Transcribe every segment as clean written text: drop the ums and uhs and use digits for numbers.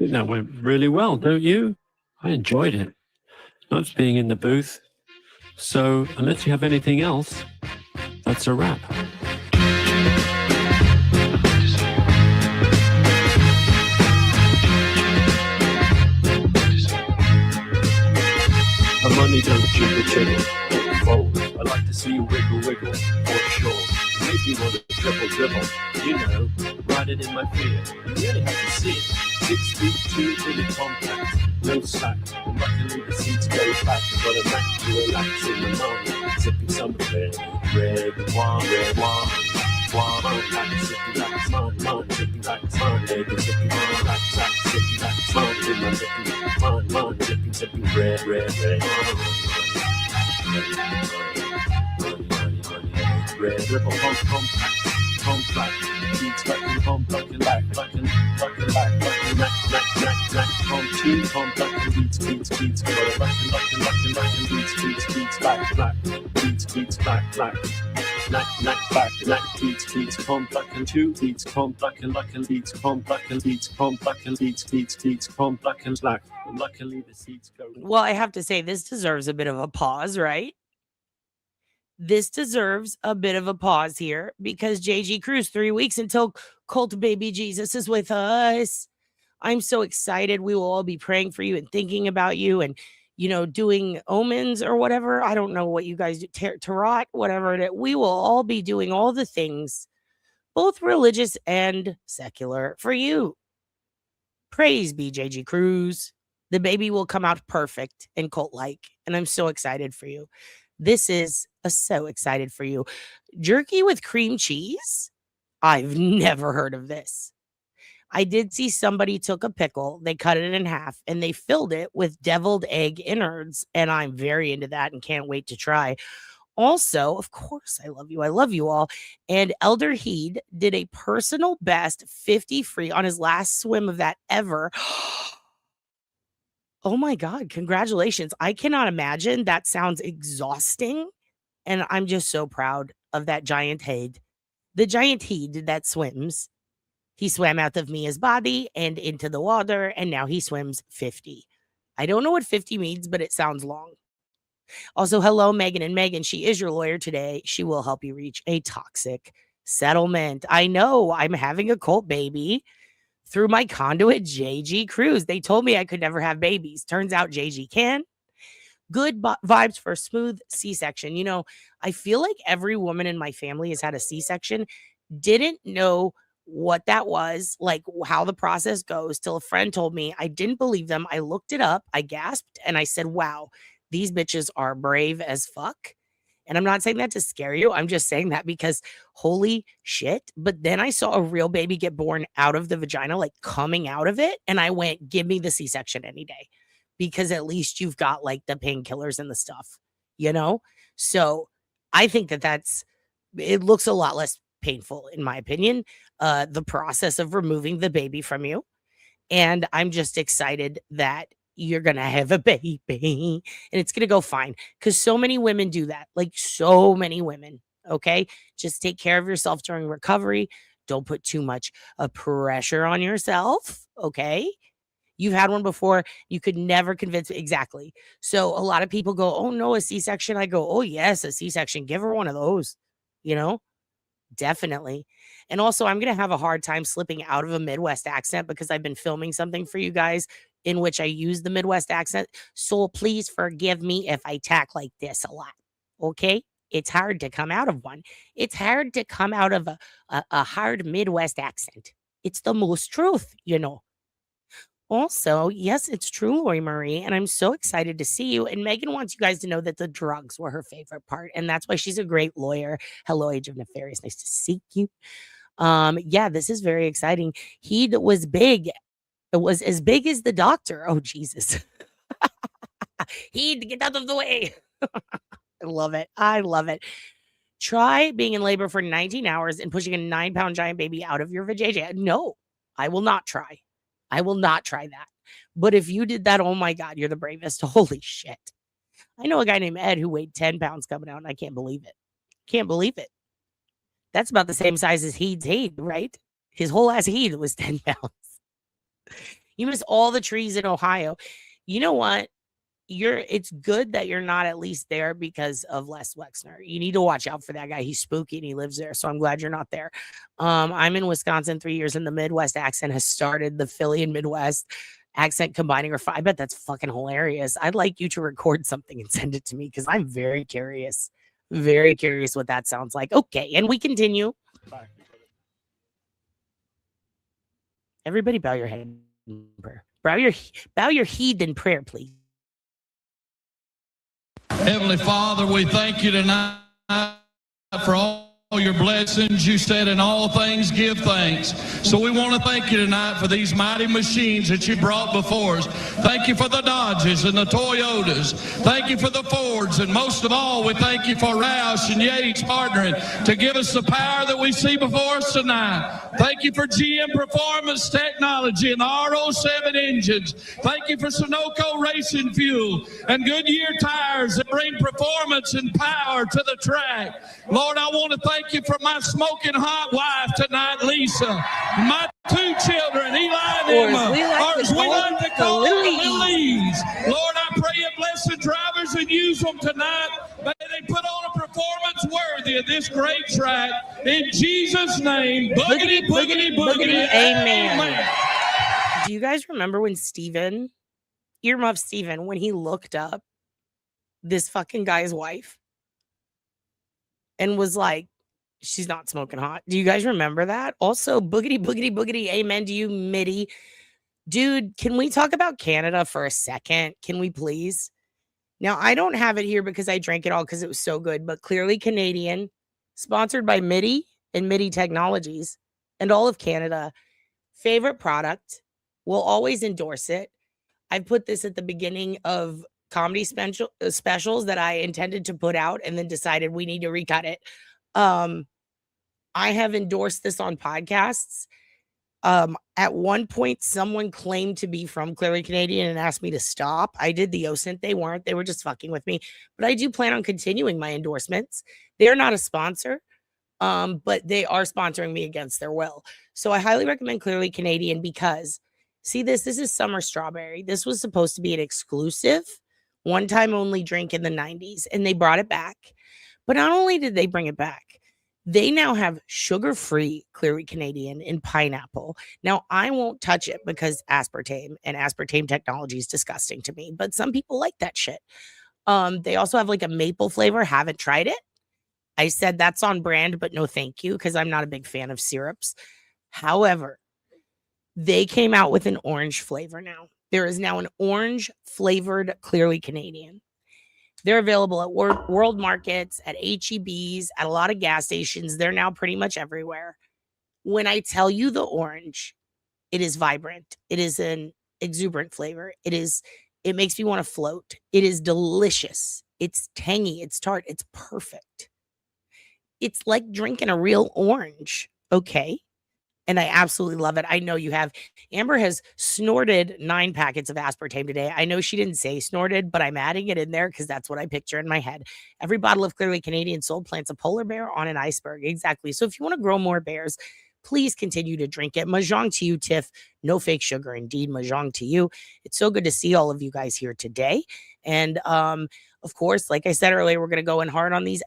think that went really well, don't you? I enjoyed it. Nice being in the booth. So, unless you have anything else, that's a wrap. A money don't jiggle. Fold. I like to see you wiggle, for sure. It makes me want to dribble. You know, ride it in my fear. You really have to see it. 6 feet 2, really compact. No slack. And luckily the seats go back. I've got a knack to relax in the mind. Sipping some red wine. Back, sipping back, mine. Sipping back, mine. Baby, sipping back, sipping back, mine. In my sipping, mine. Sipping red. Red ripple, compact, beats fucking compact, back, from two, compact, beats, beats, beats, back, beats, compact, and two, beats, compact, and beats, compact, and beats, compact, and beats, compact, and black. And luckily the seats go. Well, I have to say, this deserves a bit of a pause, right? This deserves a bit of a pause here because JG Cruz, 3 weeks until Cult Baby Jesus is with us. I'm so excited. We will all be praying for you and thinking about you and, doing omens or whatever. I don't know what you guys do, tarot, whatever. We will all be doing all the things, both religious and secular, for you. Praise be JG Cruz. The baby will come out perfect and cult-like, and I'm so excited for you. This is so excited for you. Jerky with cream cheese? I've never heard of this. I did see somebody took a pickle, they cut it in half, and they filled it with deviled egg innards, and I'm very into that and can't wait to try. Also, of course, I love you. I love you all. And Elder Heed did a personal best 50 free on his last swim of that ever. Oh my God, congratulations. I cannot imagine. That sounds exhausting. And I'm just so proud of that giant head. The giant head that swims. He swam out of Mia's body and into the water, and now he swims 50. I don't know what 50 means, but it sounds long. Also, hello, Megan and Megan. She is your lawyer today. She will help you reach a toxic settlement. I know I'm having a cult baby through my conduit, JG Cruz. They told me I could never have babies. Turns out JG can. Good vibes for a smooth C-section. I feel like every woman in my family has had a C-section. Didn't know what that was, like how the process goes, till a friend told me. I didn't believe them. I looked it up. I gasped and I said, wow, these bitches are brave as fuck. And I'm not saying that to scare you. I'm just saying that because holy shit. But then I saw a real baby get born out of the vagina, like coming out of it. And I went, give me the C-section any day, because at least you've got like the painkillers and the stuff, So I think it looks a lot less painful, in my opinion, the process of removing the baby from you. And I'm just excited that you're going to have a baby and it's going to go fine, because so many women do that. Like so many women. Okay. Just take care of yourself during recovery. Don't put too much pressure on yourself. Okay. You've had one before. You could never convince me. Exactly. So a lot of people go, oh no, a C-section. I go, oh yes, a C-section. Give her one of those, Definitely. And also, I'm going to have a hard time slipping out of a Midwest accent because I've been filming something for you guys in which I use the Midwest accent. So please forgive me if I talk like this a lot. Okay? It's hard to come out of one. It's hard to come out of a hard Midwest accent. It's the most truth, Also, yes, it's true, Lori Marie, and I'm so excited to see you. And Megan wants you guys to know that the drugs were her favorite part, and that's why she's a great lawyer. Hello, Age of Nefarious. Nice to see you. Yeah, this is very exciting. He was big. It was as big as the doctor. Oh, Jesus. He'd get out of the way. I love it. I love it. Try being in labor for 19 hours and pushing a 9-pound giant baby out of your vajayjay. No, I will not try. I will not try that. But if you did that, oh my God, you're the bravest. Holy shit. I know a guy named Ed who weighed 10 pounds coming out, and I can't believe it. Can't believe it. That's about the same size as Heed's head, right? His whole ass head was 10 pounds. You miss all the trees in Ohio. You know what? It's good that you're not at least there because of Les Wexner. You need to watch out for that guy. He's spooky and he lives there. So I'm glad you're not there. I'm in Wisconsin 3 years, and the Midwest accent has started. The Philly and Midwest accent combining. I bet that's fucking hilarious. I'd like you to record something and send it to me because I'm very curious. Very curious what that sounds like. Okay, and we continue. Bye. Everybody bow your head in prayer. Bow your heed in prayer, please. Heavenly Father, we thank you tonight for all your blessings. You said in all things give thanks. So we want to thank you tonight for these mighty machines that you brought before us. Thank you for the Dodges and the Toyotas. Thank you for the Fords. And most of all, we thank you for Roush and Yates partnering to give us the power that we see before us tonight. Thank you for GM Performance Technology and the R07 engines. Thank you for Sunoco Racing Fuel and Goodyear tires that bring performance and power to the track. Lord, I want to thank you for my smoking hot wife tonight, Lisa. My 2 children, Eli and Emma, or as we like to call them, Lilies. Lord, I pray you bless the drivers and use them tonight. May they put on a performance worthy of this great track. In Jesus' name, boogity, boogity, boogity, amen. Do you guys remember when Earmuff Steven, when he looked up this fucking guy's wife and was like, she's not smoking hot? Do you guys remember that? Also, boogity, boogity, boogity, amen to you, Mitty. Dude, can we talk about Canada for a second? Can we please? Now, I don't have it here because I drank it all because it was so good, but Clearly Canadian, sponsored by Mitty and Mitty Technologies and all of Canada. Favorite product. We'll always endorse it. I've put this at the beginning of comedy specials that I intended to put out and then decided we need to recut it. I have endorsed this on podcasts. At one point, someone claimed to be from Clearly Canadian and asked me to stop. I did the OSINT. They weren't. They were just fucking with me. But I do plan on continuing my endorsements. They're not a sponsor, but they are sponsoring me against their will. So I highly recommend Clearly Canadian because, see this is Summer Strawberry. This was supposed to be an exclusive, one-time only drink in the 90s, and they brought it back. But not only did they bring it back, they now have sugar-free Clearly Canadian in pineapple. Now, I won't touch it because aspartame and aspartame technology is disgusting to me, but some people like that shit. They also have like a maple flavor. Haven't tried it. I said that's on brand, but no thank you because I'm not a big fan of syrups. However, they came out with an orange flavor now. There is now an orange-flavored Clearly Canadian. They're available at world markets, at HEBs, at a lot of gas stations. They're now pretty much everywhere. When I tell you the orange, it is vibrant. It is an exuberant flavor. It makes me want to float. It is delicious. It's tangy. It's tart. It's perfect. It's like drinking a real orange. Okay. And I absolutely love it. I know you have. Amber has snorted 9 packets of aspartame today. I know she didn't say snorted, but I'm adding it in there because that's what I picture in my head. Every bottle of Clearly Canadian sold plants a polar bear on an iceberg. Exactly. So if you want to grow more bears, please continue to drink it. Mahjong to you, Tiff. No fake sugar. Indeed, mahjong to you. It's so good to see all of you guys here today. And of course, like I said earlier, we're going to go in hard on these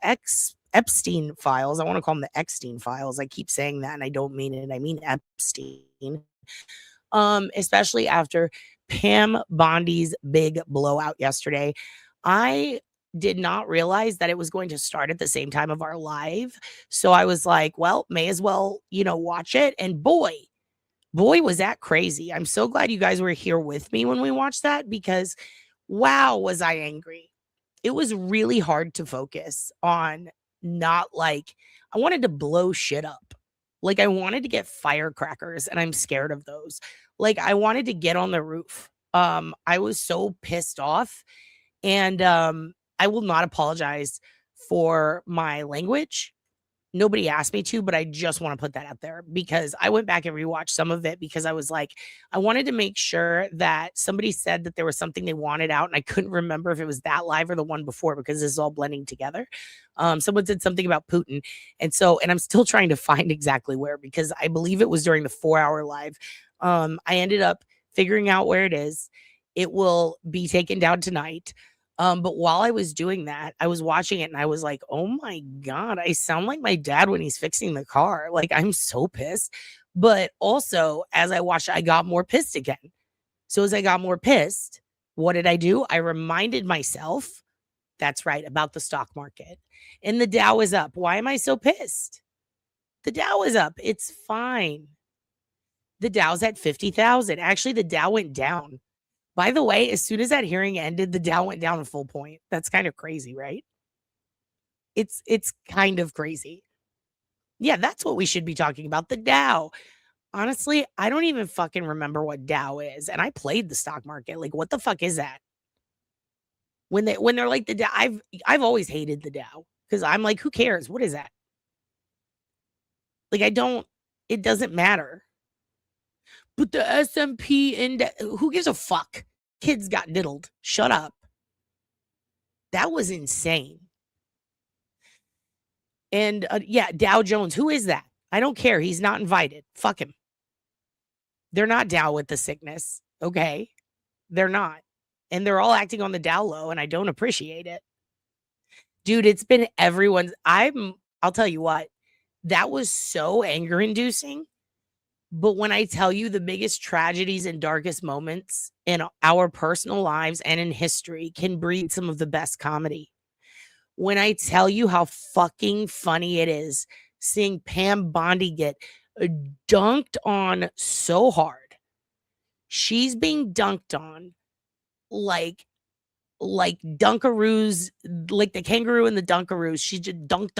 Epstein files. I want to call them the Epstein files. I keep saying that and I don't mean it. I mean Epstein. Especially after Pam Bondi's big blowout yesterday. I did not realize that it was going to start at the same time of our live. So I was like, well, may as well, watch it. And boy, was that crazy. I'm so glad you guys were here with me when we watched that because wow, was I angry. It was really hard to focus on. Not like I wanted to blow shit up. Like I wanted to get firecrackers and I'm scared of those. Like I wanted to get on the roof. I was so pissed off and I will not apologize for my language. Nobody asked me to, but I just want to put that out there because I went back and rewatched some of it because I was like, I wanted to make sure that somebody said that there was something they wanted out. And I couldn't remember if it was that live or the one before because this is all blending together. Someone said something about Putin. And I'm still trying to find exactly where because I believe it was during the 4-hour live. I ended up figuring out where it is. It will be taken down tonight. But while I was doing that, I was watching it and I was like, oh my God, I sound like my dad when he's fixing the car. Like, I'm so pissed. But also, as I watched, I got more pissed again. So as I got more pissed, what did I do? I reminded myself, that's right, about the stock market. And the Dow is up. Why am I so pissed? The Dow is up. It's fine. The Dow's at 50,000. Actually, the Dow went down. By the way, as soon as that hearing ended, the Dow went down a full point. That's kind of crazy, right? It's kind of crazy. Yeah, that's what we should be talking about, the Dow. Honestly, I don't even fucking remember what Dow is. And I played the stock market. Like, what the fuck is that? When they're like the Dow, I've always hated the Dow because I'm like, who cares? What is that? Like, it doesn't matter. But the S&P index, who gives a fuck? Kids got diddled. Shut up. That was insane. And yeah, Dow Jones, who is that? I don't care. He's not invited. Fuck him. They're not down with the sickness. Okay. They're not. And they're all acting on the Dow low, and I don't appreciate it. Dude, it's been everyone's. I'll tell you what, that was so anger inducing. But when I tell you the biggest tragedies and darkest moments in our personal lives and in history can breed some of the best comedy. When I tell you how fucking funny it is seeing Pam Bondi get dunked on so hard. She's being dunked on like Dunkaroos, like the kangaroo and the Dunkaroos. She just dunk.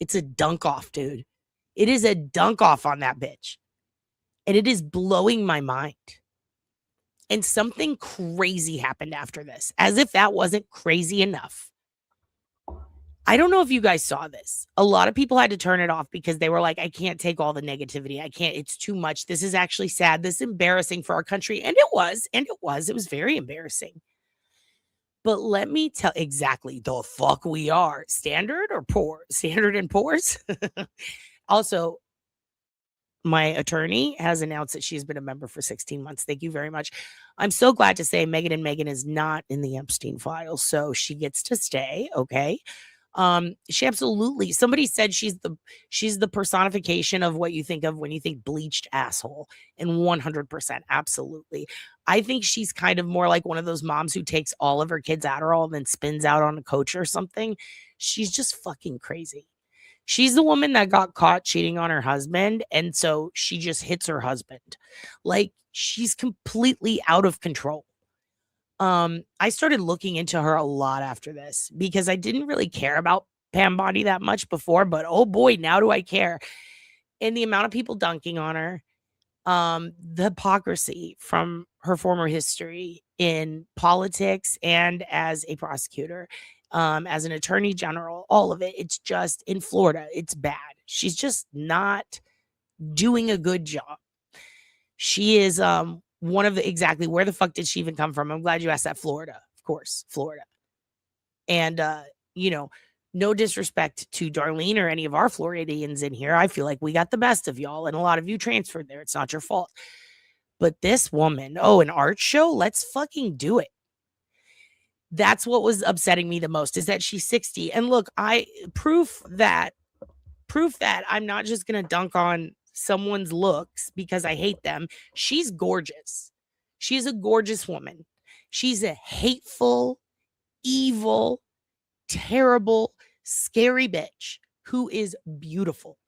It's a dunk off, dude. It is a dunk off on that bitch. And it is blowing my mind. And something crazy happened after this, as if that wasn't crazy enough. I don't know if you guys saw this. A lot of people had to turn it off because they were like, I can't take all the negativity. I can't. It's too much. This is actually sad. This is embarrassing for our country. And it was. It was very embarrassing. But let me tell exactly the fuck we are. Standard or poor? Standard and Poor's? Also, my attorney has announced that she's been a member for 16 months. Thank you very much. I'm so glad to say Megan is not in the Epstein files, so she gets to stay. Okay. She absolutely, somebody said she's the personification of what you think of when you think bleached asshole, and 100% absolutely. I think she's kind of more like one of those moms who takes all of her kids Adderall and then spins out on a coach or something. She's just fucking crazy. She's the woman that got caught cheating on her husband, and so she just hits her husband. Like, she's completely out of control. I started looking into her a lot after this because I didn't really care about Pam Bondi that much before, but oh boy, now do I care. And the amount of people dunking on her, the hypocrisy from her former history in politics and as a prosecutor, as an attorney general, all of it. It's just in Florida. It's bad. She's just not doing a good job. She is one of the, exactly, where the fuck did she even come from? I'm glad you asked that. Florida, of course, Florida. And, no disrespect to Darlene or any of our Floridians in here. I feel like we got the best of y'all, and a lot of you transferred there. It's not your fault. But this woman, an art show? Let's fucking do it. That's what was upsetting me the most, is that she's 60. And look, proof that I'm not just going to dunk on someone's looks because I hate them. She's gorgeous. She's a gorgeous woman. She's a hateful, evil, terrible, scary bitch who is beautiful.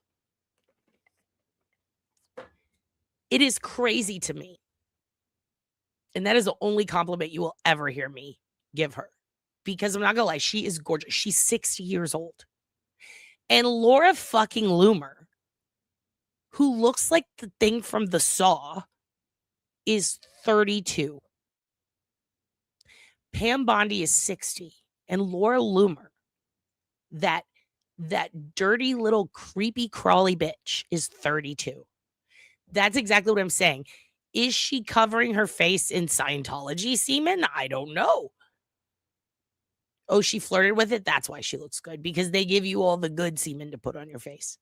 It is crazy to me. And that is the only compliment you will ever hear me give her, because I'm not gonna lie, she is gorgeous. She's 60 years old. And Laura fucking Loomer, who looks like the thing from The Saw, is 32. Pam Bondi is 60. And Laura Loomer, that dirty little creepy crawly bitch, is 32. That's exactly what I'm saying. Is she covering her face in Scientology semen? I don't know. Oh, she flirted with it? That's why she looks good, because they give you all the good semen to put on your face.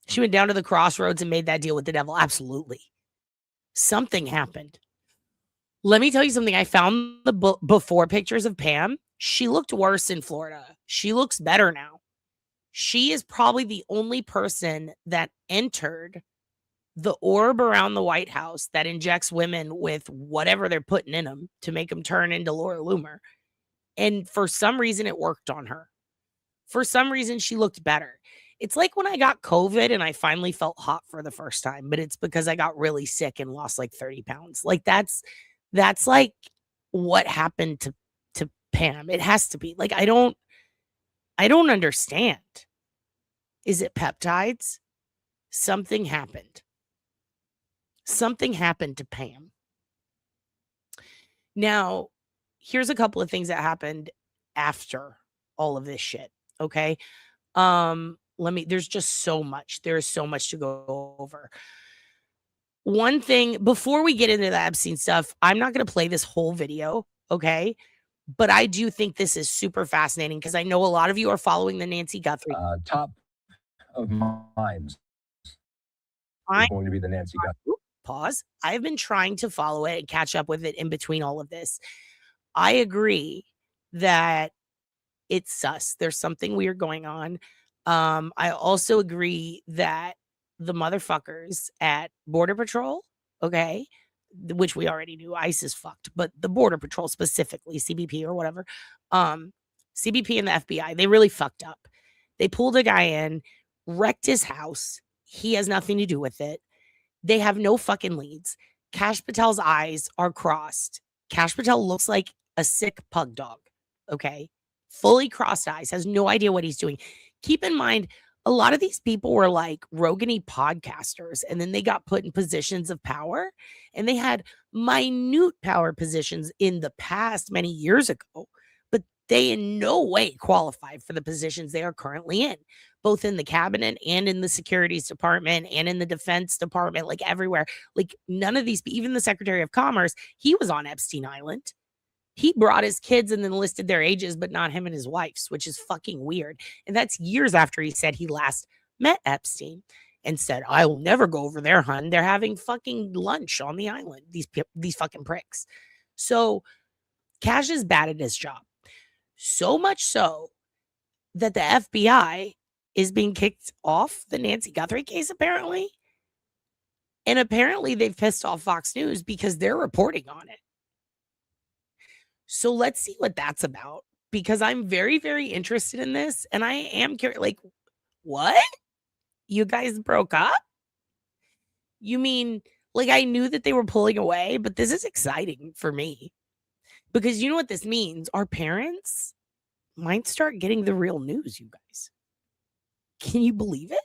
She went down to the crossroads and made that deal with the devil. Absolutely. Something happened. Let me tell you something. I found the before pictures of Pam. She looked worse in Florida. She looks better now. She is probably the only person that entered the orb around the White House that injects women with whatever they're putting in them to make them turn into Laura Loomer. And for some reason, it worked on her. For some reason, she looked better. It's like when I got COVID and I finally felt hot for the first time, but it's because I got really sick and lost like 30 pounds. Like that's like what happened to Pam. It has to be. Like I don't understand. Is it peptides? Something happened. Something happened to Pam. Now, here's a couple of things that happened after all of this shit. Okay. There's just so much. There's so much to go over. One thing, before we get into the Epstein stuff, I'm not going to play this whole video. Okay. But I do think this is super fascinating because I know a lot of you are following the Nancy Guthrie. Top of minds is going to be the Nancy Guthrie. Pause. I've been trying to follow it and catch up with it in between all of this. I agree that it's sus. There's something weird going on. I also agree that the motherfuckers at Border Patrol, okay, which we already knew ICE is fucked, but the Border Patrol specifically, CBP or whatever, CBP and the FBI, they really fucked up. They pulled a guy in, wrecked his house. He has nothing to do with it. They have no fucking leads. Cash Patel's eyes are crossed. Cash Patel looks like a sick pug dog, okay? Fully crossed eyes, has no idea what he's doing. Keep in mind, a lot of these people were like Rogan-y podcasters, and then they got put in positions of power, and they had minute power positions in the past many years ago, but they in no way qualified for the positions they are currently in, both in the cabinet and in the securities department and in the defense department, like everywhere. Like none of these, even the Secretary of Commerce, he was on Epstein Island. He brought his kids and then listed their ages, but not him and his wife's, which is fucking weird. And that's years after he said he last met Epstein and said, I will never go over there, hun. They're having fucking lunch on the island, these fucking pricks. So Cash is bad at his job. So much so that the FBI is being kicked off the Nancy Guthrie case, apparently. And apparently they've pissed off Fox News because they're reporting on it. So let's see what that's about, because I'm very, very interested in this. And I am curious, like, what? You guys broke up? You mean, like, I knew that they were pulling away, but this is exciting for me. Because you know what this means? Our parents might start getting the real news, you guys. Can you believe it?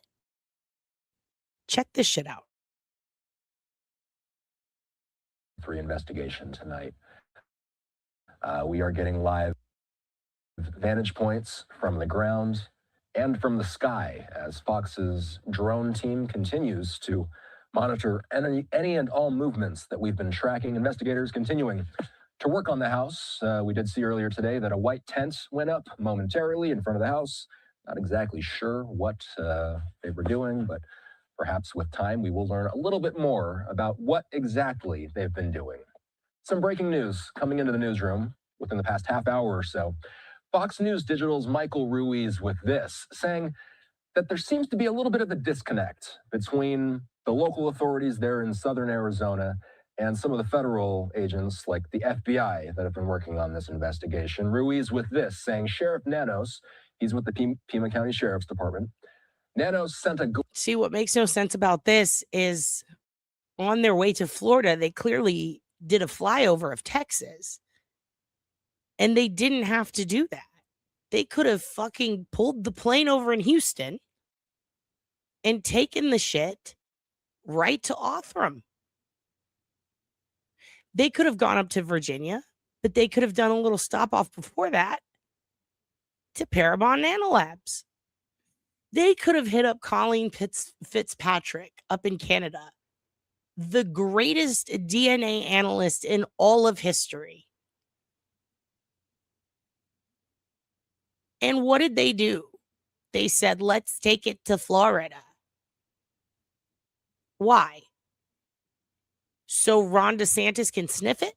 Check this shit out. 3 investigation tonight. We are getting live vantage points from the ground and from the sky as Fox's drone team continues to monitor any and all movements that we've been tracking. Investigators continuing to work on the house. We did see earlier today that a white tent went up momentarily in front of the house. Not exactly sure what they were doing, but perhaps with time we will learn a little bit more about what exactly they've been doing. Some breaking news coming into the newsroom within the past half hour or so. Fox News Digital's Michael Ruiz with this, saying that there seems to be a little bit of a disconnect between the local authorities there in southern Arizona and some of the federal agents like the FBI that have been working on this investigation. Ruiz with this, saying Sheriff Nanos, he's with the Pima County Sheriff's Department, Nanos sent a... See, what makes no sense about this is on their way to Florida, they clearly did a flyover of Texas. And they didn't have to do that. They could have fucking pulled the plane over in Houston and taken the shit right to Othram. They could have gone up to Virginia, but they could have done a little stop off before that to Parabon Nanolabs. They could have hit up Colleen Fitzpatrick up in Canada, the greatest DNA analyst in all of history. And what did they do? They said, let's take it to Florida. Why? so Ron DeSantis can sniff it?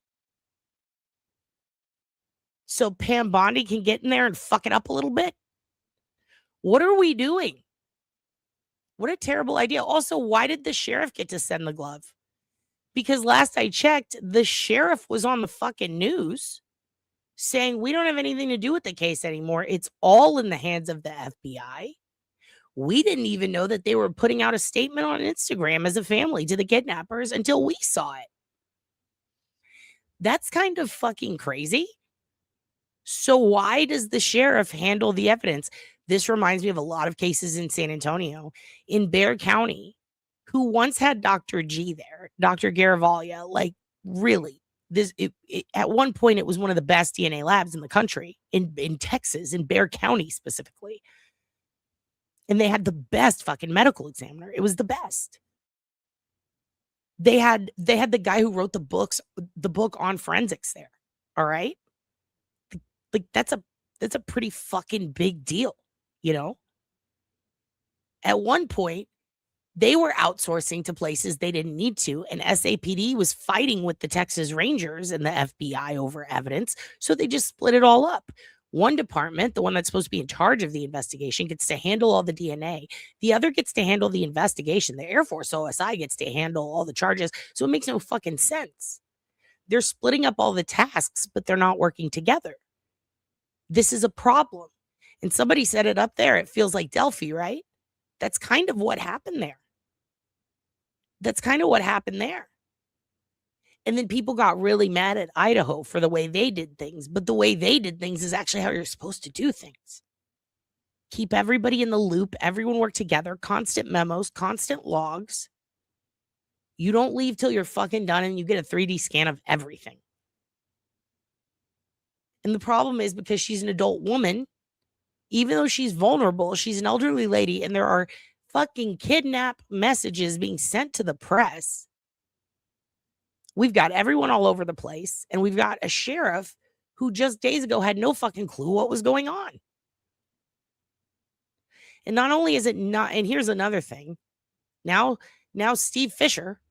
So Pam Bondi can get in there and fuck it up a little bit? What are we doing? What a terrible idea. Also, why did the sheriff get to send the glove? Because last I checked, the sheriff was on the fucking news saying we don't have anything to do with the case anymore. It's all in the hands of the FBI. We didn't even know that they were putting out a statement on Instagram as a family to the kidnappers until we saw it. That's kind of fucking crazy. So why does the sheriff handle the evidence? This reminds me of a lot of cases in San Antonio, in Bexar County, who once had Dr. G there, Dr. Garavaglia. Like, really, at one point, it was one of the best DNA labs in the country, in Texas, in Bexar County specifically. And they had the best fucking medical examiner. It was the best. They had the guy who wrote the book on forensics there. All right. Like, that's a pretty fucking big deal, you know? At one point, they were outsourcing to places they didn't need to, and SAPD was fighting with the Texas Rangers and the FBI over evidence, so they just split it all up. One department, the one that's supposed to be in charge of the investigation, gets to handle all the DNA. The other gets to handle the investigation. The Air Force OSI gets to handle all the charges, so it makes no fucking sense. They're splitting up all the tasks, but they're not working together. This is a problem. And somebody said it up there. It feels like Delphi, right? That's kind of what happened there. And then people got really mad at Idaho for the way they did things. But the way they did things is actually how you're supposed to do things. Keep everybody in the loop. Everyone work together. Constant memos, constant logs. You don't leave till you're fucking done and you get a 3D scan of everything. And the problem is, because she's an adult woman, even though she's vulnerable, she's an elderly lady, and there are fucking kidnap messages being sent to the press. We've got everyone all over the place, and we've got a sheriff who just days ago had no fucking clue what was going on. And not only is it not, and here's another thing. Now Steve Fisher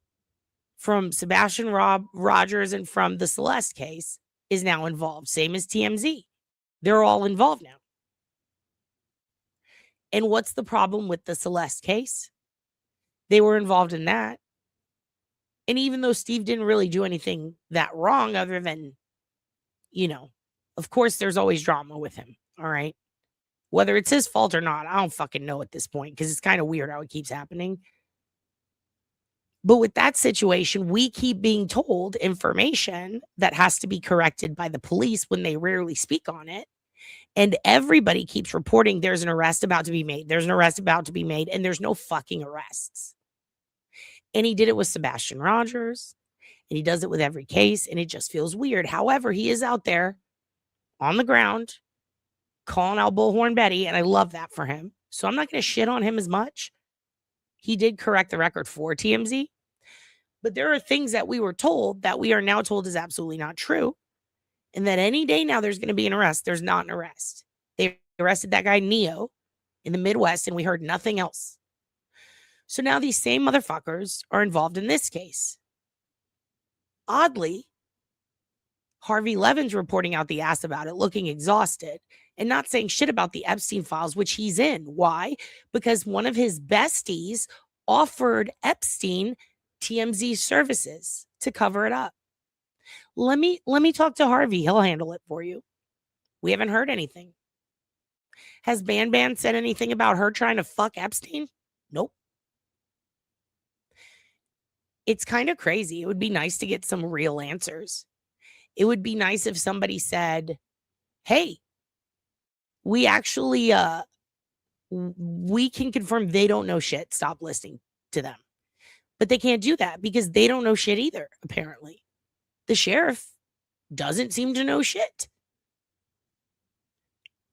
from Sebastian Rogers and from the Celeste case is now involved. Same as TMZ. They're all involved now. And what's the problem with the Celeste case? They were involved in that. And even though Steve didn't really do anything that wrong, other than, you know, of course there's always drama with him. All right. Whether it's his fault or not, I don't fucking know at this point, because it's kind of weird how it keeps happening. But with that situation, we keep being told information that has to be corrected by the police when they rarely speak on it. And everybody keeps reporting there's an arrest about to be made. There's an arrest about to be made. And there's no fucking arrests. And he did it with Sebastian Rogers. And he does it with every case. And it just feels weird. However, he is out there on the ground calling out Bullhorn Betty. And I love that for him. So I'm not going to shit on him as much. He did correct the record for TMZ. But there are things that we were told that we are now told is absolutely not true. And that any day now there's going to be an arrest. There's not an arrest. They arrested that guy Neo in the Midwest, and we heard nothing else. So now these same motherfuckers are involved in this case. Oddly, Harvey Levin's reporting out the ass about it, looking exhausted, and not saying shit about the Epstein files, which he's in. Why? Because one of his besties offered Epstein TMZ services to cover it up. Let me talk to Harvey. He'll handle it for you. We haven't heard anything. Has Ban said anything about her trying to fuck Epstein? Nope. It's kind of crazy. It would be nice to get some real answers. It would be nice if somebody said, hey, we actually, we can confirm they don't know shit. Stop listening to them. But they can't do that because they don't know shit either, apparently. The sheriff doesn't seem to know shit.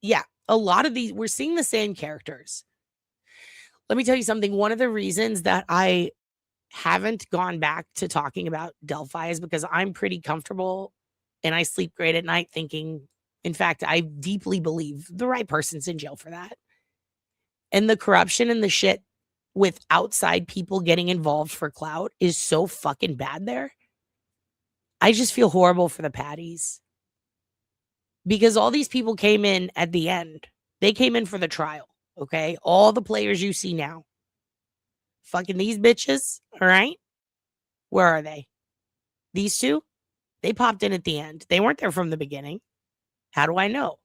Yeah, a lot of these, we're seeing the same characters. Let me tell you something. One of the reasons that I haven't gone back to talking about Delphi is because I'm pretty comfortable and I sleep great at night thinking, in fact, I deeply believe the right person's in jail for that. And the corruption and the shit with outside people getting involved for clout is so fucking bad there. I just feel horrible for the Patties. Because all these people came in at the end. They came in for the trial, okay? All the players you see now. Fucking these bitches, all right? Where are they? These two? They popped in at the end. They weren't there from the beginning. How do I know?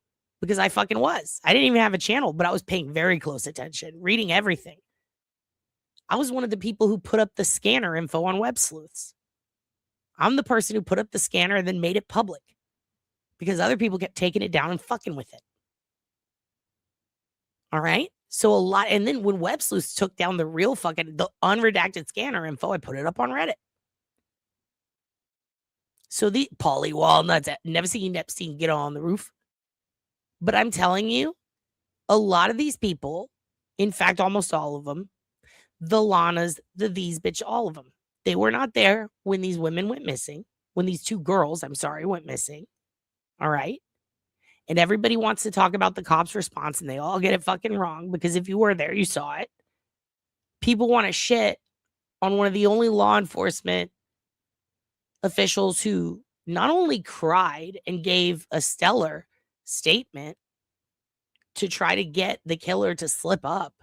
Because I fucking was. I didn't even have a channel, but I was paying very close attention, reading everything. I was one of the people who put up the scanner info on Web Sleuths. I'm the person who put up the scanner and then made it public because other people kept taking it down and fucking with it. All right? So a lot, and then when Web Sleuths took down the real fucking, the unredacted scanner info, I put it up on Reddit. So the Polly Walnuts, never seen Epstein get on the roof. But I'm telling you, a lot of these people, in fact, almost all of them, the Lanas, the these bitch, all of them, they were not there when these women went missing, when these two girls, went missing. All right? And everybody wants to talk about the cops' response, and they all get it fucking wrong because if you were there, you saw it. People want to shit on one of the only law enforcement officials who not only cried and gave a stellar statement to try to get the killer to slip up,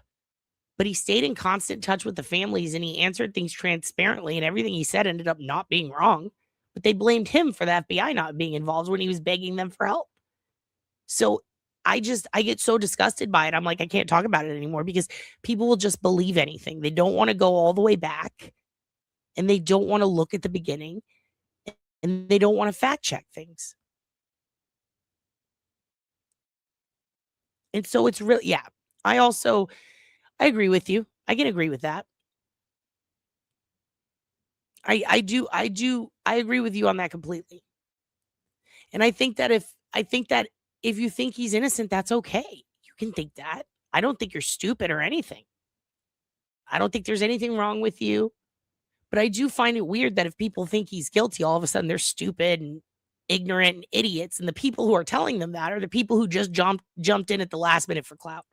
but he stayed in constant touch with the families and he answered things transparently, and everything he said ended up not being wrong. But they blamed him for the FBI not being involved when he was begging them for help. So I get so disgusted by it. I'm like, I can't talk about it anymore because people will just believe anything. They don't want to go all the way back, and they don't want to look at the beginning, and they don't want to fact check things. And so it's really, yeah. I agree with you. I can agree with that. I agree with you on that completely. And I think that if you think he's innocent, that's okay. You can think that. I don't think you're stupid or anything. I don't think there's anything wrong with you. But I do find it weird that if people think he's guilty, all of a sudden they're stupid and ignorant and idiots. And the people who are telling them that are the people who just jumped in at the last minute for clout.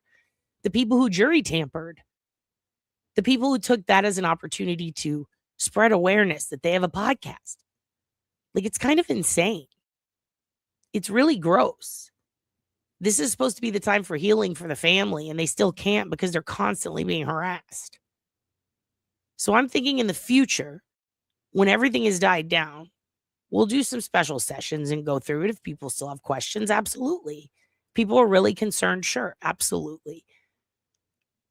The people who jury tampered. The people who took that as an opportunity to spread awareness that they have a podcast. Like, it's kind of insane. It's really gross. This is supposed to be the time for healing for the family, and they still can't because they're constantly being harassed. So I'm thinking in the future, when everything has died down, we'll do some special sessions and go through it. If people still have questions, absolutely. People are really concerned, sure, absolutely.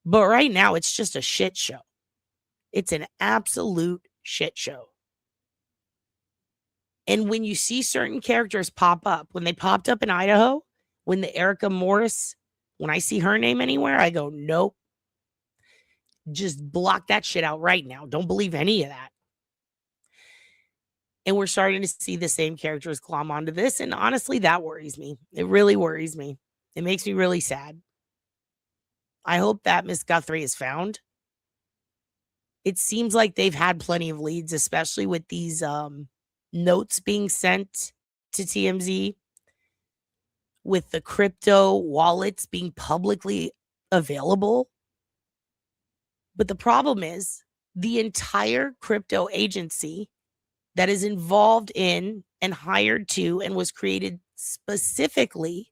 But right now, it's just a shit show. It's an absolute shit show. And when you see certain characters pop up, when they popped up in Idaho, when the Erica Morris, when I see her name anywhere, I go, nope. Just block that shit out right now. Don't believe any of that. And we're starting to see the same characters glom onto this. And honestly, that worries me. It really worries me. It makes me really sad. I hope that Miss Guthrie is found. It seems like they've had plenty of leads, especially with these notes being sent to TMZ, with the crypto wallets being publicly available. But the problem is the entire crypto agency that is involved in and hired to and was created specifically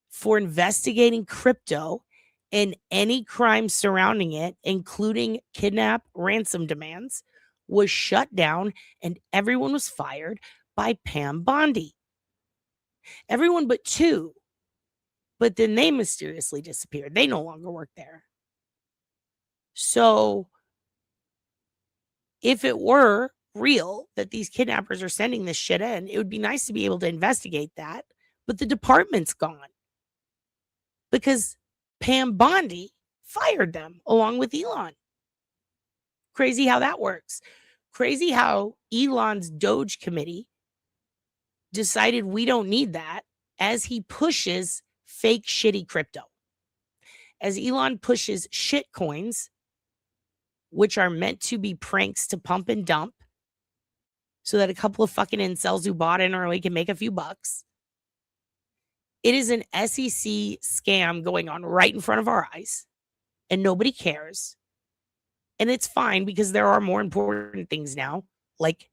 for investigating crypto and any crime surrounding it, including kidnap, ransom demands, was shut down and everyone was fired by Pam Bondi. Everyone but two. But then they mysteriously disappeared. They no longer work there. So if it were real that these kidnappers are sending this shit in, it would be nice to be able to investigate that. But the department's gone because Pam Bondi fired them along with Elon. Crazy how that works. Crazy how Elon's Doge committee decided we don't need that as he pushes fake shitty crypto. As Elon pushes shit coins, which are meant to be pranks to pump and dump so that a couple of fucking incels who bought in early can make a few bucks. It is an SEC scam going on right in front of our eyes. and nobody cares. And it's fine because there are more important things now, like,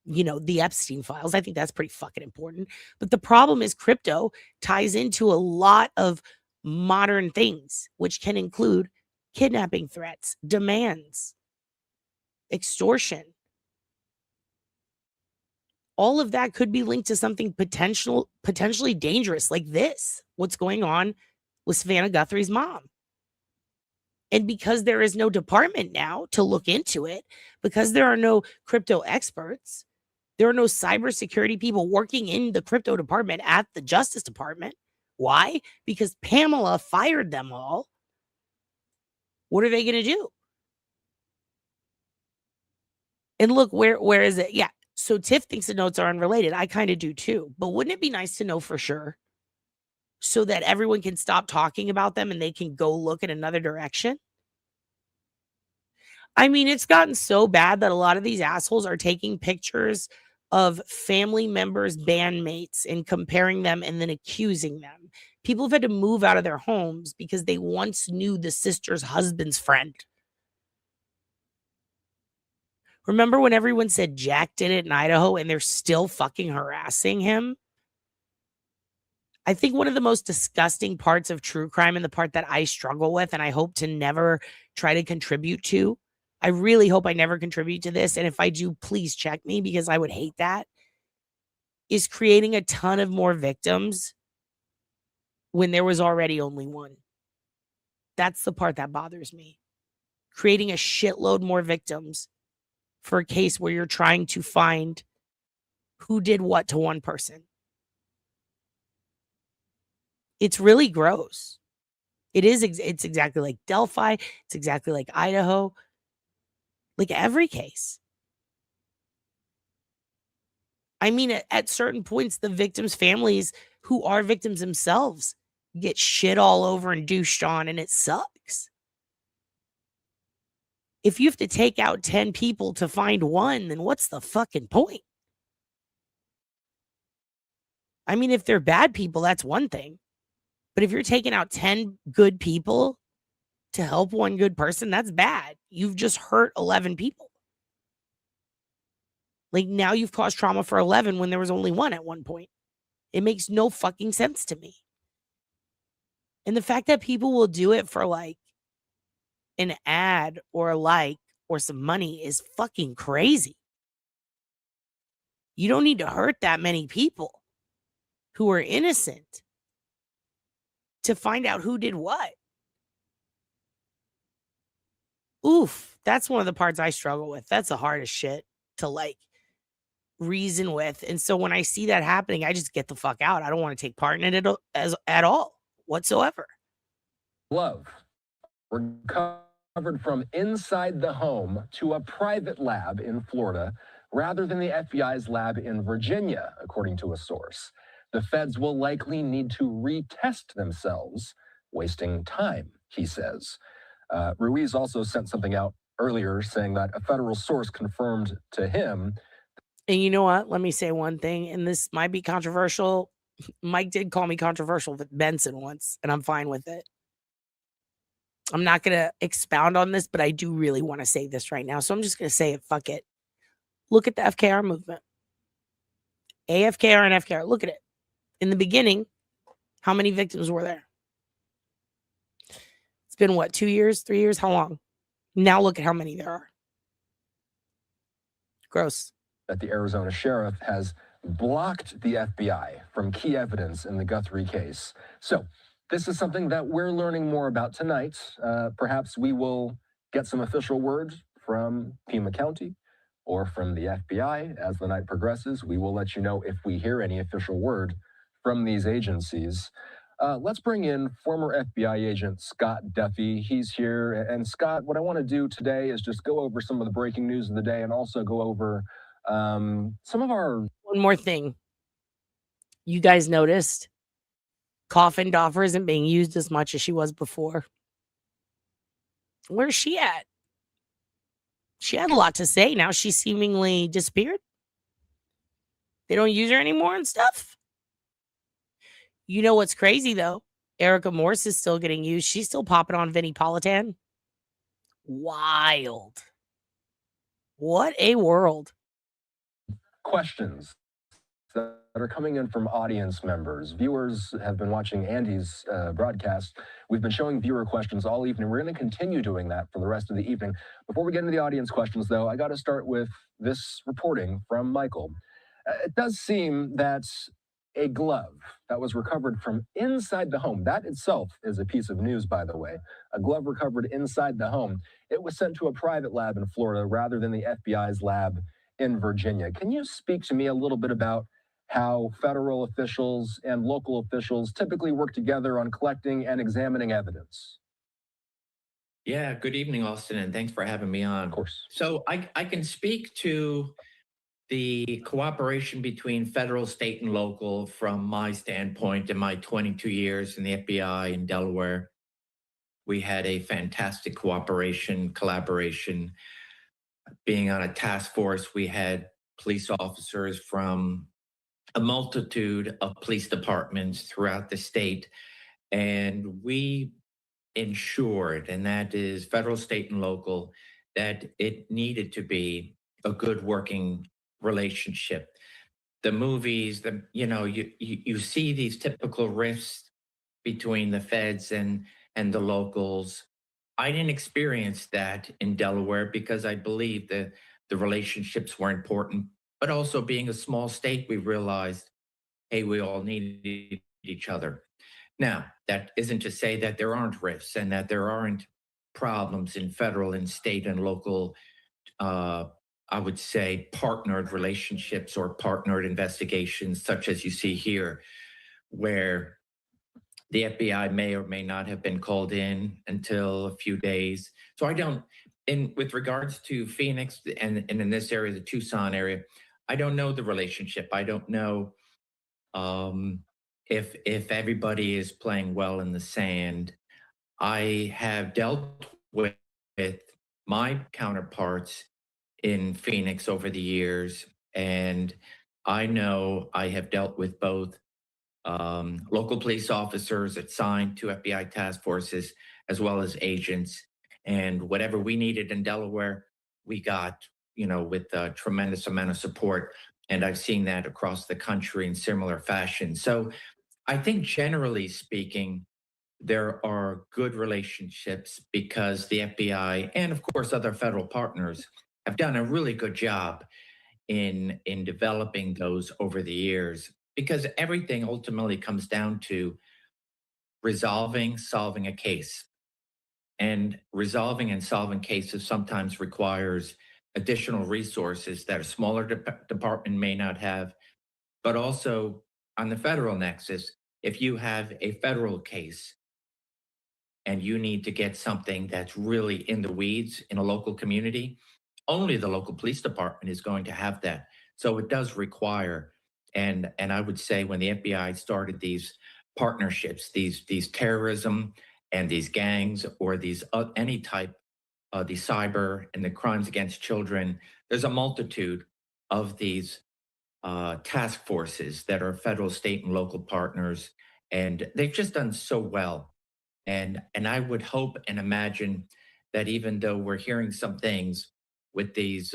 the Epstein files. I think that's pretty fucking important. But the problem is crypto ties into a lot of modern things, which can include kidnapping threats, demands, extortion. All of that could be linked to something potentially dangerous like this, what's going on with Savannah Guthrie's mom. And because there is no department now to look into it, because there are no crypto experts, there are no cybersecurity people working in the crypto department at the Justice Department. Why? Because Pamela fired them all. What are they going to do? And look, where is it? Yeah. So Tiff thinks the notes are unrelated. I kind of do too. But wouldn't it be nice to know for sure so that everyone can stop talking about them and they can go look in another direction? I mean, it's gotten so bad that a lot of these assholes are taking pictures of family members' bandmates and comparing them and then accusing them. People have had to move out of their homes because they once knew the sister's husband's friend. Remember when everyone said Jack did it in Idaho and they're still fucking harassing him? I think one of the most disgusting parts of true crime, and the part that I struggle with and I hope to never try to contribute to, I really hope I never contribute to this, and if I do, please check me because I would hate that, is creating a ton of more victims when there was already only one. That's the part that bothers me. Creating a shitload more victims for a case where you're trying to find who did what to one person. It's really gross. It's exactly like Delphi. It's exactly like Idaho. Like every case. I mean, at certain points, the victims' families who are victims themselves get shit all over and douched on, and it sucks. If you have to take out 10 people to find one, then what's the fucking point? I mean, if they're bad people, that's one thing. But if you're taking out 10 good people to help one good person, that's bad. You've just hurt 11 people. Like now you've caused trauma for 11 when there was only one at one point. It makes no fucking sense to me. And the fact that people will do it for like an ad or a like or some money is fucking crazy. You don't need to hurt that many people who are innocent to find out who did what. Oof, that's one of the parts I struggle with. That's the hardest shit to like reason with. And so when I see that happening, I just get the fuck out. I don't want to take part in it at all whatsoever. Love recovered from inside the home to a private lab in Florida rather than the FBI's lab in Virginia, according to a source. The feds will likely need to retest themselves, wasting time, he says. Ruiz also sent something out earlier saying that a federal source confirmed to him. And you know what? Let me say one thing, and this might be controversial. Mike did call me controversial with Benson once, and I'm fine with it. I'm not going to expound on this, but I do really want to say this right now. So I'm just going to say it. Fuck it. Look at the FKR movement. AFKR and FKR. Look at it. In the beginning, how many victims were there? It's been what, 2 years, 3 years? How long? Now look at how many there are. Gross. That the Arizona sheriff has blocked the FBI from key evidence in the Guthrie case. So this is something that we're learning more about tonight. Perhaps we will get some official words from Pima County or from the FBI as the night progresses. We will let you know if we hear any official word from these agencies. Let's bring in former FBI agent Scott Duffy. He's here. And Scott, what I want to do today is just go over some of the breaking news of the day and also go over some of our... One more thing. You guys noticed Coffin Doffer isn't being used as much as she was before. Where's she at? She had a lot to say. Now she's seemingly disappeared. They don't use her anymore and stuff. You know what's crazy, though? Erica Morse is still getting used. She's still popping on Vinnie Politan. Wild. What a world. Questions that are coming in from audience members. Viewers have been watching Andy's broadcast. We've been showing viewer questions all evening. We're going to continue doing that for the rest of the evening. Before we get into the audience questions, though, I got to start with this reporting from Michael. It does seem that a glove that was recovered from inside the home, that itself is a piece of news, by the way. A glove recovered inside the home. It was sent to a private lab in Florida rather than the FBI's lab in Virginia. Can you speak to me a little bit about how federal officials and local officials typically work together on collecting and examining evidence? Yeah, good evening, Austin, and thanks for having me on. Of course. So I can speak to the cooperation between federal, state, and local from my standpoint in my 22 years in the FBI in Delaware. We had a fantastic cooperation, collaboration. Being on a task force, we had police officers from a multitude of police departments throughout the state, and we ensured, and that is federal, state, and local, that it needed to be a good working relationship. The movies, you see these typical rifts between the feds and the locals. I didn't experience that in Delaware because I believe that the relationships were important, but also being a small state, we realized, hey, we all needed each other. Now, that isn't to say that there aren't rifts and that there aren't problems in federal and state and local, I would say, partnered relationships or partnered investigations, such as you see here, where the FBI may or may not have been called in until a few days. So I don't, with regards to Phoenix and in this area, the Tucson area, I don't know the relationship. I don't know if everybody is playing well in the sand. I have dealt with my counterparts in Phoenix over the years, and I know I have dealt with both local police officers assigned to FBI task forces, as well as agents. And whatever we needed in Delaware, we got, with a tremendous amount of support. And I've seen that across the country in similar fashion. So I think generally speaking, there are good relationships because the FBI and of course other federal partners have done a really good job in developing those over the years, because everything ultimately comes down to solving a case. And resolving and solving cases sometimes requires additional resources that a smaller department may not have. But also on the federal nexus, if you have a federal case and you need to get something that's really in the weeds in a local community, only the local police department is going to have that. So it does require, and I would say when the FBI started these partnerships, these terrorism and these gangs or these any type of the cyber and the crimes against children, there's a multitude of these task forces that are federal, state, and local partners, and they've just done so well. And I would hope and imagine that even though we're hearing some things with these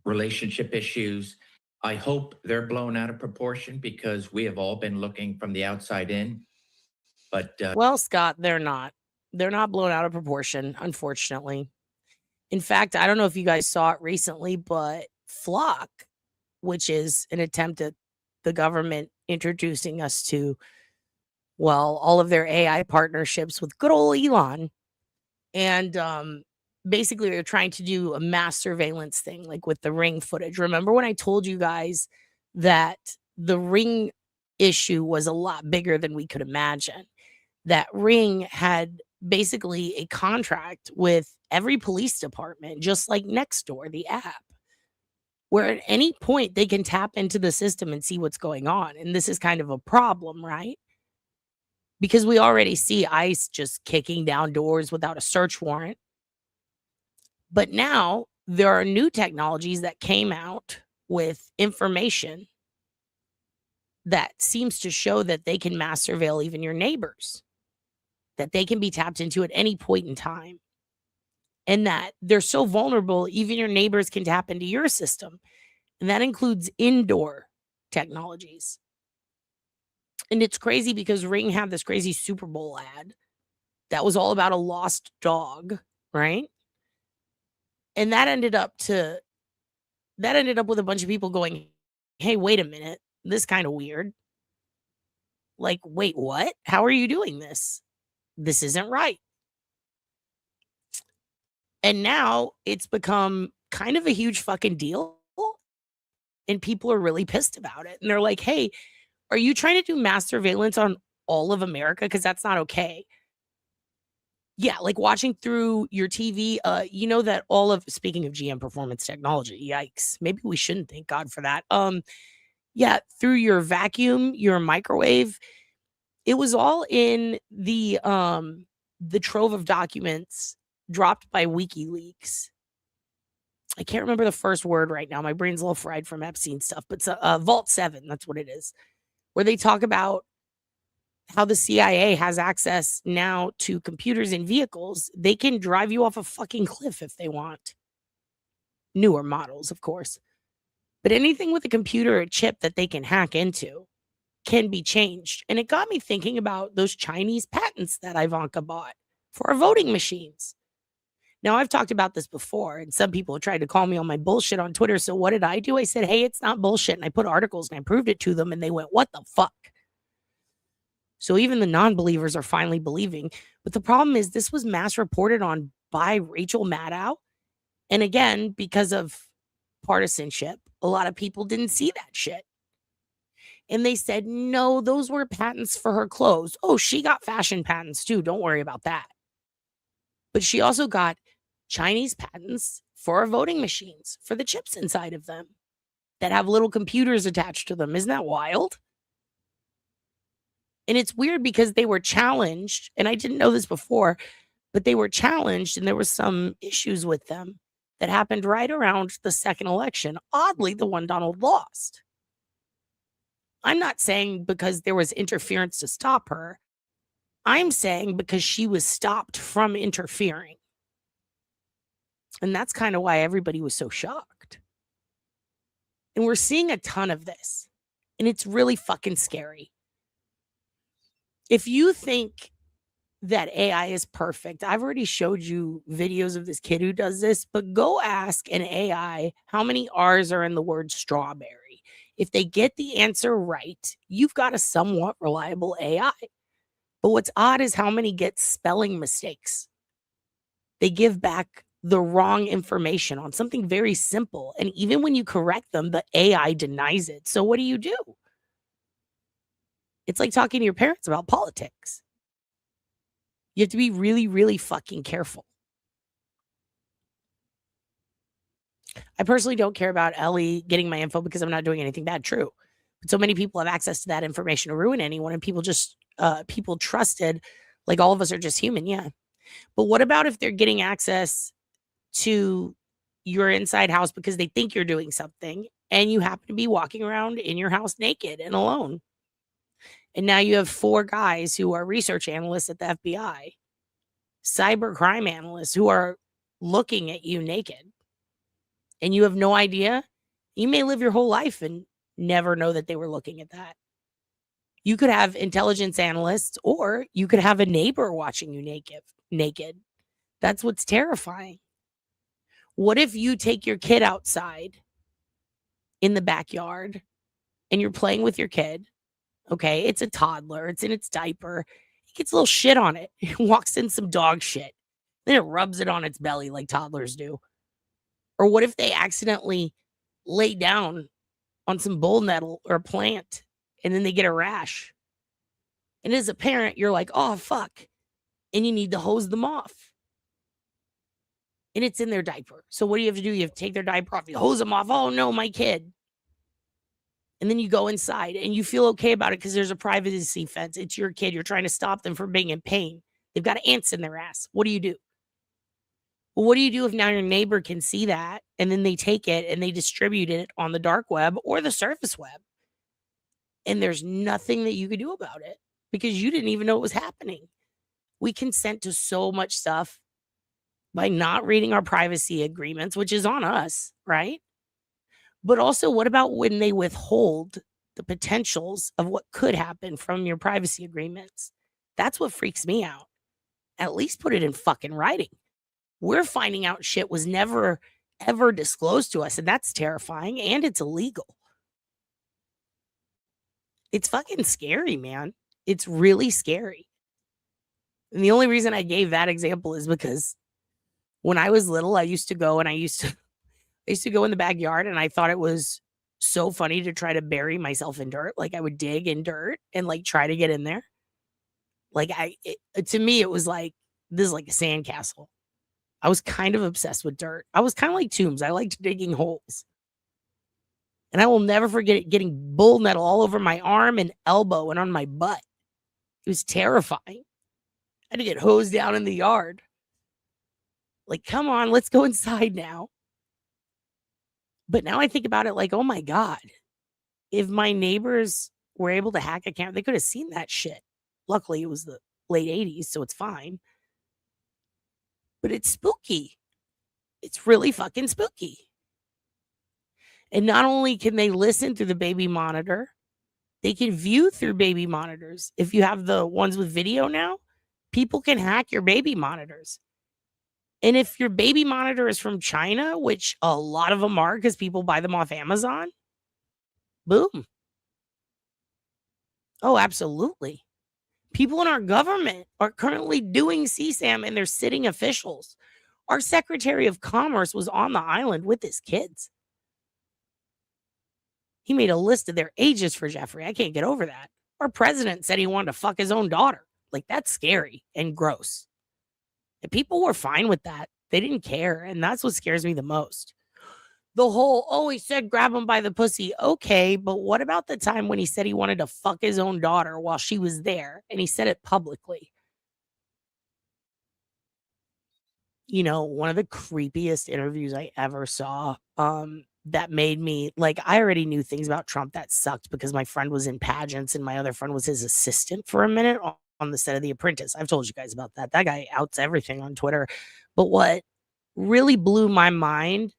relationship issues, I hope they're blown out of proportion because we have all been looking from the outside in. But Well, Scott, they're not. They're not blown out of proportion, unfortunately. In fact, I don't know if you guys saw it recently, but Flock, which is an attempt at the government introducing us to, well, all of their AI partnerships with good old Elon. And basically, they're trying to do a mass surveillance thing, like with the Ring footage. Remember when I told you guys that the Ring issue was a lot bigger than we could imagine? That Ring had basically a contract with every police department, just like Nextdoor, the app, where at any point they can tap into the system and see what's going on. And this is kind of a problem, right? Because we already see ICE just kicking down doors without a search warrant. But now there are new technologies that came out with information that seems to show that they can mass surveil even your neighbors, that they can be tapped into at any point in time, and that they're so vulnerable, even your neighbors can tap into your system. And that includes indoor technologies. And it's crazy because Ring had this crazy Super Bowl ad that was all about a lost dog, right? And that ended up with a bunch of people going, hey, wait a minute, this kind of weird. Like, wait, what? How are you doing this? This isn't right. And now it's become kind of a huge fucking deal. And people are really pissed about it. And they're like, hey, are you trying to do mass surveillance on all of America? Because that's not okay. Yeah, like watching through your TV, you know that speaking of GM Performance Technology, yikes. Maybe we shouldn't thank God for that. Yeah, through your vacuum, your microwave, it was all in the trove of documents dropped by WikiLeaks. I can't remember the first word right now. My brain's a little fried from Epstein stuff, but it's Vault 7, that's what it is, where they talk about how the CIA has access now to computers in vehicles. They can drive you off a fucking cliff if they want. Newer models, of course. But anything with a computer or chip that they can hack into can be changed. And it got me thinking about those Chinese patents that Ivanka bought for our voting machines. Now, I've talked about this before, and some people tried to call me on my bullshit on Twitter. So what did I do? I said, hey, it's not bullshit. And I put articles and I proved it to them. And they went, what the fuck? So even the non-believers are finally believing. But the problem is this was mass reported on by Rachel Maddow. And again, because of partisanship, a lot of people didn't see that shit. And they said, no, those were patents for her clothes. Oh, she got fashion patents too. Don't worry about that. But she also got Chinese patents for our voting machines, for the chips inside of them that have little computers attached to them. Isn't that wild? And it's weird because they were challenged, and I didn't know this before, but they were challenged and there were some issues with them that happened right around the second election. Oddly, the one Donald lost. I'm not saying because there was interference to stop her. I'm saying because she was stopped from interfering. And that's kind of why everybody was so shocked. And we're seeing a ton of this. And it's really fucking scary. If you think that AI is perfect, I've already showed you videos of this kid who does this, but go ask an AI how many R's are in the word strawberry. If they get the answer right, you've got a somewhat reliable AI. But what's odd is how many get spelling mistakes. They give back the wrong information on something very simple. And even when you correct them, the AI denies it. So what do? It's like talking to your parents about politics. You have to be really, really fucking careful. I personally don't care about Ellie getting my info because I'm not doing anything bad. True. But so many people have access to that information to ruin anyone, and people trusted, like all of us are just human. Yeah. But what about if they're getting access to your inside house because they think you're doing something and you happen to be walking around in your house naked and alone? And now you have 4 guys who are research analysts at the FBI, cyber crime analysts who are looking at you naked. And you have no idea. You may live your whole life and never know that they were looking at that. You could have intelligence analysts, or you could have a neighbor watching you naked. That's what's terrifying. What if you take your kid outside in the backyard and you're playing with your kid? Okay, it's a toddler. It's in its diaper. It gets a little shit on it. It walks in some dog shit. Then it rubs it on its belly like toddlers do. Or what if they accidentally lay down on some bull nettle or plant and then they get a rash? And as a parent, you're like, oh, fuck. And you need to hose them off. And it's in their diaper. So what do you have to do? You have to take their diaper off. You hose them off. Oh, no, my kid. And then you go inside and you feel okay about it because there's a privacy fence. It's your kid. You're trying to stop them from being in pain. They've got ants in their ass. What do you do? Well, what do you do if now your neighbor can see that and then they take it and they distribute it on the dark web or the surface web? And there's nothing that you could do about it because you didn't even know it was happening. We consent to so much stuff by not reading our privacy agreements, which is on us, right? But also, what about when they withhold the potentials of what could happen from your privacy agreements? That's what freaks me out. At least put it in fucking writing. We're finding out shit was never, ever disclosed to us, and that's terrifying, and it's illegal. It's fucking scary, man. It's really scary. And the only reason I gave that example is because when I was little, I used to go and I used to go in the backyard, and I thought it was so funny to try to bury myself in dirt. Like I would dig in dirt and like try to get in there. Like to me, it was like, this is like a sandcastle. I was kind of obsessed with dirt. I was kind of like Tombs. I liked digging holes. And I will never forget it getting bull nettle all over my arm and elbow and on my butt. It was terrifying. I had to get hosed down in the yard. Like, come on, let's go inside now. But now I think about it like, oh my God, if my neighbors were able to hack a camera, they could have seen that shit. Luckily, it was the late 80s, so it's fine. But it's spooky. It's really fucking spooky. And not only can they listen through the baby monitor, they can view through baby monitors. If you have the ones with video now, people can hack your baby monitors. And if your baby monitor is from China, which a lot of them are because people buy them off Amazon, boom. Oh, absolutely. People in our government are currently doing CSAM and they're sitting officials. Our Secretary of Commerce was on the island with his kids. He made a list of their ages for Jeffrey. I can't get over that. Our president said he wanted to fuck his own daughter. Like, that's scary and gross. And people were fine with that. They didn't care. And that's what scares me the most. The whole, oh, he said grab him by the pussy. Okay, but what about the time when he said he wanted to fuck his own daughter while she was there? And he said it publicly. You know, one of the creepiest interviews I ever saw, that made me, like, I already knew things about Trump that sucked because my friend was in pageants and my other friend was his assistant for a minute on the set of The Apprentice. I've told you guys about that. That guy outs everything on Twitter. But what really blew my mind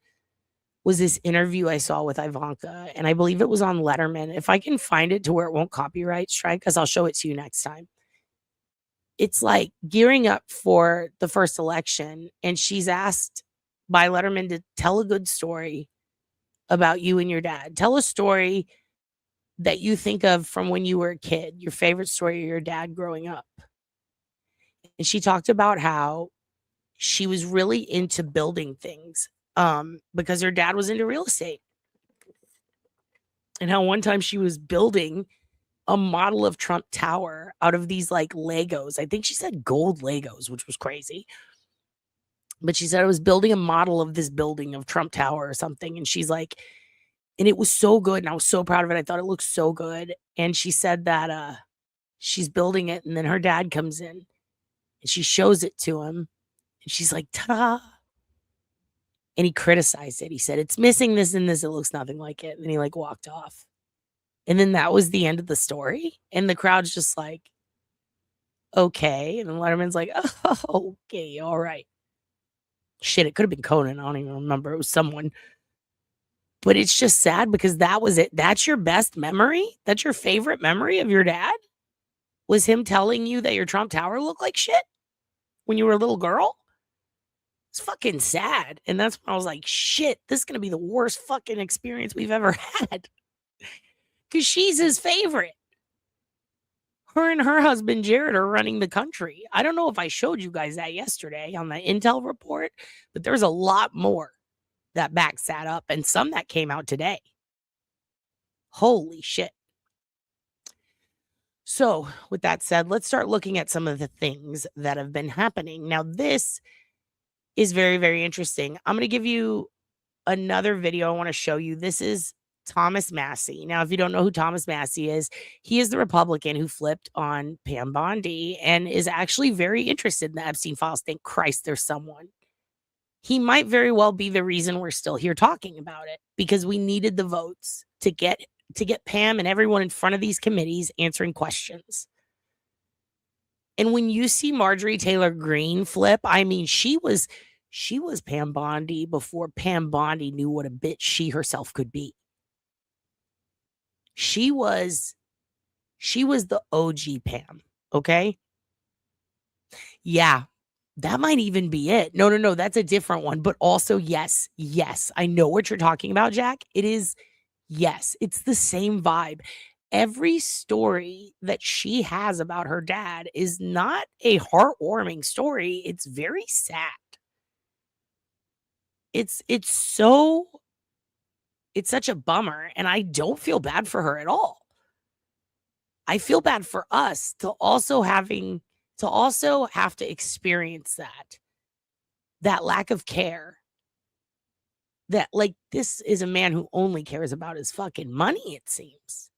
was this interview I saw with Ivanka, and I believe it was on Letterman. If I can find it to where it won't copyright strike, because I'll show it to you next time. It's like gearing up for the first election, and she's asked by Letterman to tell a good story about you and your dad. Tell a story that you think of from when you were a kid, your favorite story of your dad growing up. And she talked about how she was really into building things because her dad was into real estate. And how one time she was building a model of Trump Tower out of these like Legos. I think she said gold Legos, which was crazy. But she said I was building a model of this building of Trump Tower or something. And she's like, and it was so good. And I was so proud of it. I thought it looked so good. And she said that she's building it. And then her dad comes in and she shows it to him. And she's like, ta-da. And he criticized it. He said, it's missing this and this. It looks nothing like it. And then he like walked off. And then that was the end of the story. And the crowd's just like, okay. And then Letterman's like, oh, okay, all right. Shit, it could have been Conan. I don't even remember. It was someone. But it's just sad because that was it. That's your best memory? That's your favorite memory of your dad? Was him telling you that your Trump Tower looked like shit when you were a little girl? It's fucking sad. And that's when I was like, shit, this is going to be the worst fucking experience we've ever had. Because she's his favorite. Her and her husband, Jared, are running the country. I don't know if I showed you guys that yesterday on the Intel report, but there's a lot more that backs that up and some that came out today. Holy shit. So with that said, let's start looking at some of the things that have been happening. Now, this is very, very interesting. I'm going to give you another video I want to show you. This is Thomas Massie. Now, if you don't know who Thomas Massie is, he is the Republican who flipped on Pam Bondi and is actually very interested in the Epstein files. Thank Christ there's someone. He might very well be the reason we're still here talking about it because we needed the votes to get to get Pam and everyone in front of these committees answering questions. And when you see Marjorie Taylor Greene flip, I mean, she was Pam Bondi before Pam Bondi knew what a bitch she herself could be. She was the OG Pam, okay? Yeah, that might even be it. No, that's a different one. But also, yes, I know what you're talking about, Jack. It is, yes, it's the same vibe. Every story that she has about her dad is not a heartwarming story. It's very sad. It's such a bummer, and I don't feel bad for her at all. I feel bad for us to also have to experience that lack of care. That, like, this is a man who only cares about his fucking money, it seems.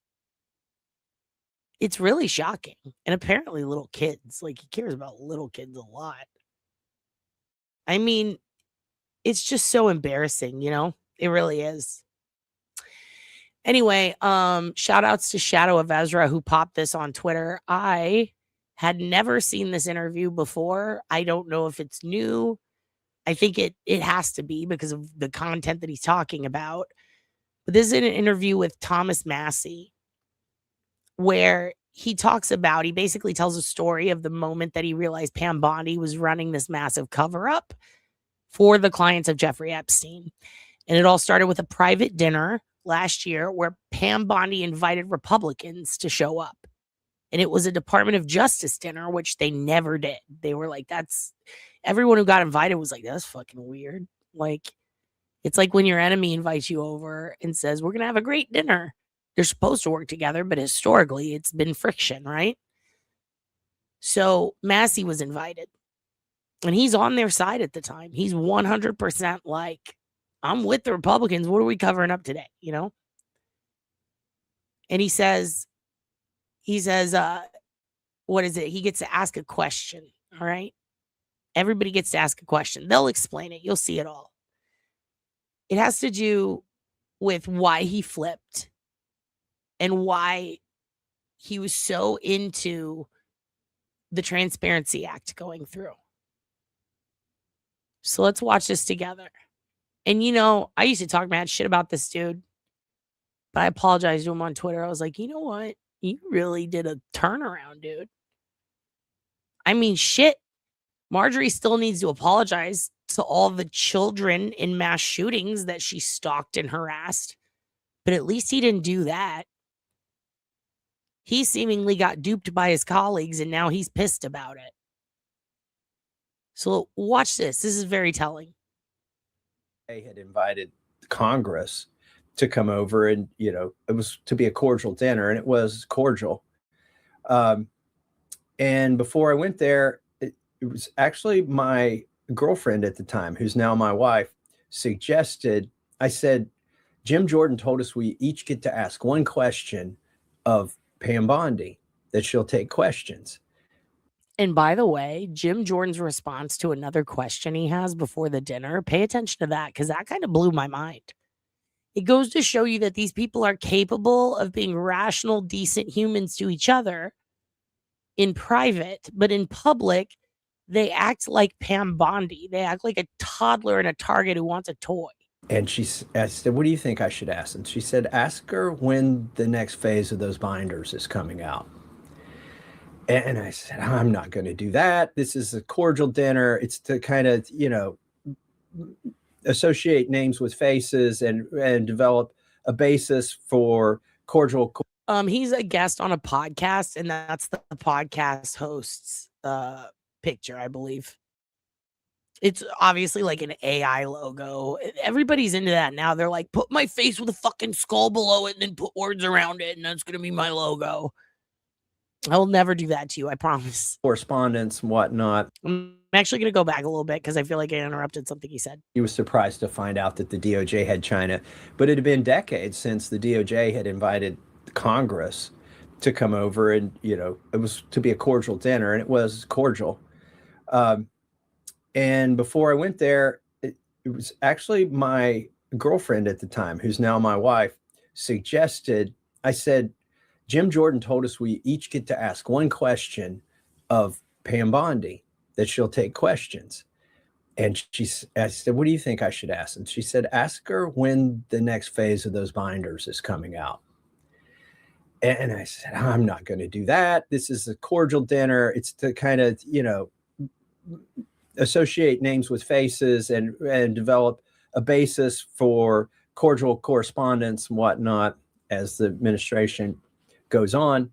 It's really shocking. And apparently little kids, like, he cares about little kids a lot. I mean, it's just so embarrassing, you know? It really is. Anyway, shout outs to Shadow of Ezra who popped this on Twitter. I had never seen this interview before. I don't know if it's new. I think it has to be because of the content that he's talking about. But this is an interview with Thomas Massie where he basically tells a story of the moment that he realized Pam Bondi was running this massive cover-up for the clients of Jeffrey Epstein. And it all started with a private dinner last year where Pam Bondi invited Republicans to show up. And it was a Department of Justice dinner, which they never did. They were like, everyone who got invited was like, that's fucking weird. Like, it's like when your enemy invites you over and says, we're going to have a great dinner. They're supposed to work together, but historically it's been friction, right? So Massie was invited and he's on their side at the time. He's 100% like, I'm with the Republicans. What are we covering up today? You know? And he says, what is it? He gets to ask a question. All right. Everybody gets to ask a question. They'll explain it. You'll see it all. It has to do with why he flipped and why he was so into the Transparency Act going through. So let's watch this together. And, you know, I used to talk mad shit about this dude, but I apologized to him on Twitter. I was like, you know what? You really did a turnaround, dude. I mean, shit. Marjorie still needs to apologize to all the children in mass shootings that she stalked and harassed. But at least he didn't do that. He seemingly got duped by his colleagues and now he's pissed about it. So watch this. This is very telling. They had invited Congress to come over and, you know, it was to be a cordial dinner and it was cordial. And before I went there, it was actually my girlfriend at the time, who's now my wife, suggested, I said, Jim Jordan told us we each get to ask one question of Pam Bondi, that she'll take questions. And by the way, Jim Jordan's response to another question he has before the dinner, pay attention to that because that kind of blew my mind. It goes to show you that these people are capable of being rational, decent humans to each other in private, but in public, they act like Pam Bondi. They act like a toddler in a Target who wants a toy. And I said, what do you think I should ask? And she said, ask her when the next phase of those binders is coming out. And I said, I'm not going to do that. This is a cordial dinner. It's to kind of, you know, associate names with faces and develop a basis for cordial. He's a guest on a podcast, and that's the podcast host's picture, I believe. It's obviously like an AI logo. Everybody's into that now. They're like, put my face with a fucking skull below it and then put words around it, and that's going to be my logo. I will never do that to you, I promise. Correspondence and whatnot. I'm actually going to go back a little bit because I feel like I interrupted something he said. He was surprised to find out that the DOJ had China, but it had been decades since the DOJ had invited Congress to come over and, you know, it was to be a cordial dinner and it was cordial. And before I went there, it was actually my girlfriend at the time, who's now my wife, suggested, I said, Jim Jordan told us we each get to ask one question of Pam Bondi, that she'll take questions. And I said, what do you think I should ask? And she said, ask her when the next phase of those binders is coming out. And I said, I'm not going to do that. This is a cordial dinner. It's to kind of, associate names with faces and develop a basis for cordial correspondence and whatnot as the administration goes on.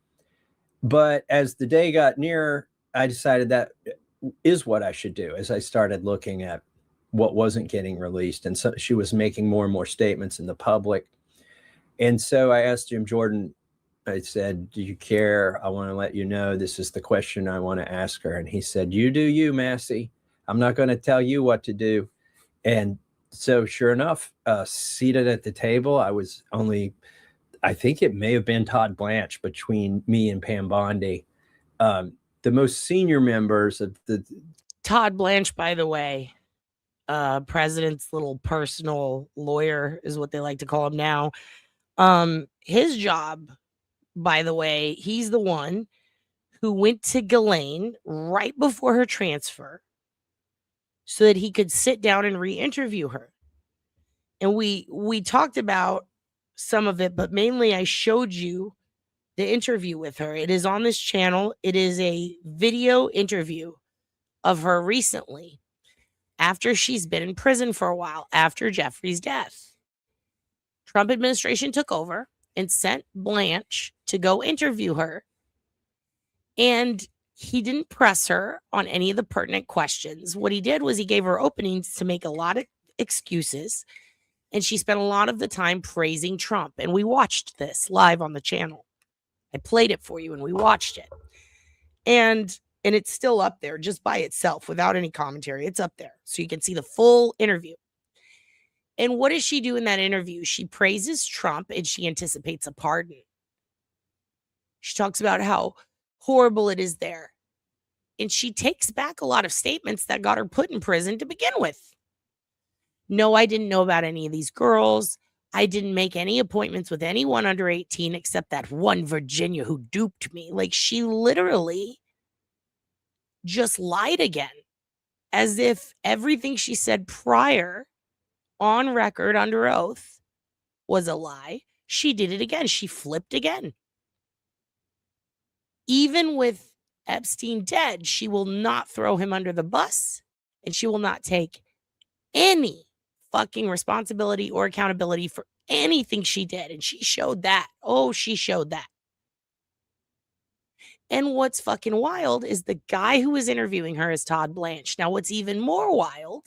But as the day got nearer, I decided that is what I should do, as I started looking at what wasn't getting released. And so she was making more and more statements in the public. And so I asked Jim Jordan, I said, do you care? I want to let you know this is the question I want to ask her. And he said, you do you, Massie. I'm not going to tell you what to do. And so sure enough, seated at the table, I think it may have been Todd Blanche between me and Pam Bondi. The most senior members of the Todd Blanche, by the way, president's little personal lawyer is what they like to call him now. His job, by the way, he's the one who went to Ghislaine right before her transfer so that he could sit down and re-interview her. And we talked about some of it, but mainly I showed you the interview with her. It is on this channel. It is a video interview of her recently, after she's been in prison for a while, after Jeffrey's death. Trump administration took over and sent Blanche to go interview her. And he didn't press her on any of the pertinent questions. What he did was he gave her openings to make a lot of excuses. And she spent a lot of the time praising Trump. And we watched this live on the channel. I played it for you and we watched it. And it's still up there just by itself without any commentary. It's up there. So you can see the full interview. And what does she do in that interview? She praises Trump and she anticipates a pardon. She talks about how horrible it is there. And she takes back a lot of statements that got her put in prison to begin with. No, I didn't know about any of these girls. I didn't make any appointments with anyone under 18 except that one Virginia who duped me. Like, she literally just lied again, as if everything she said prior on record under oath was a lie. She did it again. She flipped again. Even with Epstein dead, she will not throw him under the bus, and she will not take any fucking responsibility or accountability for anything she did. And she showed that. Oh, she showed that. And what's fucking wild is the guy who was interviewing her is Todd Blanche. Now, what's even more wild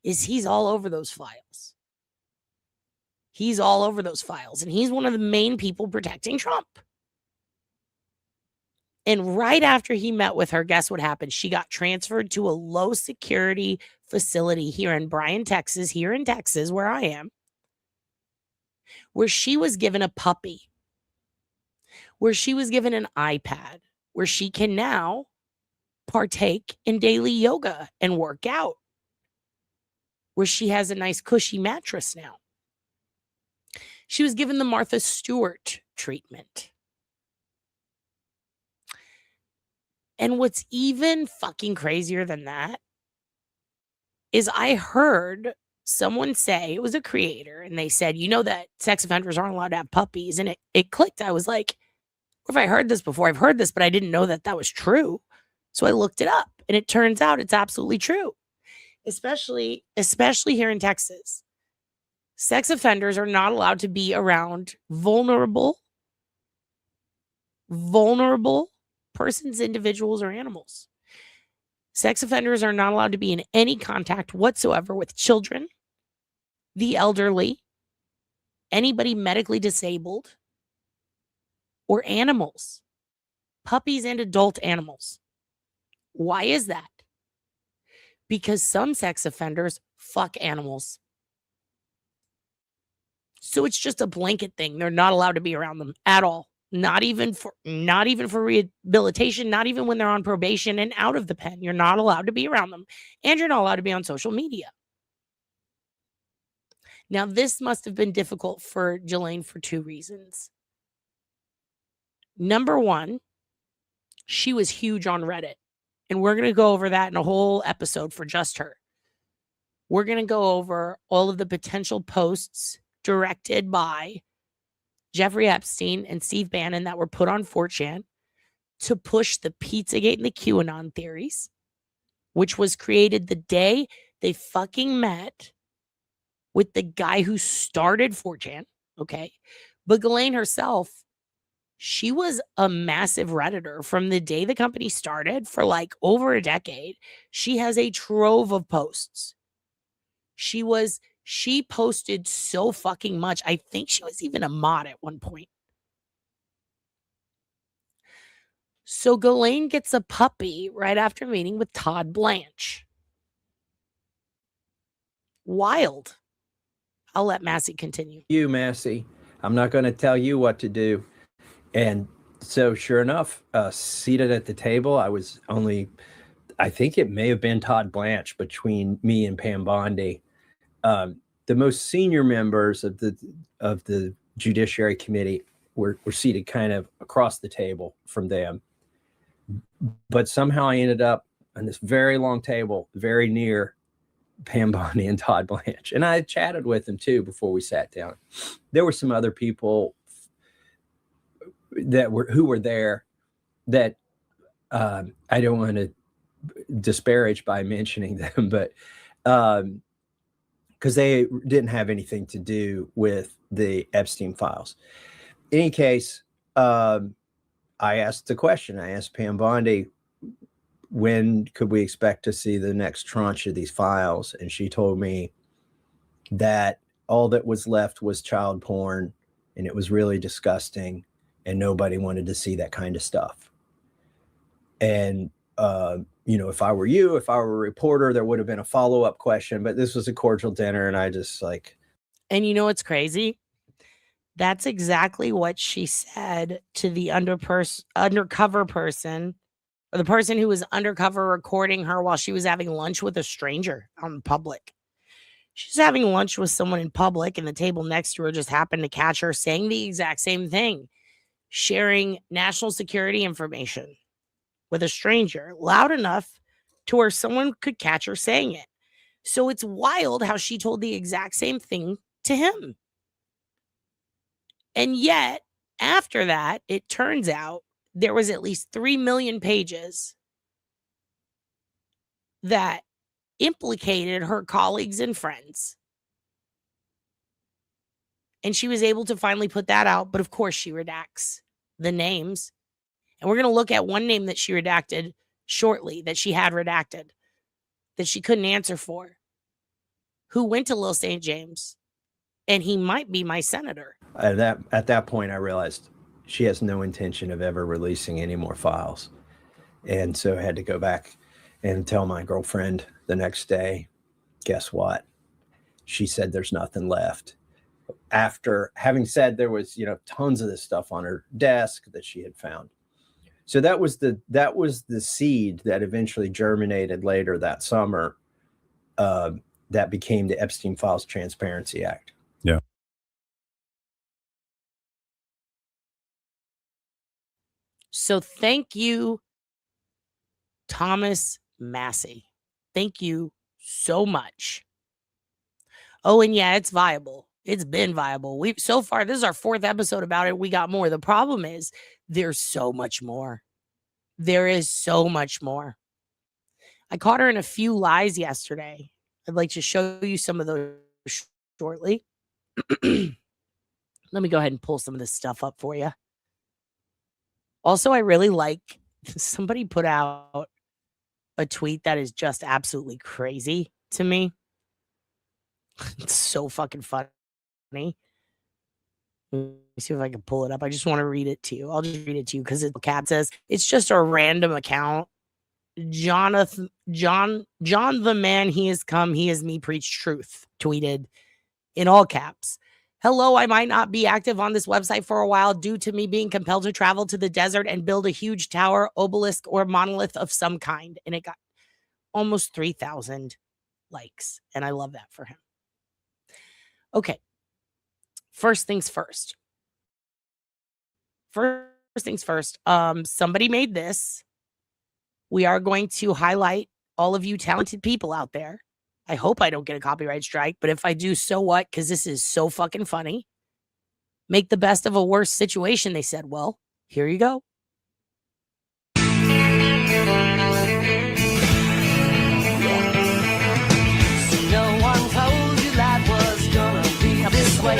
is he's all over those files. He's all over those files. And he's one of the main people protecting Trump. And right after he met with her, guess what happened? She got transferred to a low security facility here in Bryan, Texas, where I am, where she was given a puppy, where she was given an iPad, where she can now partake in daily yoga and work out, where she has a nice cushy mattress now. She was given the Martha Stewart treatment. And what's even fucking crazier than that is I heard someone say, it was a creator, and they said, you know that sex offenders aren't allowed to have puppies. And it clicked. I was like, where have I heard this before? I've heard this, but I didn't know that that was true. So I looked it up, and it turns out it's absolutely true, especially here in Texas. Sex offenders are not allowed to be around vulnerable persons, individuals, or animals. Sex offenders are not allowed to be in any contact whatsoever with children, the elderly, anybody medically disabled, or animals, puppies and adult animals. Why is that? Because some sex offenders fuck animals. So it's just a blanket thing. They're not allowed to be around them at all. Not even for rehabilitation, not even when they're on probation and out of the pen. You're not allowed to be around them. And you're not allowed to be on social media. Now, this must have been difficult for Ghislaine for two reasons. Number one, she was huge on Reddit. And we're going to go over that in a whole episode for just her. We're going to go over all of the potential posts directed by Jeffrey Epstein and Steve Bannon that were put on 4chan to push the Pizzagate and the QAnon theories, which was created the day they fucking met with the guy who started 4chan. Okay. But Ghislaine herself, she was a massive Redditor from the day the company started for like over a decade. She has a trove of posts. She posted so fucking much. I think she was even a mod at one point. So Ghislaine gets a puppy right after meeting with Todd Blanche. Wild. I'll let Massie continue. You, Massie. I'm not going to tell you what to do. And so sure enough, seated at the table, I think it may have been Todd Blanche between me and Pam Bondi. The most senior members of the Judiciary Committee were seated kind of across the table from them. But somehow I ended up on this very long table, very near Pam Bondi and Todd Blanche. And I chatted with them too before we sat down. There were some other people who were there that I don't want to disparage by mentioning them, but because they didn't have anything to do with the Epstein files. In any case, I asked the question. I asked Pam Bondi, when could we expect to see the next tranche of these files? And she told me that all that was left was child porn, and it was really disgusting, and nobody wanted to see that kind of stuff. And, if I were you, if I were a reporter, there would have been a follow-up question, but this was a cordial dinner, and I just like... And you know what's crazy? That's exactly what she said to the undercover person, or the person who was undercover recording her while she was having lunch with a stranger out in public. She's having lunch with someone in public, and the table next to her just happened to catch her saying the exact same thing, sharing national security information with a stranger loud enough to where someone could catch her saying it. So it's wild how she told the exact same thing to him. And yet, after that, it turns out there was at least 3 million pages that implicated her colleagues and friends. And she was able to finally put that out. But of course, she redacts the names. And we're going to look at one name that she redacted shortly, that she had redacted, that she couldn't answer for, who went to Lil St. James. And he might be my senator. At that point, I realized she has no intention of ever releasing any more files. And so I had to go back and tell my girlfriend the next day, guess what? She said there's nothing left. After having said there was, tons of this stuff on her desk that she had found. So that was the seed that eventually germinated later that summer. That became the Epstein Files Transparency Act. Yeah. So thank you, Thomas Massie. Thank you so much. Oh, and yeah, it's viable. It's been viable. So far, this is our 4th episode about it. We got more. The problem is there's so much more. There is so much more. I caught her in a few lies yesterday. I'd like to show you some of those shortly. Let me go ahead and pull some of this stuff up for you. Also, I really like, somebody put out a tweet that is just absolutely crazy to me. It's so fucking funny. Let me see if I can pull it up. I just want to read it to you. I'll just read it to you because Cat says it's just a random account. John the man, he has come, he has me, preach truth, tweeted in all caps. Hello, I might not be active on this website for a while due to me being compelled to travel to the desert and build a huge tower, obelisk, or monolith of some kind. And it got almost 3,000 likes. And I love that for him. Okay. First things first. First things first. Somebody made this. We are going to highlight all of you talented people out there. I hope I don't get a copyright strike, but if I do, so what? Because this is so fucking funny. Make the best of a worse situation, they said. Well, here you go. No one told you life was gonna be this way.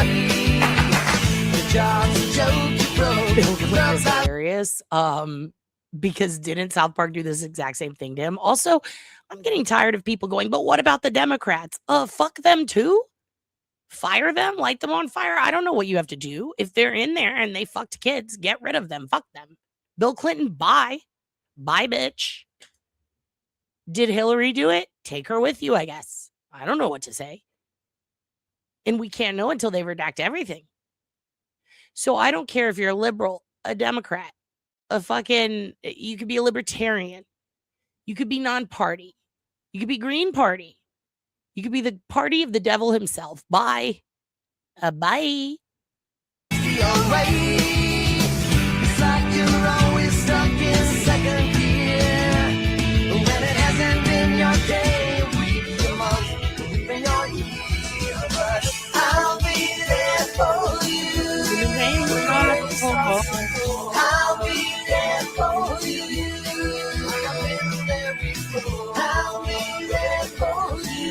The job's a joke, you broke. It's hilarious. Because didn't South Park do this exact same thing to him? Also, I'm getting tired of people going, but what about the Democrats? Fuck them too. Fire them, light them on fire. I don't know what you have to do. If they're in there and they fucked kids, get rid of them. Fuck them. Bill Clinton, bye. Bye, bitch. Did Hillary do it? Take her with you, I guess. I don't know what to say. And we can't know until they redact everything. So I don't care if you're a liberal, a Democrat, you could be a libertarian. You could be non-party. You could be Green Party. You could be the party of the devil himself. Bye. Bye. It's like you're always stuck in second gear. When it hasn't been your day, week, your month, even your year. But I'll be there for you. I'll be there for you. I've been there before. I'll be there for you.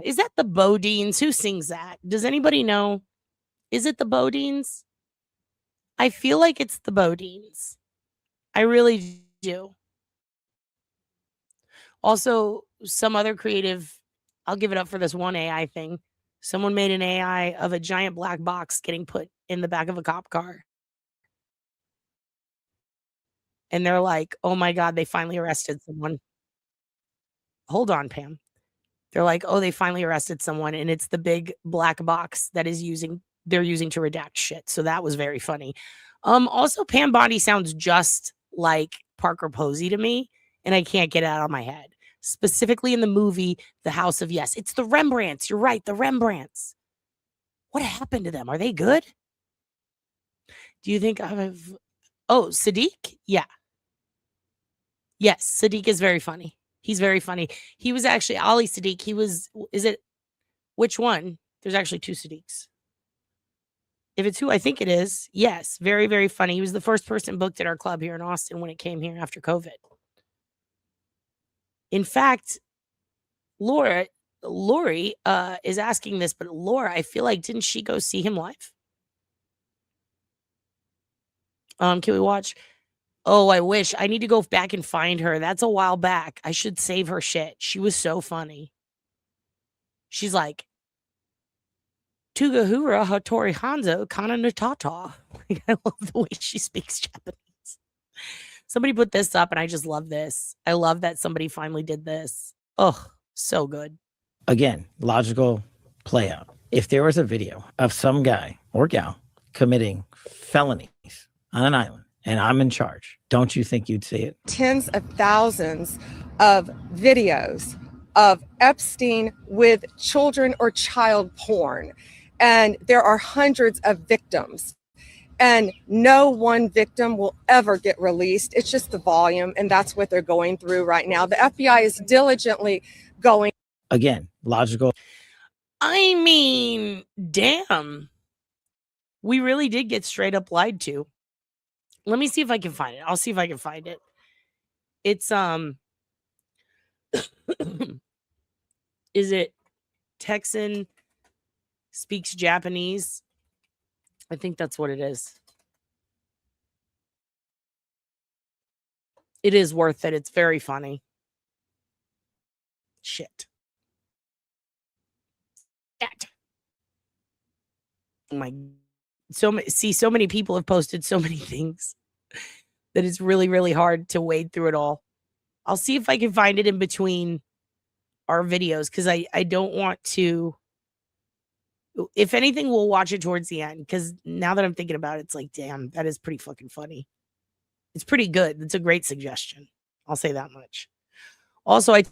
Is that the Bondi'S? Who sings that? Does anybody know? Is it the Bondi'S? I feel like it's the Bondi'S. I really do. Also, some other creative, I'll give it up for this one AI thing. Someone made an AI of a giant black box getting put in the back of a cop car. And they're like, oh my God, they finally arrested someone. Hold on, Pam. They're like, oh, they finally arrested someone. And it's the big black box that they're using to redact shit. So that was very funny. Also, Pam Bondi sounds just like Parker Posey to me. And I can't get it out of my head. Specifically in the movie, The House of Yes. It's the Rembrandts. You're right, the Rembrandts. What happened to them? Are they good? Do you think Sadiq? Yeah. Yes, Sadiq is very funny. He's very funny. He was actually Ali Sadiq. Which one? There's actually two Sadiqs. If it's who I think it is, yes, very, very funny. He was the first person booked at our club here in Austin when it came here after COVID. In fact, Lori is asking this, but Laura, I feel like, didn't she go see him live? Can we watch? Oh, I wish. I need to go back and find her. That's a while back. I should save her shit. She was so funny. She's like, Tugahura Hattori Hanzo Kana Natata. I love the way she speaks Japanese. Somebody put this up and I just love this. I love that somebody finally did this. Oh, so good. Again, logical play out. If there was a video of some guy or gal committing felonies on an island and I'm in charge, don't you think you'd see it? Tens of thousands of videos of Epstein with children or child porn. And there are hundreds of victims. And no one victim will ever get released. It's just the volume. And that's what they're going through right now. The FBI is diligently going. Again, logical. I mean, damn. We really did get straight up lied to. Let me see if I can find it. I'll see if I can find it. It's, is it Texan speaks Japanese? I think that's what it is. It is worth it. It's very funny. Shit. Oh my. So many people have posted so many things that it's really, really hard to wade through it all. I'll see if I can find it in between our videos because I don't want to. If anything, we'll watch it towards the end because now that I'm thinking about it, it's like, damn, that is pretty fucking funny. It's pretty good. It's a great suggestion. I'll say that much. Also, I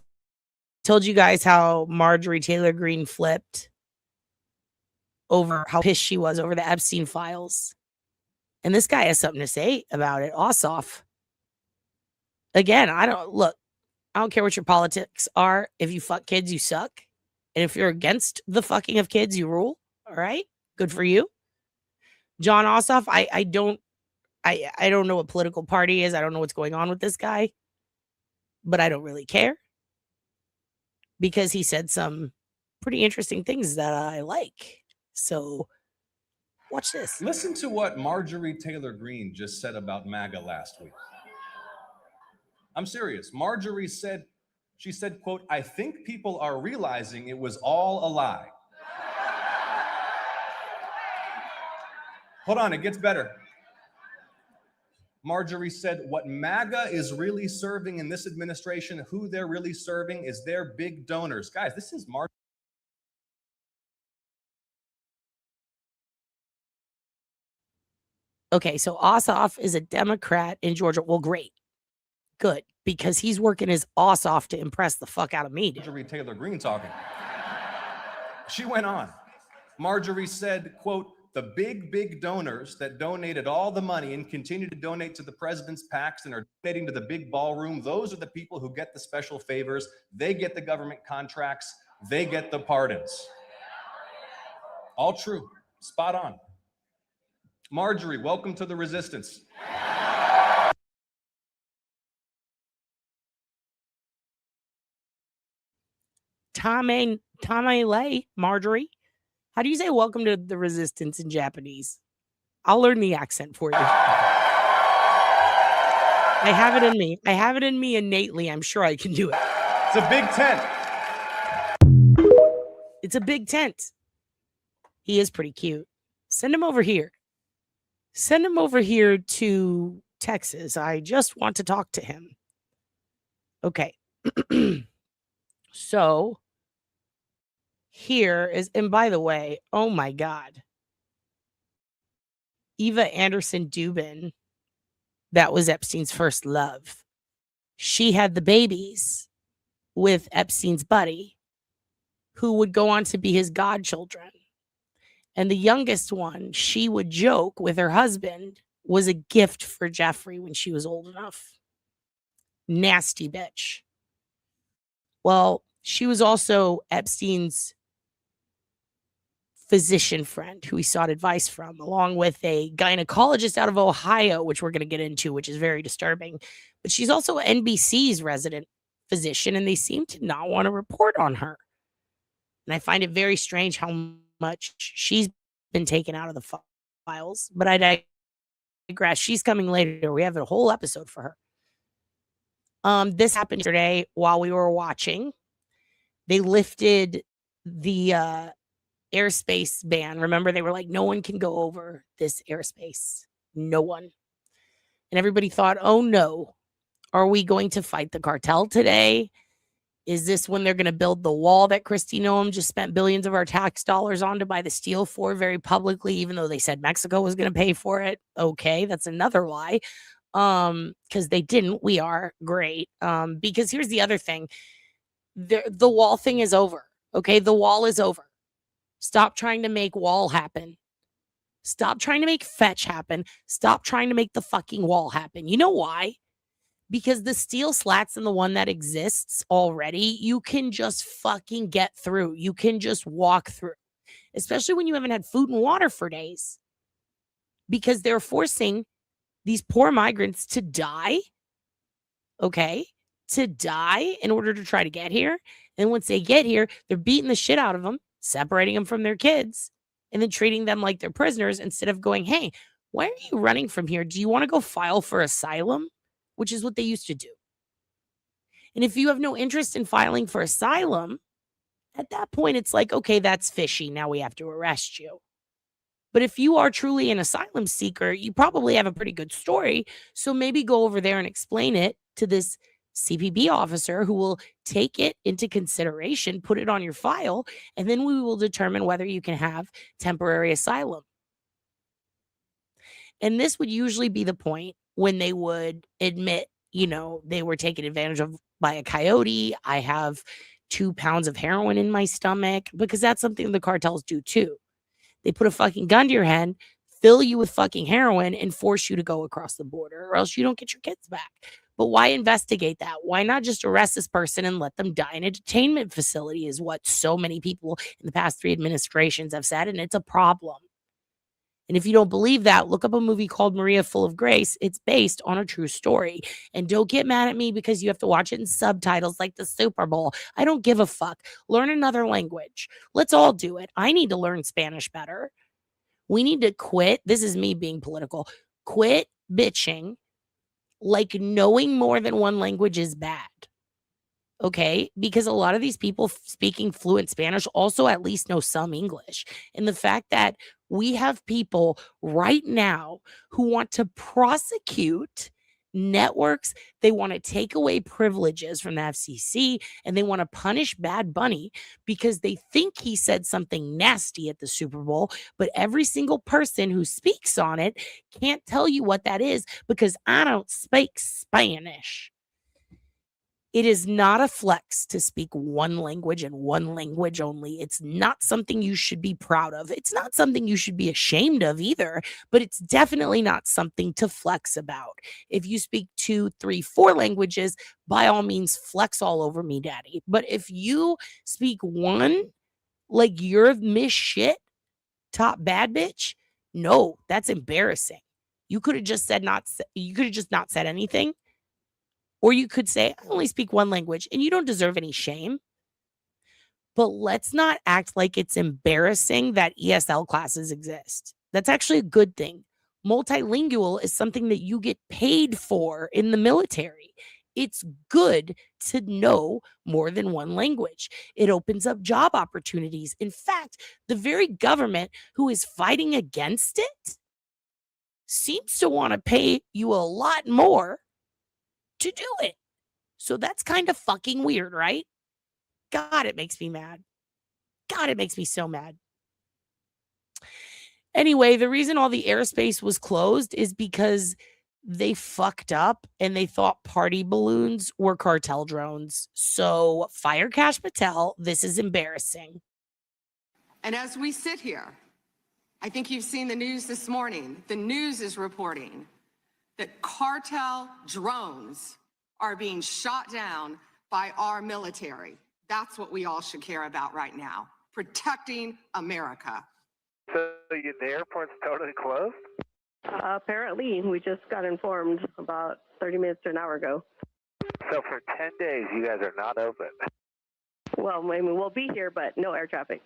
told you guys how Marjorie Taylor Greene flipped over how pissed she was over the Epstein files. And this guy has something to say about it. Ossoff. Again, I don't care what your politics are. If you fuck kids, you suck. And if you're against the fucking of kids, you rule. All right. Good for you. John Ossoff, I don't know what political party is. I don't know what's going on with this guy. But I don't really care. Because he said some pretty interesting things that I like. So watch this. Listen to what Marjorie Taylor Greene just said about MAGA last week. I'm serious. Marjorie said, she said, quote, "I think people are realizing it was all a lie." Hold on, it gets better. Marjorie said, "What MAGA is really serving in this administration, who they're really serving is their big donors." Guys, this is Marjorie. Okay, so Ossoff is a Democrat in Georgia. Well, great. Good, because he's working his ass off to impress the fuck out of me. Dude. Marjorie Taylor Greene talking. She went on. Marjorie said, quote, "The big donors that donated all the money and continue to donate to the president's PACs and are donating to the big ballroom, those are the people who get the special favors. They get the government contracts. They get the pardons." All true. Spot on. Marjorie, welcome to the resistance. Tamale, Marjorie. How do you say welcome to the resistance in Japanese? I'll learn the accent for you. I have it in me. I have it in me innately. I'm sure I can do it. It's a big tent. It's a big tent. He is pretty cute. Send him over here. Send him over here to Texas. I just want to talk to him. Okay. So here is, and by the way, oh my God, Eva Anderson Dubin, that was Epstein's first love. She had the babies with Epstein's buddy, who would go on to be his godchildren. And the youngest one, she would joke with her husband, was a gift for Jeffrey when she was old enough. Nasty bitch. Well, she was also Epstein's physician friend who he sought advice from, along with a gynecologist out of Ohio, which we're going to get into, which is very disturbing. But she's also NBC's resident physician, and they seem to not want to report on her. And I find it very strange how much she's been taken out of the files. But I digress. She's coming later. We have a whole episode for her. This happened yesterday while we were watching. They lifted the airspace ban. Remember, they were like, no one can go over this airspace. No one. And everybody thought, oh no, are we going to fight the cartel today? Is this when they're going to build the wall that Kristi Noem just spent billions of our tax dollars on to buy the steel for very publicly, even though they said Mexico was going to pay for it? Okay, that's another lie. Because they didn't. We are great. Because here's the other thing. The wall thing is over. Okay, the wall is over. Stop trying to make wall happen. Stop trying to make fetch happen. Stop trying to make the fucking wall happen. You know why? Because the steel slats and the one that exists already, you can just fucking get through. You can just walk through. Especially when you haven't had food and water for days. Because they're forcing these poor migrants to die. Okay? To die in order to try to get here. And once they get here, they're beating the shit out of them, separating them from their kids, and then treating them like they're prisoners instead of going, hey, why are you running from here? Do you want to go file for asylum? Which is what they used to do. And if you have no interest in filing for asylum, at that point, it's like, okay, that's fishy. Now we have to arrest you. But if you are truly an asylum seeker, you probably have a pretty good story. So maybe go over there and explain it to this CPB officer who will take it into consideration, put it on your file, and then we will determine whether you can have temporary asylum. And this would usually be the point when they would admit, you know, they were taken advantage of by a coyote. I have 2 pounds of heroin in my stomach, because that's something the cartels do too. They put a fucking gun to your head, fill you with fucking heroin, and force you to go across the border, or else you don't get your kids back. But why investigate that? Why not just arrest this person and let them die in a detainment facility, is what so many people in the past 3 administrations have said, and it's a problem. And if you don't believe that, look up a movie called Maria Full of Grace. It's based on a true story. And don't get mad at me because you have to watch it in subtitles like the Super Bowl. I don't give a fuck. Learn another language. Let's all do it. I need to learn Spanish better. We need to quit. This is me being political. Quit bitching like knowing more than one language is bad. Okay, because a lot of these people speaking fluent Spanish also at least know some English. And the fact that we have people right now who want to prosecute networks, they want to take away privileges from the FCC, and they want to punish Bad Bunny because they think he said something nasty at the Super Bowl. But every single person who speaks on it can't tell you what that is because I don't speak Spanish. It is not a flex to speak one language and one language only. It's not something you should be proud of. It's not something you should be ashamed of either, but it's definitely not something to flex about. If you speak 2, 3, 4 languages, by all means, flex all over me, daddy. But if you speak one, like you're Miss Shit, top bad bitch, no, that's embarrassing. You could have just said not said anything. Or you could say, I only speak one language, and you don't deserve any shame. But let's not act like it's embarrassing that ESL classes exist. That's actually a good thing. Multilingual is something that you get paid for in the military. It's good to know more than one language. It opens up job opportunities. In fact, the very government who is fighting against it seems to want to pay you a lot more to do it. So that's kind of fucking weird, right? God, it makes me mad. God, it makes me so mad. Anyway, the reason all the airspace was closed is because they fucked up and they thought party balloons were cartel drones. So fire Cash Patel. This is embarrassing. And as we sit here, I think you've seen the news this morning. The news is reporting that cartel drones are being shot down by our military. That's what we all should care about right now, protecting America. So the airport's totally closed? Apparently, we just got informed about 30 minutes to an hour ago. So for 10 days, you guys are not open? Well, I mean, we'll be here, but no air traffic.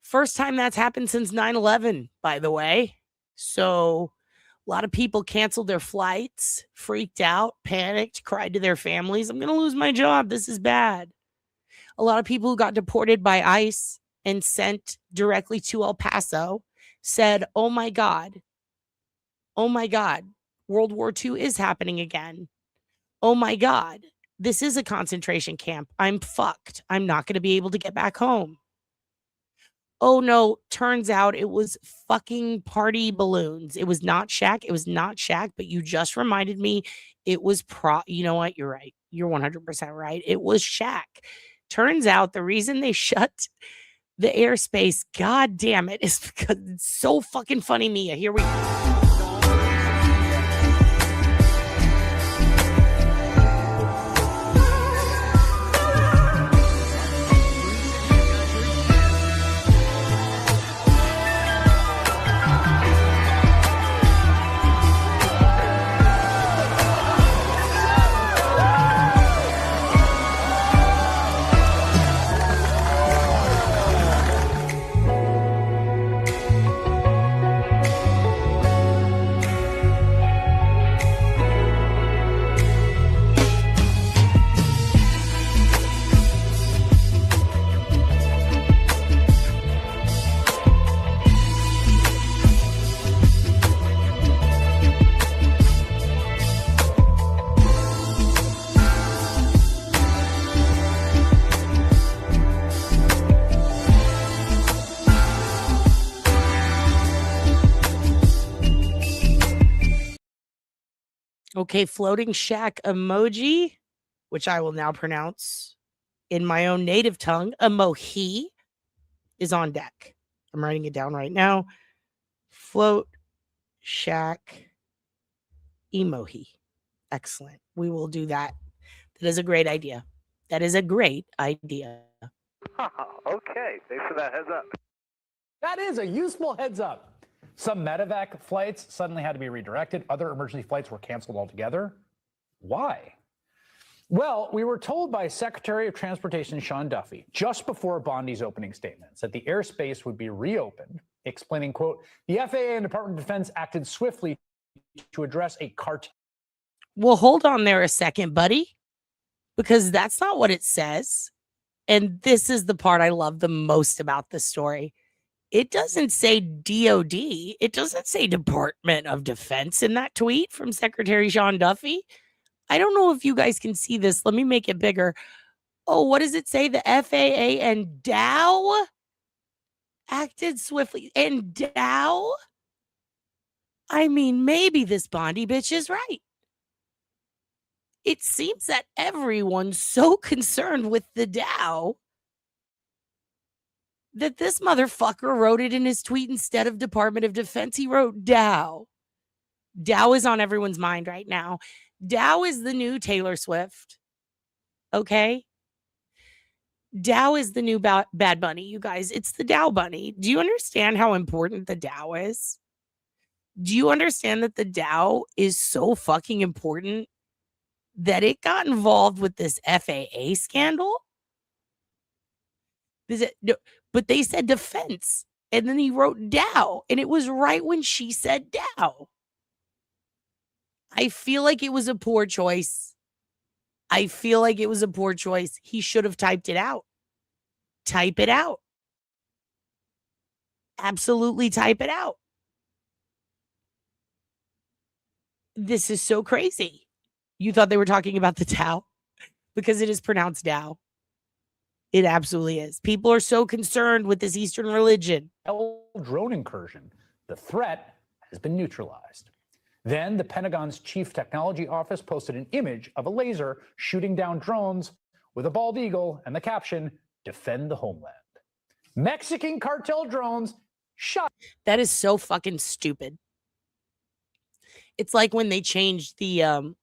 First time that's happened since 9/11, by the way. So a lot of people canceled their flights, freaked out, panicked, cried to their families. I'm going to lose my job. This is bad. A lot of people who got deported by ICE and sent directly to El Paso said, oh my God, World War II is happening again. Oh my God, this is a concentration camp. I'm fucked. I'm not going to be able to get back home. Oh no, turns out it was fucking party balloons. It was not Shaq, but you just reminded me it was you know what? You're right. You're 100% right. It was Shaq. Turns out the reason they shut the airspace, god damn it, is because it's so fucking funny, Mia. Here we go. Okay, floating shack emoji, which I will now pronounce in my own native tongue, emoji, is on deck. I'm writing it down right now. Float shack emoji. Excellent. We will do that. That is a great idea. That is a great idea. Okay, thanks for that heads up. That is a useful heads up. Some medevac flights suddenly had to be redirected. Other emergency flights were canceled altogether. Why? Well, we were told by Secretary of Transportation Sean Duffy just before Bondi'S opening statements that the airspace would be reopened, explaining, quote, the FAA and Department of Defense acted swiftly to address a cartel. Well, hold on there a second, buddy, because that's not what it says. And this is the part I love the most about the story. It doesn't say DOD. It doesn't say Department of Defense in that tweet from Secretary Sean Duffy. I don't know if you guys can see this. Let me make it bigger. Oh, what does it say? The FAA and Dow acted swiftly. And Dow? I mean, maybe this Bondi bitch is right. It seems that everyone's so concerned with the Dow that this motherfucker wrote it in his tweet instead of Department of Defense. He wrote Dow. Dow is on everyone's mind right now. Dow is the new Taylor Swift. Okay? Dow is the new Bad Bunny, you guys. It's the Dow Bunny. Do you understand how important the Dow is? Do you understand that the Dow is so fucking important that it got involved with this FAA scandal? But they said defense. And then he wrote Dow. And it was right when she said Dow. I feel like it was a poor choice. I feel like it was a poor choice. He should have typed it out. Type it out. Absolutely type it out. This is so crazy. You thought they were talking about the Dow because it is pronounced Dow. It absolutely is. People are so concerned with this Eastern religion. Drone incursion. The threat has been neutralized. Then the Pentagon's Chief Technology Office posted an image of a laser shooting down drones with a bald eagle and the caption, defend the homeland. Mexican cartel drones shot. That is so fucking stupid. It's like when they changed the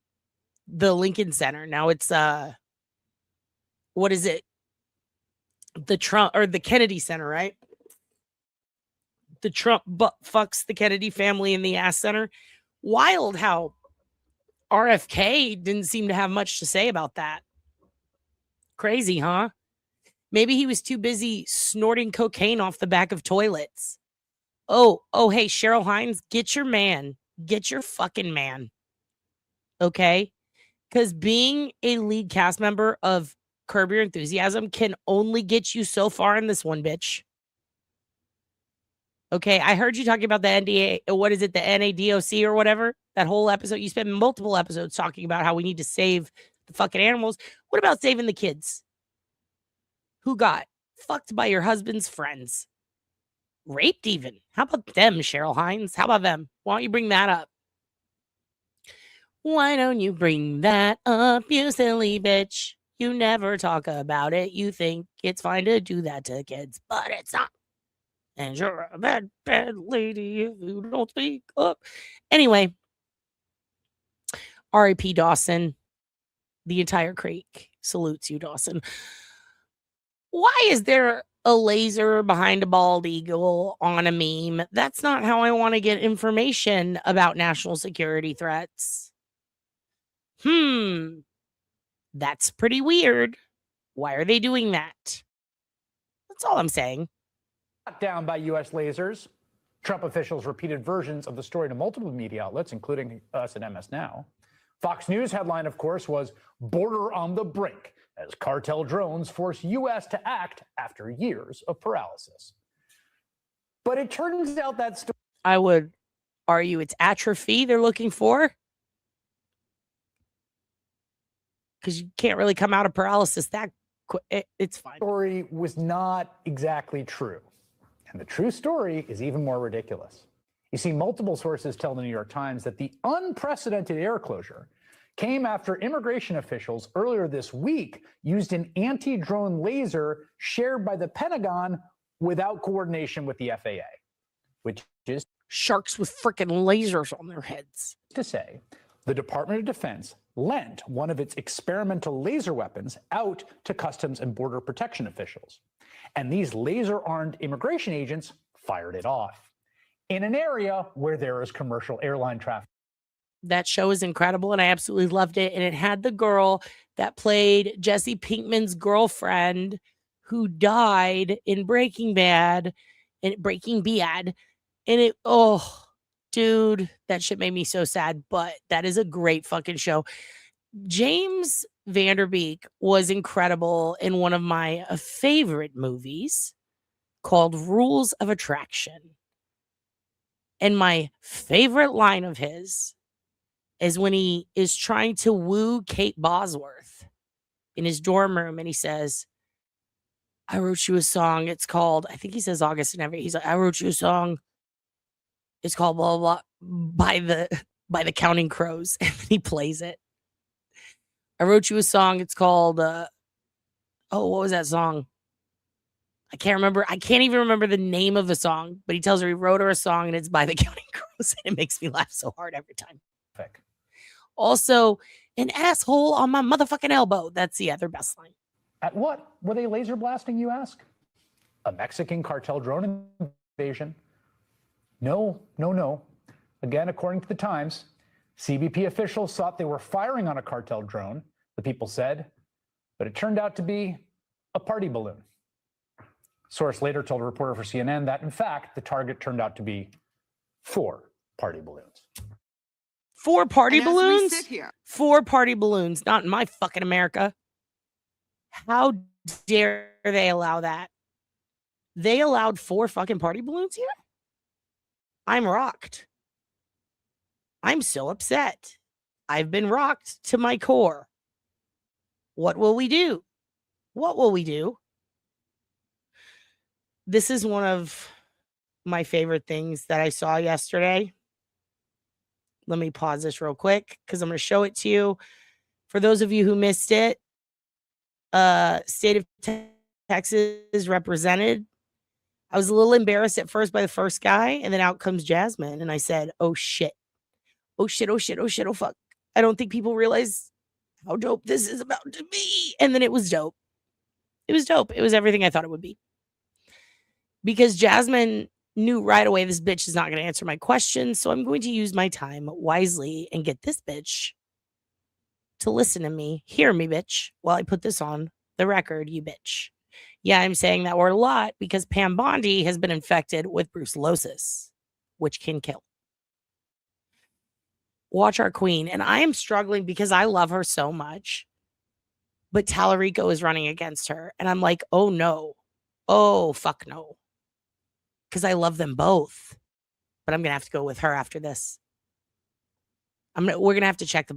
Lincoln Center. Now it's what is it? The Trump or the Kennedy Center, right? The Trump fucks the Kennedy family in the ass center. Wild how RFK didn't seem to have much to say about that. Crazy, huh? Maybe he was too busy snorting cocaine off the back of toilets. Oh, hey, Cheryl Hines, get your man. Get your fucking man. Okay? Because being a lead cast member of Curb Your Enthusiasm can only get you so far in this one, bitch. Okay, I heard you talking about the NDA, what is it, the NADOC or whatever? That whole episode, you spent multiple episodes talking about how we need to save the fucking animals. What about saving the kids? Who got fucked by your husband's friends? Raped even. How about them, Cheryl Hines? How about them? Why don't you bring that up? Why don't you bring that up, you silly bitch? You never talk about it. You think it's fine to do that to kids, but it's not. And you're a bad, bad lady if you don't speak up. Anyway, R.I.P. Dawson. The entire creek salutes you, Dawson. Why is there a laser behind a bald eagle on a meme? That's not how I want to get information about national security threats. That's pretty weird. Why are they doing that? That's all I'm saying. Down by U.S. lasers. Trump officials repeated versions of the story to multiple media outlets, including us at MS Now. Fox News headline, of course, was border on the brink as cartel drones force U.S. to act after years of paralysis. But it turns out that story... I would argue it's atrophy they're looking for. Because you can't really come out of paralysis that quick. It's fine. Story was not exactly true. And the true story is even more ridiculous. You see, multiple sources tell the New York Times that the unprecedented air closure came after immigration officials earlier this week used an anti-drone laser shared by the Pentagon without coordination with the FAA, which is Sharks with freaking lasers on their heads. to say the Department of Defense lent one of its experimental laser weapons out to Customs and Border Protection officials. And these laser-armed immigration agents fired it off in an area where there is commercial airline traffic. That show is incredible, and I absolutely loved it. And it had the girl that played Jesse Pinkman's girlfriend who died in Breaking Bad. And it, oh, dude, that shit made me so sad. But that is a great fucking show. James Van Der Beek was incredible in one of my favorite movies called Rules of Attraction. And my favorite line of his is when he is trying to woo Kate Bosworth in his dorm room, and he says, I wrote you a song. It's called, I think he says August and everything. He's like, I wrote you a song. It's called blah, blah, blah, by the Counting Crows. And then he plays it. I wrote you a song. It's called, what was that song? I can't remember. I can't even remember the name of the song, but he tells her he wrote her a song and it's by the Counting Crows. And it makes me laugh so hard every time. Also, an asshole on my motherfucking elbow. That's the other best line. At what were they laser blasting, you ask? A Mexican cartel drone invasion? No. Again, according to the Times, CBP officials thought they were firing on a cartel drone, the people said, but it turned out to be a party balloon. Source later told a reporter for CNN that, in fact, the target turned out to be 4 party balloons. 4 party And as we balloons? sit here- 4 party balloons. Not in my fucking America. How dare they allow that? They allowed 4 fucking party balloons here? I'm rocked. I'm so upset. I've been rocked to my core. What will we do? What will we do? This is one of my favorite things that I saw yesterday. Let me pause this real quick because I'm going to show it to you. For those of you who missed it, state of Texas represented. I was a little embarrassed at first by the first guy, and then out comes Jasmine, and I said, oh shit. Oh shit, oh shit, oh shit, oh fuck. I don't think people realize how dope this is about to be. And then it was dope. It was dope. It was everything I thought it would be. Because Jasmine knew right away this bitch is not going to answer my questions, so I'm going to use my time wisely and get this bitch to listen to me. Hear me, bitch, while I put this on the record, you bitch. Yeah, I'm saying that word a lot because Pam Bondi has been infected with brucellosis, which can kill. Watch our queen. And I am struggling because I love her so much. But Tallarico is running against her. And I'm like, oh no. Oh, fuck no. Because I love them both. But I'm going to have to go with her after this. We're going to have to check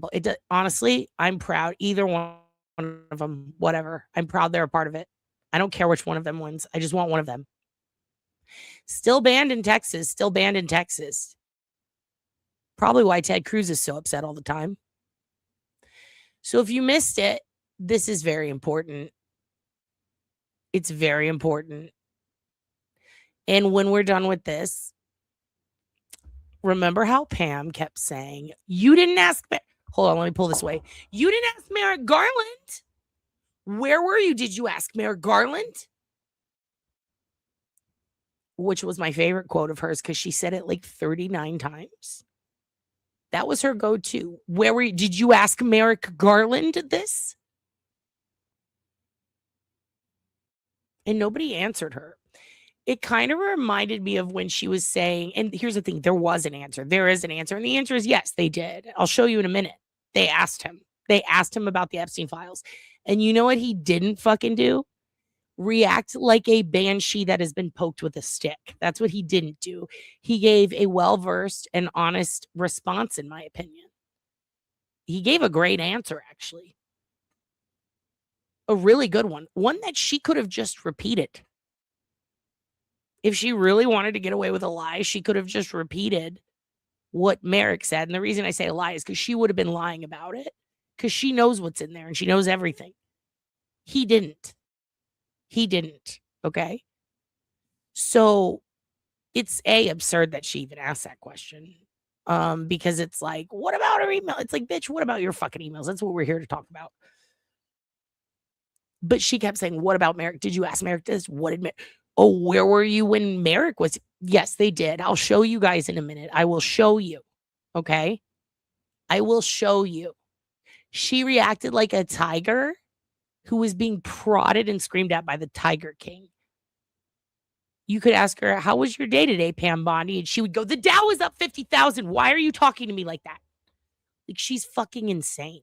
honestly, I'm proud. Either one of them, whatever. I'm proud they're a part of it. I don't care which one of them wins. I just want one of them. Still banned in Texas. Still banned in Texas. Probably why Ted Cruz is so upset all the time. So if you missed it, this is very important. It's very important. And when we're done with this, remember how Pam kept saying, you didn't ask me. Hold on, let me pull this away. You didn't ask Merrick Garland. Where were you? Did you ask Merrick Garland? Which was my favorite quote of hers because she said it like 39 times. That was her go-to. Where were you? Did you ask Merrick Garland this? And nobody answered her. It kind of reminded me of when she was saying, and here's the thing, there was an answer. There is an answer. And the answer is yes, they did. I'll show you in a minute. They asked him. They asked him about the Epstein files. And you know what he didn't fucking do? React like a banshee that has been poked with a stick. That's what he didn't do. He gave a well-versed and honest response, in my opinion. He gave a great answer, actually. A really good one. One that she could have just repeated. If she really wanted to get away with a lie, she could have just repeated what Merrick said. And the reason I say a lie is because she would have been lying about it. Because she knows what's in there and she knows everything. He didn't. He didn't. Okay? So it's absurd that she even asked that question. Because it's like, what about her email? It's like, bitch, what about your fucking emails? That's what we're here to talk about. But she kept saying, what about Merrick? Did you ask Merrick this? What did Merrick? Oh, where were you when Merrick was? Yes, they did. I'll show you guys in a minute. I will show you. Okay. I will show you. She reacted like a tiger who was being prodded and screamed at by the Tiger King. You could ask her, how was your day today, Pam Bondi? And she would go, the Dow is up 50,000. Why are you talking to me like that? Like, she's fucking insane.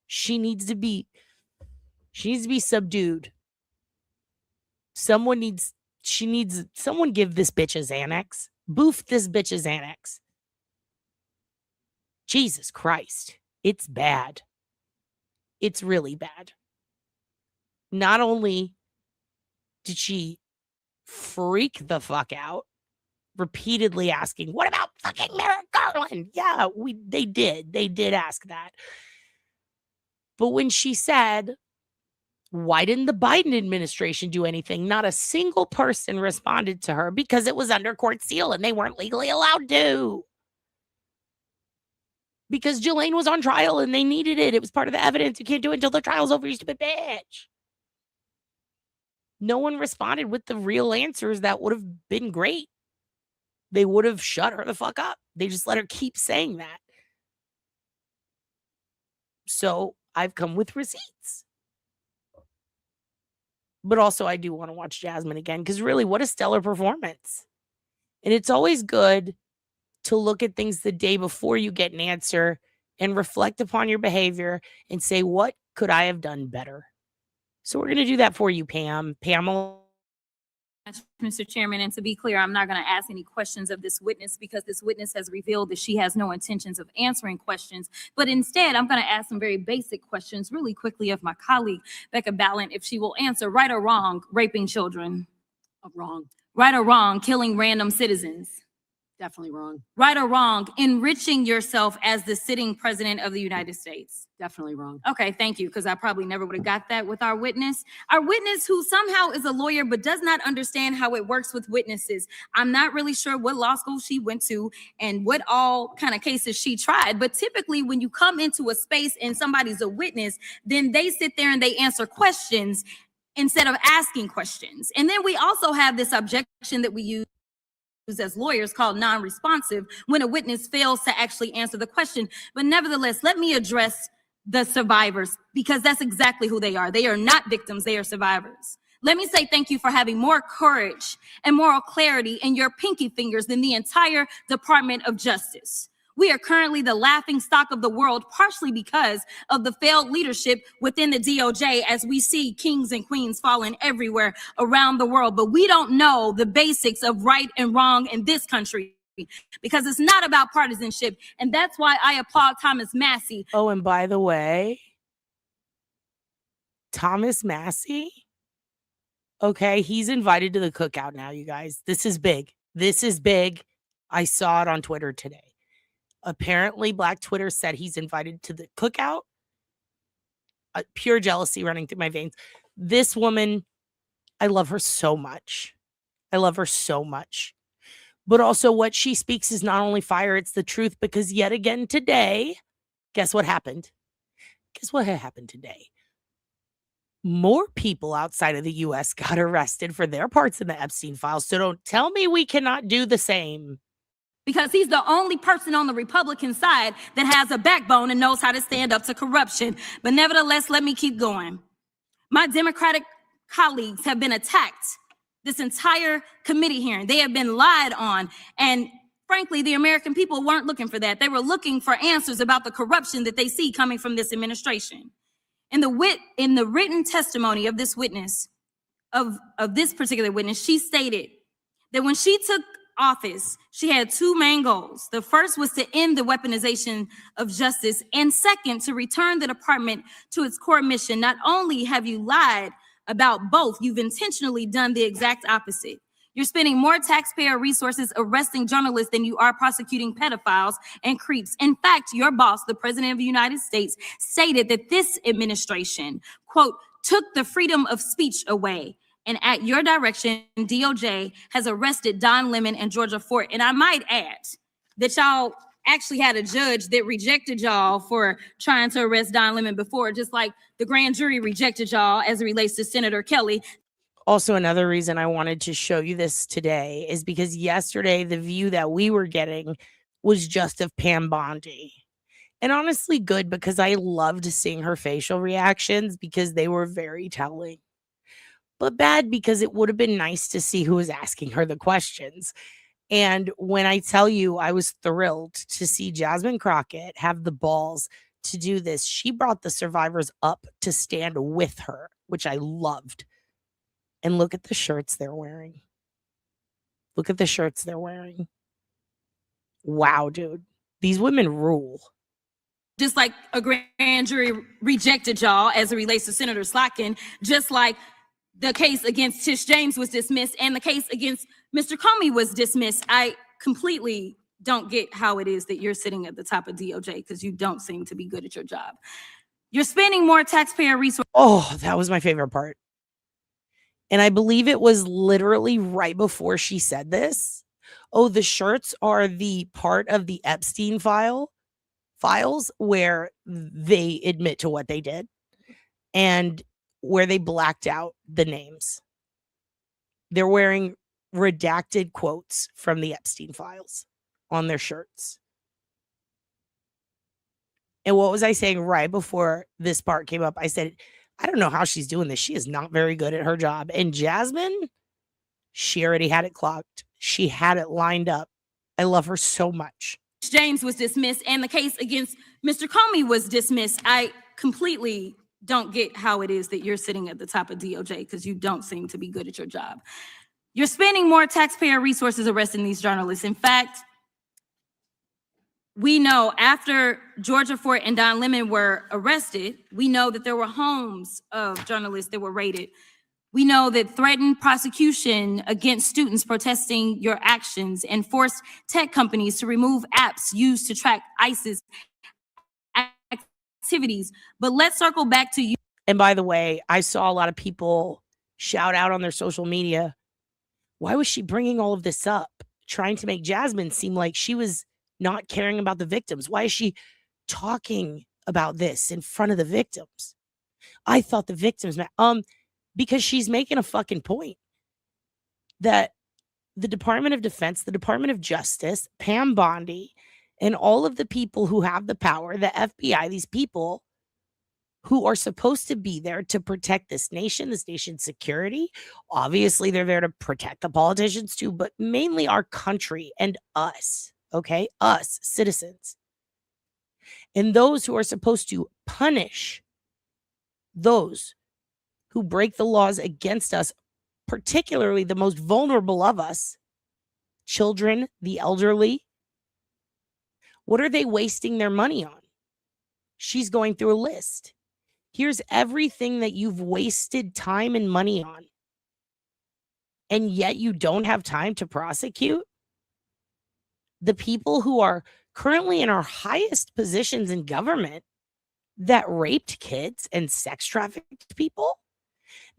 She needs to be subdued. Someone give this bitch a Xanax. Boof this bitch a Xanax. Jesus Christ. It's bad. It's really bad. Not only did she freak the fuck out, repeatedly asking, what about fucking Merrick Garland? Yeah, they did ask that. But when she said, why didn't the Biden administration do anything? Not a single person responded to her because it was under court seal and they weren't legally allowed to. Because Ghislaine was on trial and they needed it. It was part of the evidence. You can't do it until the trial's over, you stupid bitch. No one responded with the real answers that would have been great. They would have shut her the fuck up. They just let her keep saying that. So I've come with receipts. But also I do want to watch Jasmine again because really, what a stellar performance. And it's always good to look at things the day before you get an answer and reflect upon your behavior and say, what could I have done better? So we're going to do that for you, Pamela. Mr. Chairman, and to be clear, I'm not going to ask any questions of this witness because this witness has revealed that she has no intentions of answering questions. But instead, I'm going to ask some very basic questions really quickly of my colleague, Becca Ballant, if she will answer right or wrong, raping children. Wrong. Right or wrong, killing random citizens. Definitely wrong. Right or wrong, enriching yourself as the sitting president of the United States. Definitely wrong. Okay, thank you, because I probably never would have got that with our witness. Our witness who somehow is a lawyer but does not understand how it works with witnesses. I'm not really sure what law school she went to and what all kind of cases she tried, but typically when you come into a space and somebody's a witness, then they sit there and they answer questions instead of asking questions. And then we also have this objection that we use as lawyers called non-responsive when a witness fails to actually answer the question. But nevertheless, let me address the survivors because that's exactly who they are. They are not victims, they are survivors. Let me say thank you for having more courage and moral clarity in your pinky fingers than the entire Department of Justice. We are currently the laughing stock of the world, partially because of the failed leadership within the DOJ as we see kings and queens falling everywhere around the world. But we don't know the basics of right and wrong in this country because it's not about partisanship. And that's why I applaud Thomas Massie. Oh, and by the way, Thomas Massie, okay, he's invited to the cookout now, you guys. This is big. This is big. I saw it on Twitter today. Apparently, Black Twitter said he's invited to the cookout. Pure jealousy running through my veins. This woman, I love her so much. I love her so much. But also what she speaks is not only fire, it's the truth. Because yet again today, guess what happened? Guess what happened today? More people outside of the U.S. got arrested for their parts in the Epstein files. So don't tell me we cannot do the same. Because he's the only person on the Republican side that has a backbone and knows how to stand up to corruption. But nevertheless, let me keep going. My Democratic colleagues have been attacked this entire committee hearing. They have been lied on. And frankly, the American people weren't looking for that. They were looking for answers about the corruption that they see coming from this administration. In the written testimony of this witness, of this particular witness, she stated that when she took office, she had two main goals. The first was to end the weaponization of justice, and second, to return the department to its core mission. Not only have you lied about both, you've intentionally done the exact opposite. You're spending more taxpayer resources arresting journalists than you are prosecuting pedophiles and creeps. In fact, your boss, the President of the United States, stated that this administration, quote, took the freedom of speech away And at your direction, DOJ has arrested Don Lemon and Georgia Fort. And I might add that y'all actually had a judge that rejected y'all for trying to arrest Don Lemon before, just like the grand jury rejected y'all as it relates to Senator Kelly. Also, another reason I wanted to show you this today is because yesterday the view that we were getting was just of Pam Bondi. And honestly, good, because I loved seeing her facial reactions because they were very telling. But bad because it would have been nice to see who was asking her the questions. And when I tell you I was thrilled to see Jasmine Crockett have the balls to do this, she brought the survivors up to stand with her, which I loved. And look at the shirts they're wearing. Look at the shirts they're wearing. Wow, dude. These women rule. Just like a grand jury rejected y'all as it relates to Senator Slotkin, just like the case against Tish James was dismissed and the case against Mr. Comey was dismissed. I completely don't get how it is that you're sitting at the top of DOJ because you don't seem to be good at your job. You're spending more taxpayer resources. Oh, that was my favorite part. And I believe it was literally right before she said this. Oh, the shirts are the part of the Epstein files where they admit to what they did and where they blacked out the names. They're wearing redacted quotes from the Epstein files on their shirts. And what was I saying right before this part came up? I said, I don't know how she's doing this. She is not very good at her job. And Jasmine, she already had it clocked. She had it lined up. I love her so much. James was dismissed and the case against Mr. Comey was dismissed. I completely don't get how it is that you're sitting at the top of DOJ because you don't seem to be good at your job. You're spending more taxpayer resources arresting these journalists. In fact, we know after Georgia Fort and Don Lemon were arrested, we know that there were homes of journalists that were raided. We know that threatened prosecution against students protesting your actions and forced tech companies to remove apps used to track ISIS activities. But let's circle back to you. And by the way, I saw a lot of people shout out on their social media. Why was she bringing all of this up? Trying to make Jasmine seem like she was not caring about the victims. Why is she talking about this in front of the victims? I thought the victims, because she's making a fucking point that the Department of Defense, the Department of Justice, Pam Bondi, and all of the people who have the power, the FBI, these people who are supposed to be there to protect this nation's security. Obviously, they're there to protect the politicians too, but mainly our country and us. Okay, us citizens, and those who are supposed to punish those who break the laws against us, particularly the most vulnerable of us, children, the elderly. What are they wasting their money on? She's going through a list. Here's everything that you've wasted time and money on, and yet you don't have time to prosecute. The people who are currently in our highest positions in government that raped kids and sex trafficked people.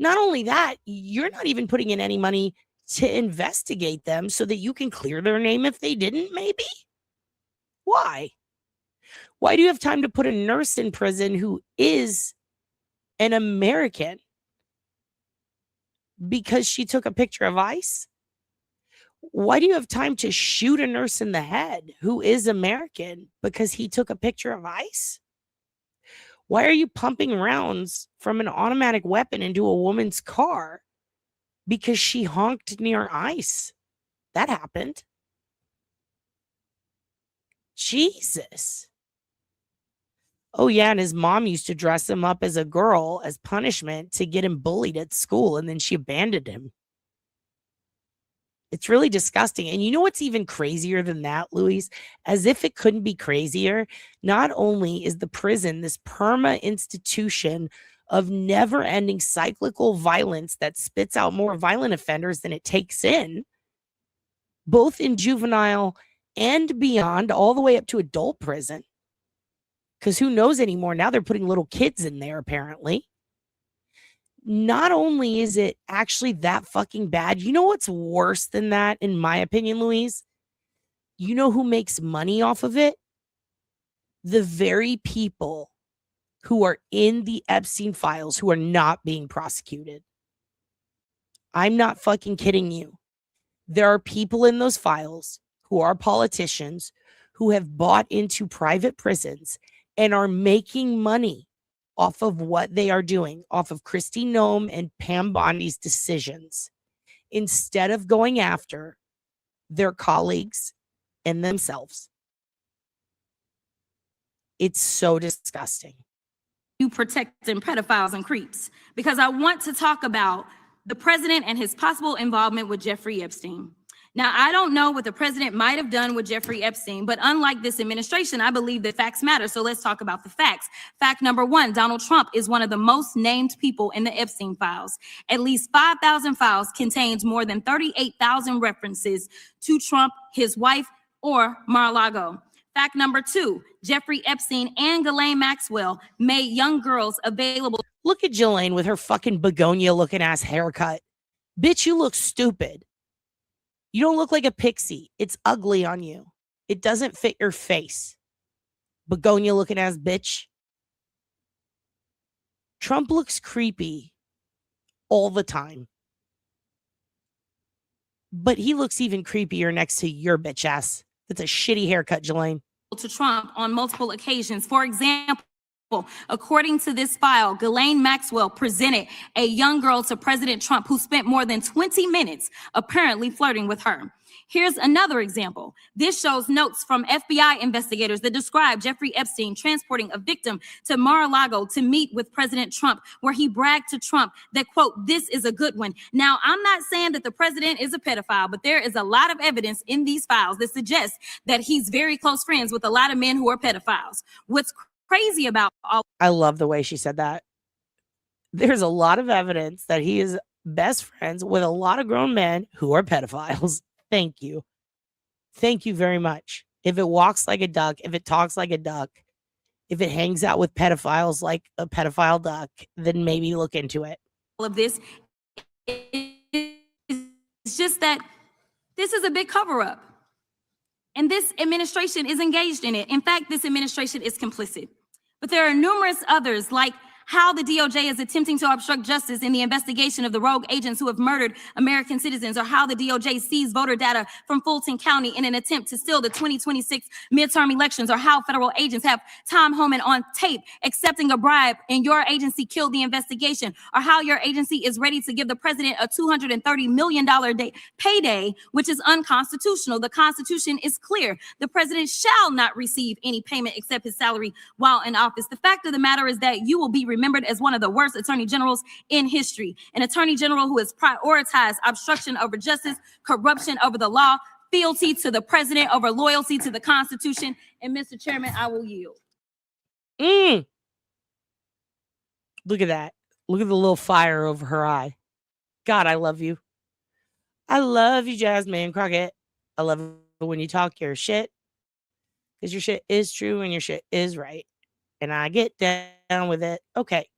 Not only that, you're not even putting in any money to investigate them so that you can clear their name if they didn't, maybe? Why? Why do you have time to put a nurse in prison who is an American because she took a picture of ICE? Why do you have time to shoot a nurse in the head who is American because he took a picture of ICE? Why are you pumping rounds from an automatic weapon into a woman's car because she honked near ICE? That happened. Jesus. Oh, yeah, and his mom used to dress him up as a girl as punishment to get him bullied at school, and then she abandoned him. It's really disgusting. And you know what's even crazier than that, Luis? As if it couldn't be crazier, not only is the prison this perma institution of never-ending cyclical violence that spits out more violent offenders than it takes in, both in juvenile and beyond, all the way up to adult prison. Because who knows anymore? Now they're putting little kids in there, apparently. not only is it actually that fucking bad, you know what's worse than that, in my opinion, Louise? You know who makes money off of it? The very people who are in the Epstein files who are not being prosecuted. I'm not fucking kidding you. There are people in those files who are politicians who have bought into private prisons and are making money off of what they are doing, off of Kristi Noem and Pam Bondi's decisions, instead of going after their colleagues and themselves. It's so disgusting. You protecting pedophiles and creeps, because I want to talk about the president and his possible involvement with Jeffrey Epstein. Now, I don't know what the president might have done with Jeffrey Epstein, but unlike this administration, I believe that facts matter. So let's talk about the facts. Fact number one, Donald Trump is one of the most named people in the Epstein files. At least 5,000 files contains more than 38,000 references to Trump, his wife, or Mar-a-Lago. Fact number two, Jeffrey Epstein and Ghislaine Maxwell made young girls available. Look at Ghislaine with her fucking begonia looking ass haircut. Bitch, you look stupid. You don't look like a pixie. It's ugly on you. It doesn't fit your face. Begonia looking ass bitch. Trump looks creepy all the time. But he looks even creepier next to your bitch ass. That's a shitty haircut, Ghislaine. To Trump on multiple occasions. For example, according to this file, Ghislaine Maxwell presented a young girl to President Trump who spent more than 20 minutes apparently flirting with her. Here's another example. This shows notes from FBI investigators that describe Jeffrey Epstein transporting a victim to Mar-a-Lago to meet with President Trump, where he bragged to Trump that, quote, this is a good one. Now, I'm not saying that the president is a pedophile, but there is a lot of evidence in these files that suggests that he's very close friends with a lot of men who are pedophiles. What's crazy about all— I love the way she said that. There's a lot of evidence that he is best friends with a lot of grown men who are pedophiles. Thank you. Thank you very much. If it walks like a duck, if it talks like a duck, if it hangs out with pedophiles like a pedophile duck, then maybe look into it. All of this is just that this is a big cover-up. And this administration is engaged in it. In fact, this administration is complicit. But there are numerous others, like how the DOJ is attempting to obstruct justice in the investigation of the rogue agents who have murdered American citizens, or how the DOJ seized voter data from Fulton County in an attempt to steal the 2026 midterm elections, or how federal agents have Tom Homan on tape accepting a bribe and your agency killed the investigation, or how your agency is ready to give the president a $230 million payday, which is unconstitutional. The Constitution is clear. The president shall not receive any payment except his salary while in office. The fact of the matter is that you will be remembered as one of the worst attorney generals in history, an attorney general who has prioritized obstruction over justice, corruption over the law, fealty to the president over loyalty to the Constitution. And Mr. Chairman, I will yield. Look at that. Look at the little fire over her eye. God, I love you. I love you, Jasmine Crockett. I love it when you talk your shit, because your shit is true and your shit is right. And I get down with it. Okay.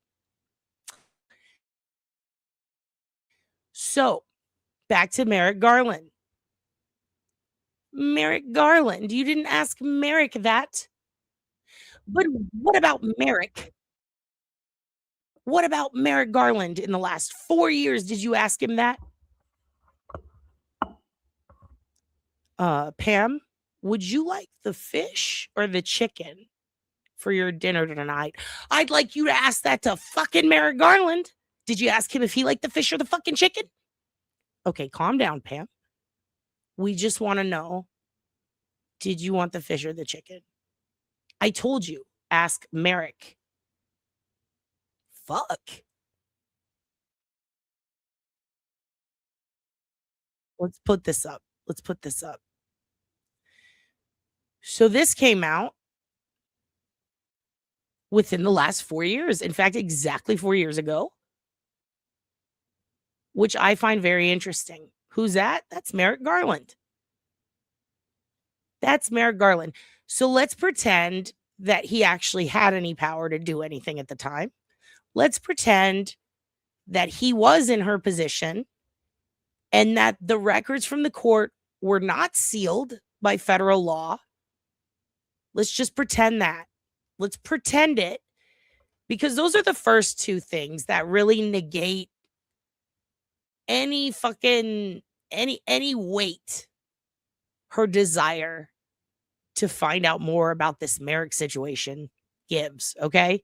So, back to Merrick Garland. Merrick Garland. You didn't ask Merrick that. But what about Merrick? What about Merrick Garland in the last 4 years? Did you ask him that? Pam, would you like the fish or the chicken for your dinner tonight? I'd like you to ask that to fucking Merrick Garland. Did you ask him if he liked the fish or the fucking chicken? Okay, calm down, Pam. We just want to know, did you want the fish or the chicken? I told you, ask Merrick. Fuck. Let's put this up. Let's put this up. So this came out within the last 4 years. In fact, exactly 4 years ago, which I find very interesting. Who's that? That's Merrick Garland. That's Merrick Garland. So let's pretend that he actually had any power to do anything at the time. Let's pretend that he was in her position and that the records from the court were not sealed by federal law. Let's just pretend that. Let's pretend it, because those are the first two things that really negate any fucking any weight her desire to find out more about this Merrick situation gives. Okay,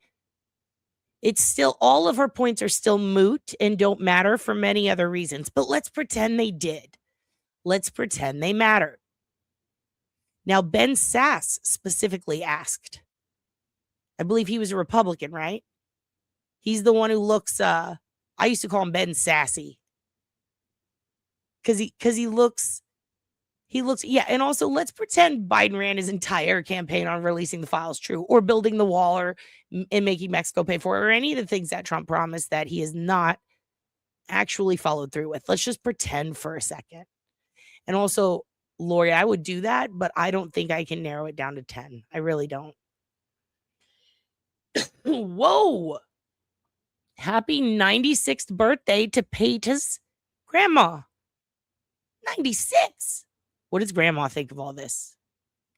it's still, all of her points are still moot and don't matter for many other reasons, but let's pretend they did. Let's pretend they matter. Now, Ben Sasse specifically asked, I believe he was a Republican, right? He's the one who looks, I used to call him Ben Sassy. Cause he looks, yeah. And also, let's pretend Biden ran his entire campaign on releasing the files true, or building the wall, or and making Mexico pay for it, or any of the things that Trump promised that he has not actually followed through with. Let's just pretend for a second. And also, Lori, I would do that, but I don't think I can narrow it down to 10. I really don't. Whoa. Happy 96th birthday to Peta's grandma. 96. What does grandma think of all this?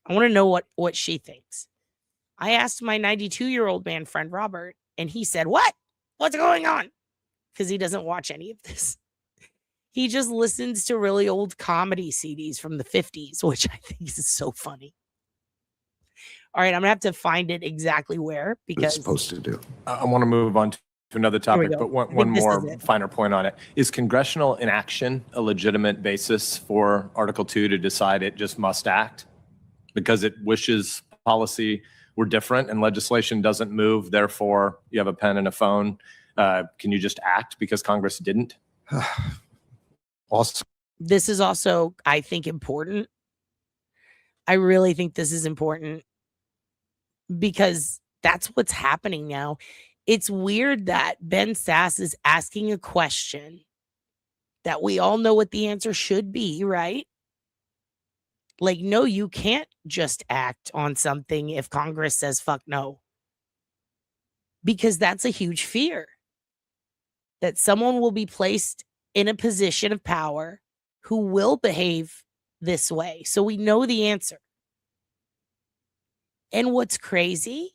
I want to know what she thinks. I asked my 92-year-old man friend Robert, and he said, "What? What's going on?" Because he doesn't watch any of this. He just listens to really old comedy CDs from the 50s, which I think is so funny. All right, I'm gonna have to find it exactly where, because it's supposed to do. I want to move on to another topic, but one more finer point on it. Is congressional inaction a legitimate basis for Article 2 to decide it just must act because it wishes policy were different and legislation doesn't move, therefore you have a pen and a phone? Can you just act because Congress didn't? Also, this is also, I think, important. I really think this is important because that's what's happening now. It's weird that Ben Sasse is asking a question that we all know what the answer should be, right? Like, no, you can't just act on something if Congress says fuck no. Because that's a huge fear. That someone will be placed in a position of power who will behave this way. So we know the answer. And what's crazy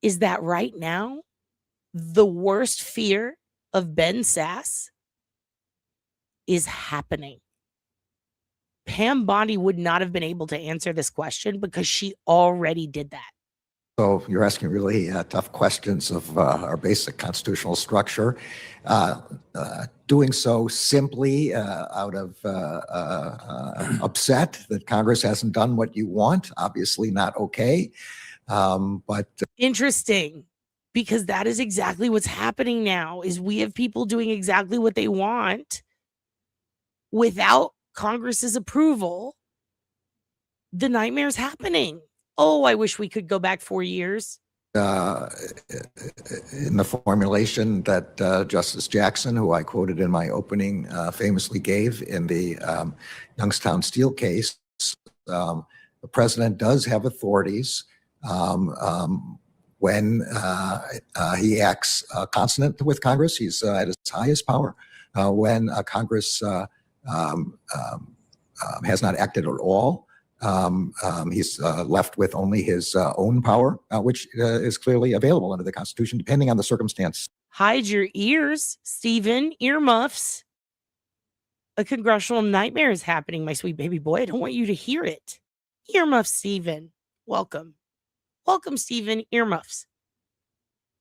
is that right now, the worst fear of Ben Sasse is happening. Pam Bondi would not have been able to answer this question because she already did that. So you're asking really tough questions of our basic constitutional structure. Doing so simply out of upset that Congress hasn't done what you want, obviously not okay. But interesting, because that is exactly what's happening now, is we have people doing exactly what they want without Congress's approval. The nightmare's happening. Oh, I wish we could go back 4 years. In the formulation that Justice Jackson, who I quoted in my opening, famously gave in the Youngstown Steel case, the president does have authorities when he acts consonant with Congress. He's at his highest power. When Congress has not acted at all, he's left with only his own power, which is clearly available under the Constitution, depending on the circumstance. Hide your ears, Stephen. Earmuffs. A congressional nightmare is happening, my sweet baby boy. I don't want you to hear it. Earmuffs, Stephen. Welcome. Welcome, Stephen. Earmuffs.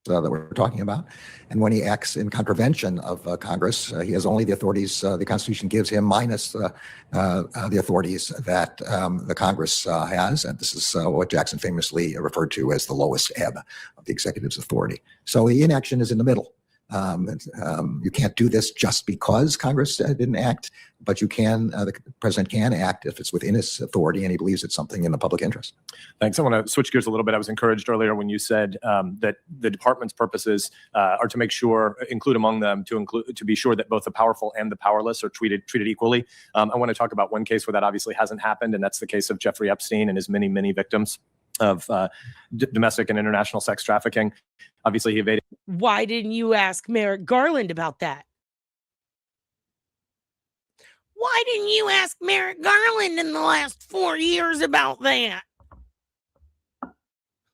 That we're talking about. And when he acts in contravention of Congress, he has only the authorities the Constitution gives him, minus the authorities that the Congress has. And this is what Jackson famously referred to as the lowest ebb of the executive's authority. So the inaction is in the middle. You can't do this just because Congress didn't act, but you can, the president can act if it's within his authority and he believes it's something in the public interest. Thanks. I want to switch gears a little bit. I was encouraged earlier when you said that the department's purposes are to make sure, include among them, to be sure that both the powerful and the powerless are treated equally. I want to talk about one case where that obviously hasn't happened, and that's the case of Jeffrey Epstein and his many, many victims. of domestic and international sex trafficking. Obviously, he evaded. Why didn't you ask Merrick Garland about that? Why didn't you ask Merrick Garland in the last 4 years about that?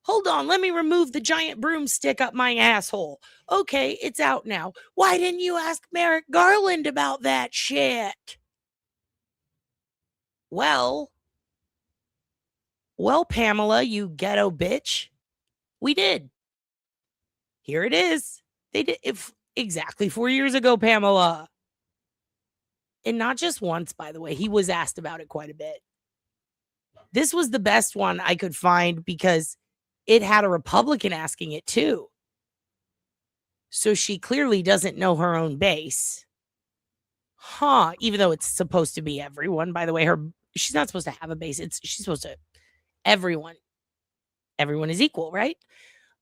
Hold on, let me remove the giant broomstick up my asshole. Okay, it's out now. Why didn't you ask Merrick Garland about that shit? Well, Pamela, you ghetto bitch. We did. Here it is. They did exactly 4 years ago, Pamela. And not just once, by the way. He was asked about it quite a bit. This was the best one I could find because it had a Republican asking it too. So she clearly doesn't know her own base. Huh. Even though it's supposed to be everyone, by the way, she's not supposed to have a base. She's supposed to everyone. Everyone is equal, right?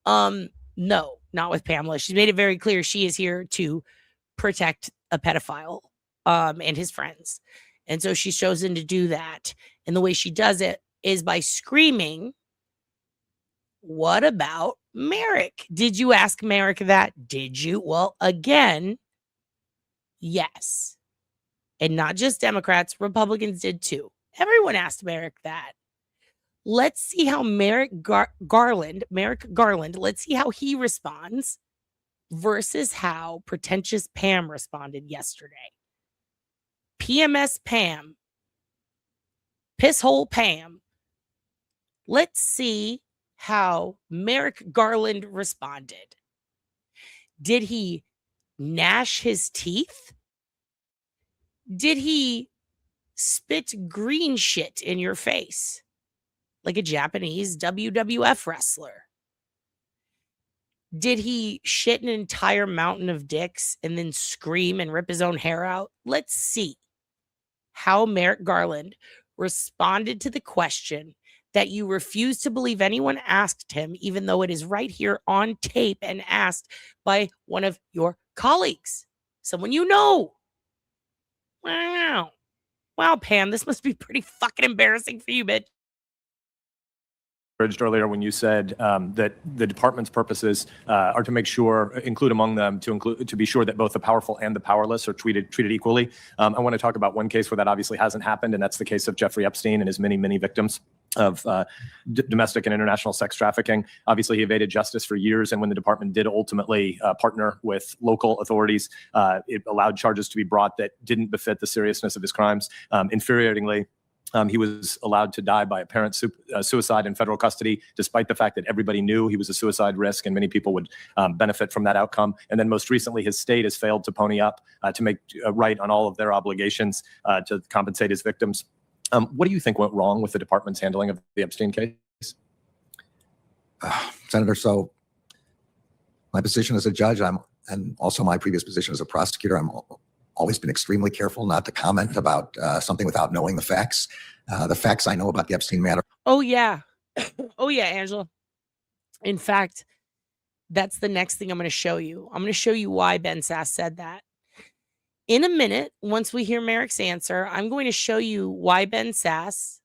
No, not with Pamela. She's made it very clear she is here to protect a pedophile and his friends. And so she's chosen to do that. And the way she does it is by screaming, "What about Merrick? Did you ask Merrick that? Did you?" Well, again, yes. And not just Democrats, Republicans did too. Everyone asked Merrick that. Let's see how Merrick Garland, let's see how he responds versus how pretentious Pam responded yesterday. PMS Pam, pisshole Pam. Let's see how Merrick Garland responded. Did he gnash his teeth? Did he spit green shit in your face like a Japanese WWF wrestler? Did he shit an entire mountain of dicks and then scream and rip his own hair out? Let's see how Merrick Garland responded to the question that you refuse to believe anyone asked him, even though it is right here on tape and asked by one of your colleagues, someone you know. Wow. Wow, Pam, this must be pretty fucking embarrassing for you, bitch. Earlier when you said that the department's purposes are to make sure, include among them, to be sure that both the powerful and the powerless are treated equally. I want to talk about one case where that obviously hasn't happened, and that's the case of Jeffrey Epstein and his many victims of domestic and international sex trafficking. Obviously, he evaded justice for years, and when the department did ultimately partner with local authorities, it allowed charges to be brought that didn't befit the seriousness of his crimes. Infuriatingly, he was allowed to die by apparent suicide in federal custody, despite the fact that everybody knew he was a suicide risk and many people would benefit from that outcome. And then most recently, his state has failed to pony up to make right on all of their obligations to compensate his victims. What do you think went wrong with the department's handling of the Epstein case? Senator, so my position as a judge, and also my previous position as a prosecutor, I'm always been extremely careful not to comment about something without knowing the facts. The facts I know about the Epstein matter. Oh, yeah. Oh, yeah, Angela. In fact, that's the next thing I'm going to show you. I'm going to show you why Ben Sass said that. In a minute, once we hear Merrick's answer, I'm going to show you why Ben Sass,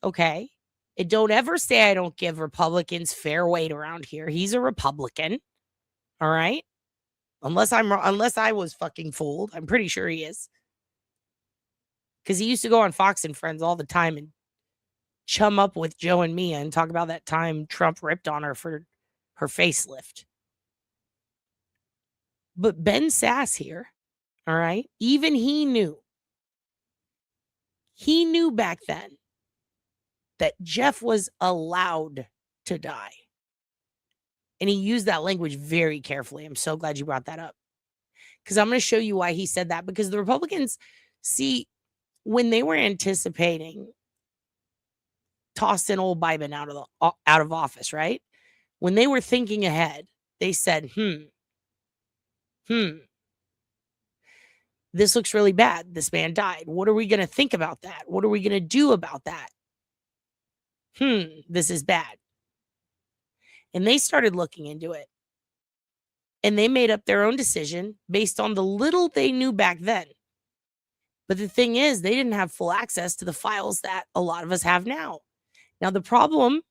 okay? And don't ever say I don't give Republicans fair weight around here. He's a Republican, all right? Unless I was fucking fooled. I'm pretty sure he is. Because he used to go on Fox and Friends all the time and chum up with Joe and Mia and talk about that time Trump ripped on her for her facelift. But Ben Sass here, all right, even he knew back then that Jeff was allowed to die. And he used that language very carefully. I'm so glad you brought that up. Because I'm going to show you why he said that. Because the Republicans, see, when they were anticipating tossing old Biden out of office, right? When they were thinking ahead, they said, this looks really bad. This man died. What are we going to think about that? What are we going to do about that? This is bad. And they started looking into it. And they made up their own decision based on the little they knew back then. But the thing is, they didn't have full access to the files that a lot of us have now. Now, the problem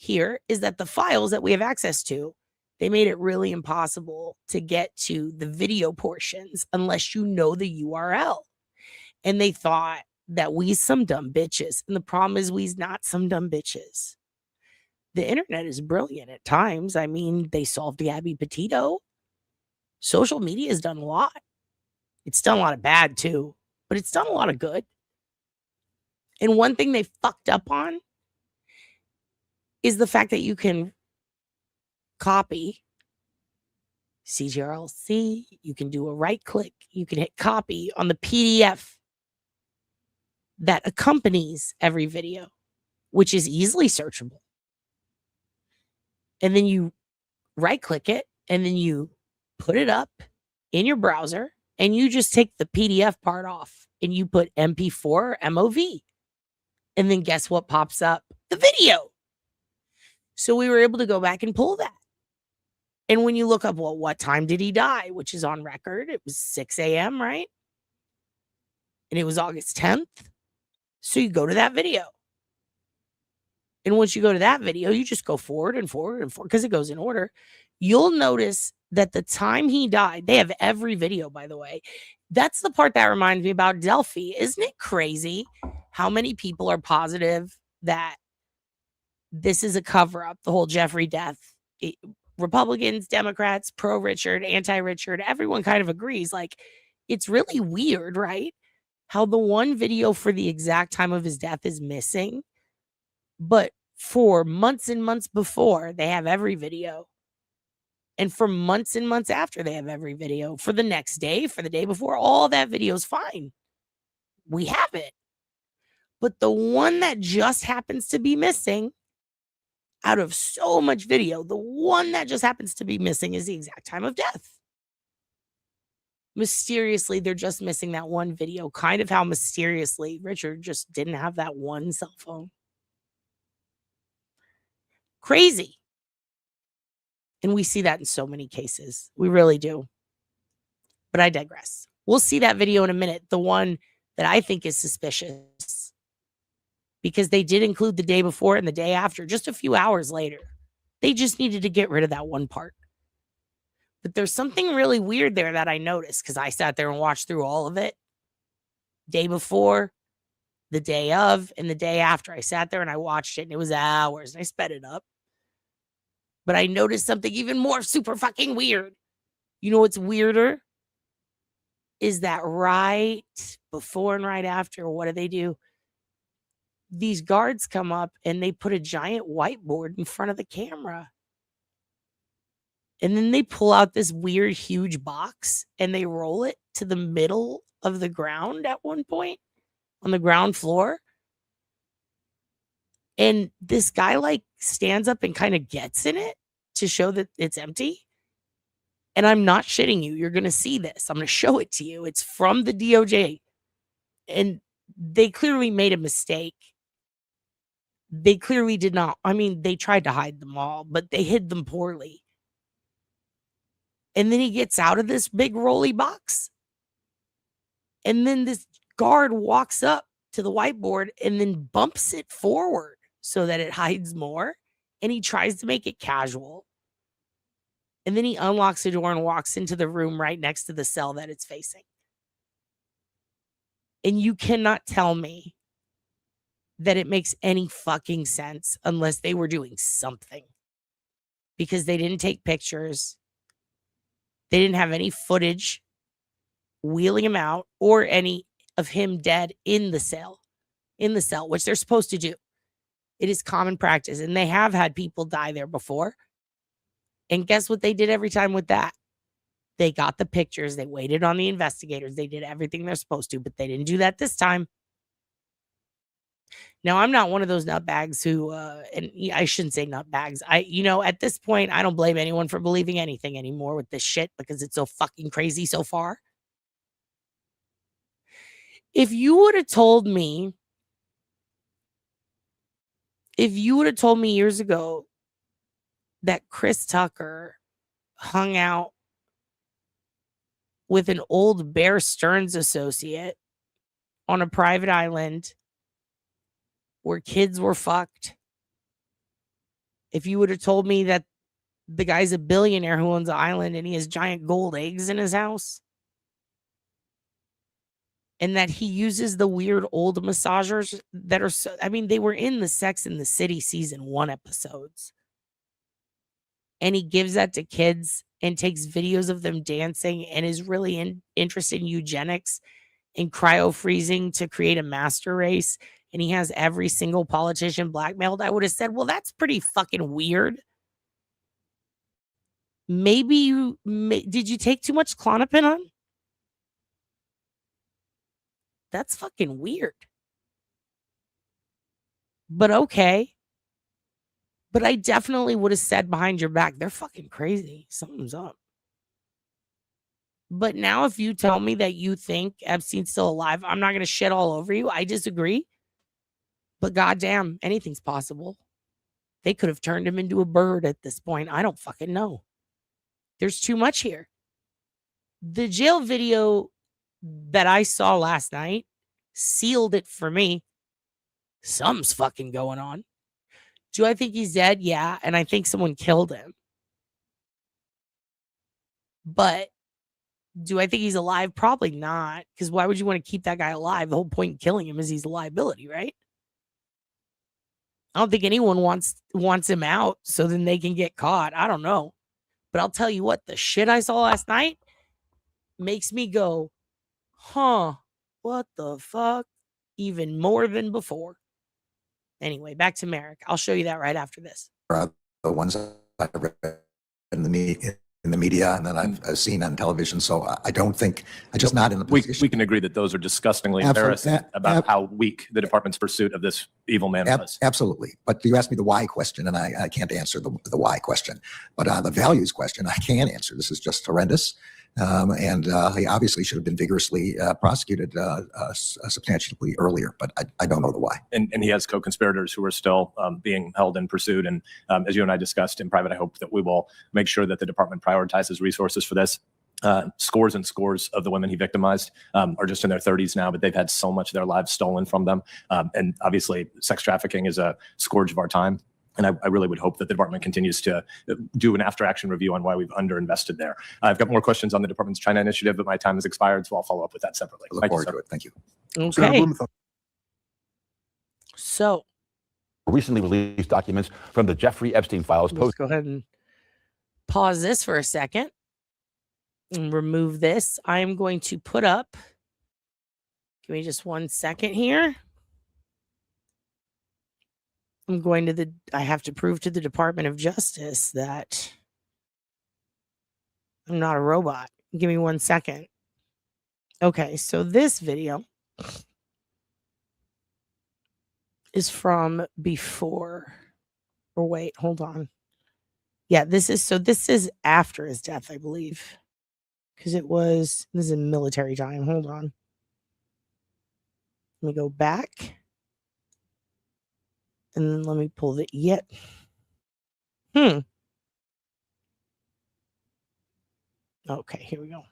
here is that the files that we have access to, they made it really impossible to get to the video portions unless you know the URL. And they thought that we's some dumb bitches. And the problem is we's not some dumb bitches. The internet is brilliant at times. I mean, they solved the Abby Petito. Social media has done a lot. It's done a lot of bad too, but it's done a lot of good. And one thing they fucked up on is the fact that you can copy CTRL-C, you can do a right click, you can hit copy on the PDF that accompanies every video, which is easily searchable. And then you right click it and then you put it up in your browser and you just take the PDF part off and you put MP4 or MOV. And then guess what pops up? The video. So we were able to go back and pull that. And when you look up, well, what time did he die? Which is on record. It was 6 a.m., right? And it was August 10th. So you go to that video. And once you go to that video, you just go forward and forward and forward because it goes in order. You'll notice that the time he died, they have every video, by the way. That's the part that reminds me about Delphi. Isn't it crazy how many people are positive that this is a cover up, the whole Jeffrey death? Republicans, Democrats, pro-Richard, anti-Richard, everyone kind of agrees. Like, it's really weird, right? How the one video for the exact time of his death is missing. But for months and months before, they have every video. And for months and months after, they have every video. For the next day, for the day before, all that video is fine. We have it. But the one that just happens to be missing, out of so much video, the one that just happens to be missing is the exact time of death. Mysteriously, they're just missing that one video. Kind of how mysteriously Richard just didn't have that one cell phone. Crazy. And we see that in so many cases. We really do. But I digress. We'll see that video in a minute. The one that I think is suspicious. Because they did include the day before and the day after, just a few hours later. They just needed to get rid of that one part. But there's something really weird there that I noticed because I sat there and watched through all of it. Day before, the day of, and the day after. I sat there and I watched it and it was hours and I sped it up. But I noticed something even more super fucking weird. You know what's weirder? Is that right before and right after, what do? These guards come up and they put a giant whiteboard in front of the camera. And then they pull out this weird, huge box and they roll it to the middle of the ground at one point on the ground floor. And this guy like stands up and kind of gets in it to show that it's empty. And I'm not shitting you. You're going to see this. I'm going to show it to you. It's from the DOJ. And they clearly made a mistake. They clearly did not. I mean, they tried to hide them all, but they hid them poorly. And then he gets out of this big rolly box. And then this guard walks up to the whiteboard and then bumps it forward so that it hides more. And he tries to make it casual. And then he unlocks the door and walks into the room right next to the cell that it's facing. And you cannot tell me that it makes any fucking sense unless they were doing something. Because they didn't take pictures. They didn't have any footage wheeling him out or any of him dead in the cell, which they're supposed to do. It is common practice. And they have had people die there before. And guess what they did every time with that? They got the pictures. They waited on the investigators. They did everything they're supposed to, but they didn't do that this time. Now, I'm not one of those nutbags who, and I shouldn't say nutbags. At this point, I don't blame anyone for believing anything anymore with this shit because it's so fucking crazy so far. If you would have told me years ago that Chris Tucker hung out with an old Bear Stearns associate on a private island where kids were fucked If you would have told me that the guy's a billionaire who owns an island and he has giant gold eggs in his house, and that he uses the weird old massagers that are so, I mean, they were in the Sex and the City season 1 episodes. And he gives that to kids and takes videos of them dancing and is really interested in eugenics and cryo freezing to create a master race. And he has every single politician blackmailed. I would have said, well, that's pretty fucking weird. Maybe did you take too much Klonopin? That's fucking weird. But okay. But I definitely would have said behind your back, they're fucking crazy. Something's up. But now if you tell me that you think Epstein's still alive, I'm not going to shit all over you. I disagree. But goddamn, anything's possible. They could have turned him into a bird at this point. I don't fucking know. There's too much here. The jail video that I saw last night sealed it for me. Something's fucking going on. Do I think he's dead? Yeah. And I think someone killed him. But do I think he's alive? Probably not. Because why would you want to keep that guy alive? The whole point in killing him is he's a liability, right? I don't think anyone wants him out so then they can get caught. I don't know. But I'll tell you what, the shit I saw last night makes me go, huh, what the fuck? Even more than before. Anyway, back to Merrick. I'll show you that right after this. The ones I've read in the media and that I've seen on television. So I don't think, I'm just not in the position. We can agree that those are disgustingly embarrassing about how weak the department's pursuit of this evil man was. Absolutely. But you asked me the why question, and I can't answer the why question. But the values question, I can answer. This is just horrendous. And he obviously should have been vigorously prosecuted substantially earlier, but I don't know the why. And he has co-conspirators who are still being held and pursued. And as you and I discussed in private, I hope that we will make sure that the department prioritizes resources for this. Scores and scores of the women he victimized are just in their 30s now, but they've had so much of their lives stolen from them. And obviously, sex trafficking is a scourge of our time. And I really would hope that the department continues to do an after-action review on why we've underinvested there. I've got more questions on the department's China initiative, but my time has expired, so I'll follow up with that separately. I look forward to it. Thank you. Okay. So, recently released documents from the Jeffrey Epstein files. Let's go ahead and pause this for a second and remove this. I am going to put up, give me just 1 second here. I'm going to I have to prove to the Department of Justice that I'm not a robot. Give me 1 second. Okay, so this video is from before, or wait, hold on. Yeah, this is after his death, I believe. Because this is in military time. Hold on. Let me go back. And then let me pull Okay, here we go.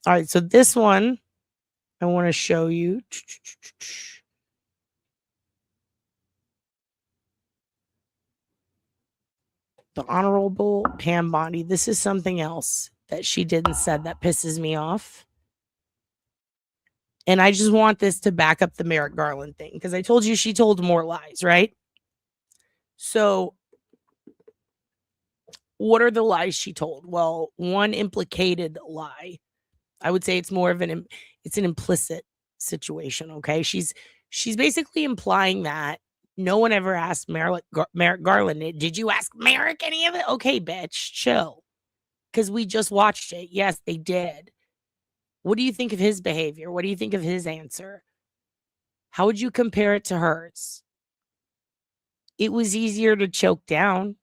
All right, so this one I want to show you. The Honorable Pam Bondi. This is something else that she did and said that pisses me off. And I just want this to back up the Merrick Garland thing, because I told you she told more lies, right? So what are the lies she told? Well, one implicated lie. I would say it's more of an implicit situation, okay? She's basically implying that no one ever asked Merrick Garland, did you ask Merrick any of it? Okay, bitch, chill. Because we just watched it. Yes, they did. What do you think of his behavior? What do you think of his answer? How would you compare it to hers? It was easier to choke down.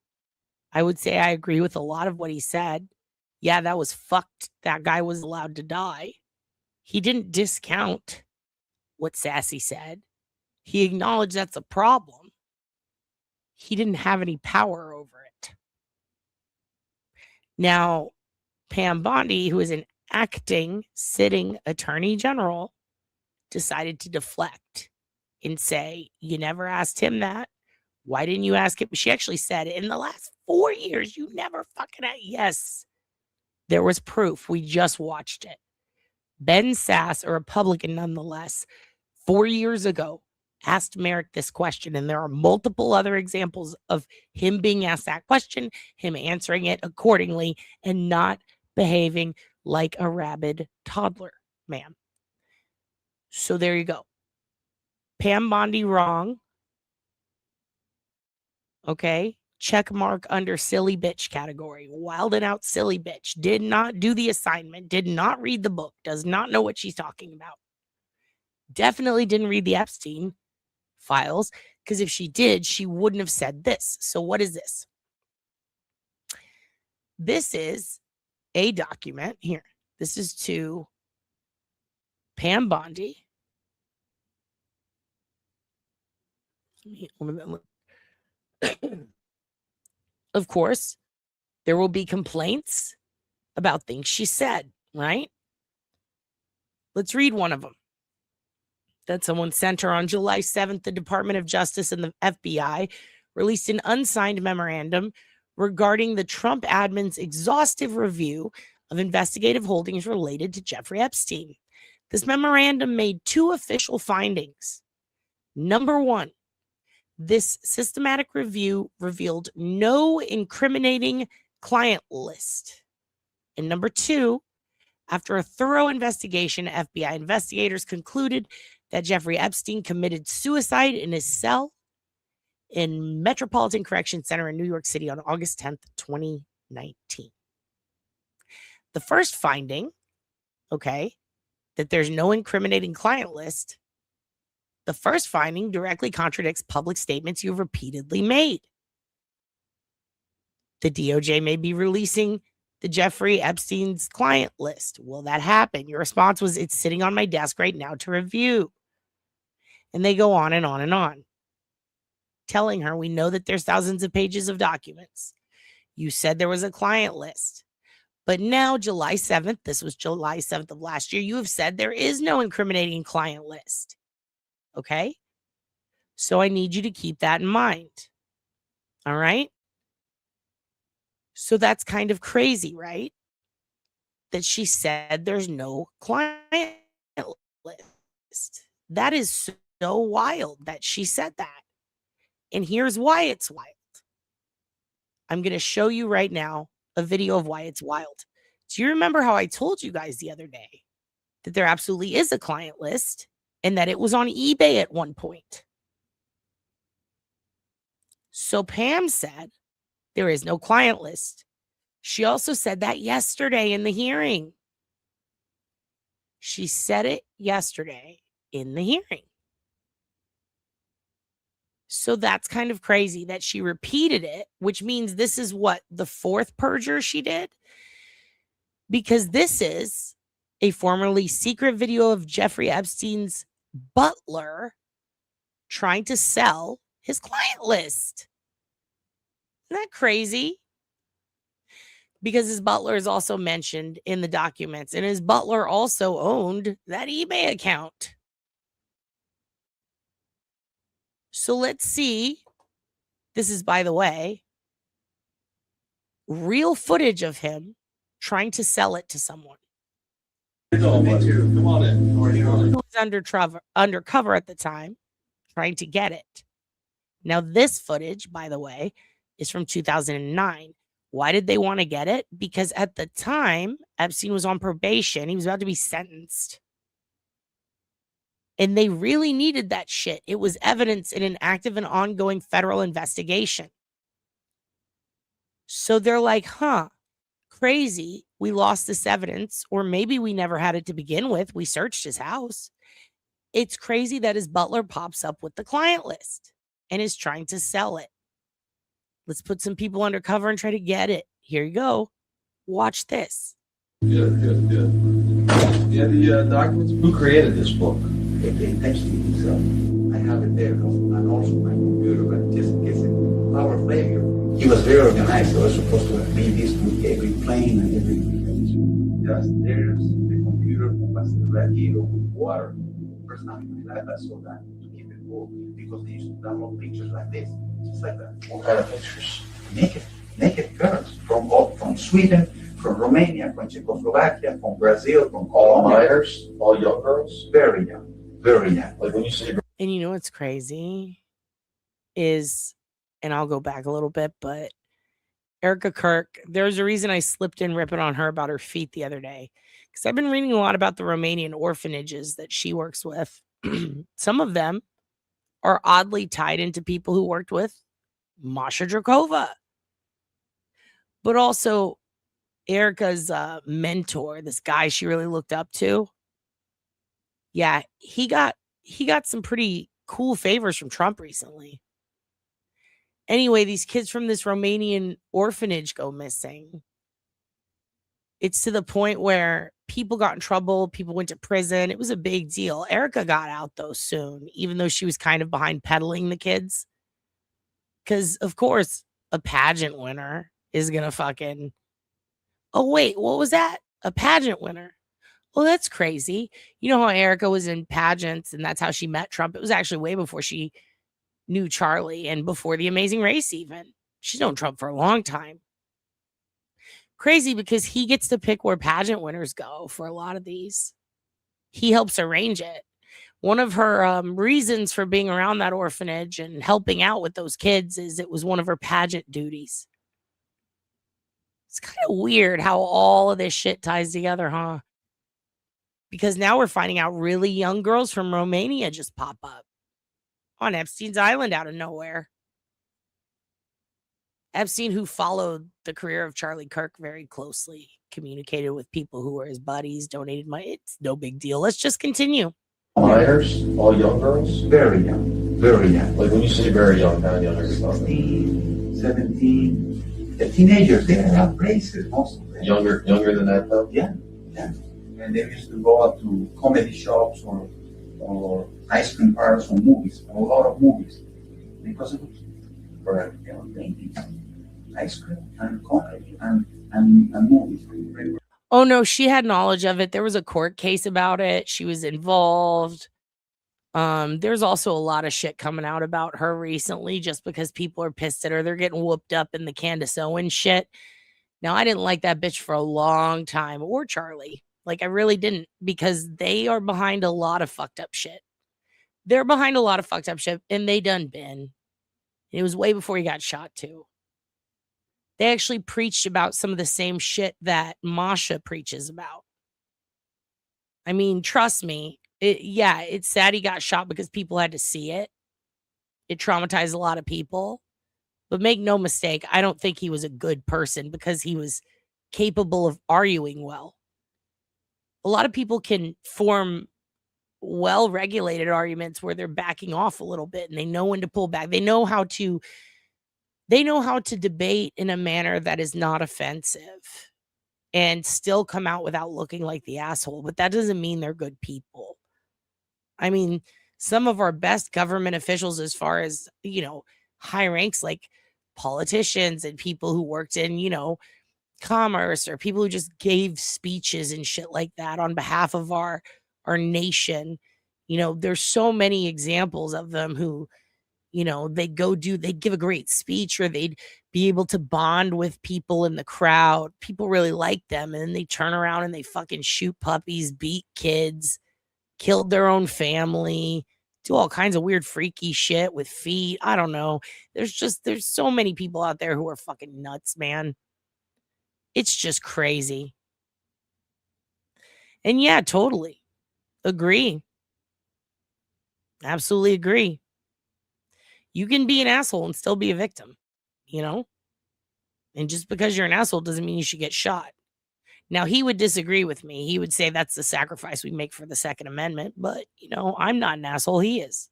I would say I agree with a lot of what he said. Yeah, that was fucked. That guy was allowed to die. He didn't discount what Sassy said. He acknowledged that's a problem. He didn't have any power over it. Now, Pam Bondi, who is an acting sitting attorney general, decided to deflect and say, you never asked him that. Why didn't you ask it? She actually said, in the last 4 years, you never fucking had. Yes, there was proof. We just watched it. Ben Sass, a Republican nonetheless, 4 years ago, asked Merrick this question. And there are multiple other examples of him being asked that question, him answering it accordingly, and not behaving like a rabid toddler, ma'am. So there you go. Pam Bondi wrong. Okay. Check mark under silly bitch category. Wild and out silly bitch. Did not do the assignment. Did not read the book. Does not know what she's talking about. Definitely didn't read the Epstein files, because if she did, she wouldn't have said this. So what is this? This is a document here. This is to Pam Bondi. Of course, there will be complaints about things she said, right? Let's read one of them. That someone sent her on July 7th. The Department of Justice and the FBI released an unsigned memorandum regarding the Trump admin's exhaustive review of investigative holdings related to Jeffrey Epstein. This memorandum made 2 official findings. Number 1, this systematic review revealed no incriminating client list. And number 2, after a thorough investigation, FBI investigators concluded that Jeffrey Epstein committed suicide in his cell in Metropolitan Correction Center in New York City on August 10th, 2019. The first finding, okay, that there's no incriminating client list, the first finding directly contradicts public statements you've repeatedly made. The DOJ may be releasing the Jeffrey Epstein's client list. Will that happen? Your response was, it's sitting on my desk right now to review. And they go on and on and on, telling her, we know that there's thousands of pages of documents. You said there was a client list. But now, July 7th, this was July 7th of last year, you have said there is no incriminating client list. Okay? So I need you to keep that in mind. All right? So that's kind of crazy, right? That she said there's no client list. That is so wild that she said that. And here's why it's wild. I'm going to show you right now a video of why it's wild. Do you remember how I told you guys the other day that there absolutely is a client list and that it was on eBay at one point? So Pam said there is no client list. She also said that yesterday in the hearing. She said it yesterday in the hearing. So that's kind of crazy that she repeated it, which means this is what, the 4th perjure she did? Because this is a formerly secret video of Jeffrey Epstein's butler trying to sell his client list. Isn't that crazy? Because his butler is also mentioned in the documents, and his butler also owned that eBay account. So let's see. This is, by the way, real footage of him trying to sell it to someone. Come on in. Who was undercover at the time, trying to get it. Now, this footage, by the way, is from 2009. Why did they want to get it? Because at the time, Epstein was on probation. He was about to be sentenced. And they really needed that shit. It was evidence in an active and ongoing federal investigation. So they're like, crazy. We lost this evidence, or maybe we never had it to begin with. We searched his house. It's crazy that his butler pops up with the client list and is trying to sell it. Let's put some people undercover and try to get it. Here you go. Watch this. Good. Yeah, the documents. Who created this book? Epstein himself. I have it there, and also my computer, but just in case our failure. He was very organized. He was supposed to have been this to every plane and every place. Just there's the computer was ready with water. First time in my life I saw that to keep it cool because they used to download pictures like this. Just like that. What kind of pictures? Naked girls from Sweden, from Romania, from Czechoslovakia, from Brazil, from All Colombia. minors? All young girls? Very young. Very young. Like when you say And you know what's crazy is, and I'll go back a little bit, but Erica Kirk, there's a reason I slipped in ripping on her about her feet the other day. Because I've been reading a lot about the Romanian orphanages that she works with. Some of them are oddly tied into people who worked with Masha Drakova. But also Erica's mentor, this guy she really looked up to. Yeah, he got some pretty cool favors from Trump recently. Anyway, these kids from this Romanian orphanage go missing. It's to the point where people got in trouble, people went to prison. It was a big deal. Erica got out though soon, even though she was kind of behind peddling the kids. Because, of course, a pageant winner is going to fucking... Oh, wait, what was that? A pageant winner. Well, that's crazy. You know how Erica was in pageants and that's how she met Trump? It was actually way before she knew Charlie and before The Amazing Race even. She's known Trump for a long time. Crazy because he gets to pick where pageant winners go for a lot of these. He helps arrange it. One of her reasons for being around that orphanage and helping out with those kids is it was one of her pageant duties. It's kind of weird how all of this shit ties together, huh? Because now we're finding out really young girls from Romania just pop up on Epstein's Island out of nowhere. Epstein, who followed the career of Charlie Kirk very closely, communicated with people who were his buddies, donated money. It's no big deal. Let's just continue. minors? All young girls? Very young. Very young. Like when you say very young, how young are you talking? 16, 17. The teenagers, they have braces, most of them. Younger than that though? Yeah. And they used to go out to comedy shops or ice cream parlors or movies, a lot of movies. Because of paintings, ice cream and comedy and movies. Oh no, she had knowledge of it. There was a court case about it. She was involved. There's also a lot of shit coming out about her recently just because people are pissed at her. They're getting whooped up in the Candace Owens shit. Now, I didn't like that bitch for a long time, or Charlie. Like, I really didn't, because they are behind a lot of fucked up shit. They're behind a lot of fucked up shit, and they done been. It was way before he got shot, too. They actually preached about some of the same shit that Masha preaches about. I mean, trust me. It's sad he got shot because people had to see it. It traumatized a lot of people. But make no mistake, I don't think he was a good person because he was capable of arguing well. A lot of people can form well-regulated arguments where they're backing off a little bit and they know when to pull back. They know how to debate in a manner that is not offensive and still come out without looking like the asshole. But that doesn't mean they're good people. I mean, some of our best government officials, as far as, high ranks, like politicians and people who worked in, commerce, or people who just gave speeches and shit like that on behalf of our nation. There's so many examples of them who, they'd give a great speech, or they'd be able to bond with people in the crowd. People really like them. And then they turn around and they fucking shoot puppies, beat kids, killed their own family, do all kinds of weird freaky shit with feet. I don't know. There's so many people out there who are fucking nuts, man. It's just crazy. And yeah, totally agree. Absolutely agree. You can be an asshole and still be a victim, And just because you're an asshole doesn't mean you should get shot. Now, he would disagree with me. He would say that's the sacrifice we make for the Second Amendment. But, I'm not an asshole. He is.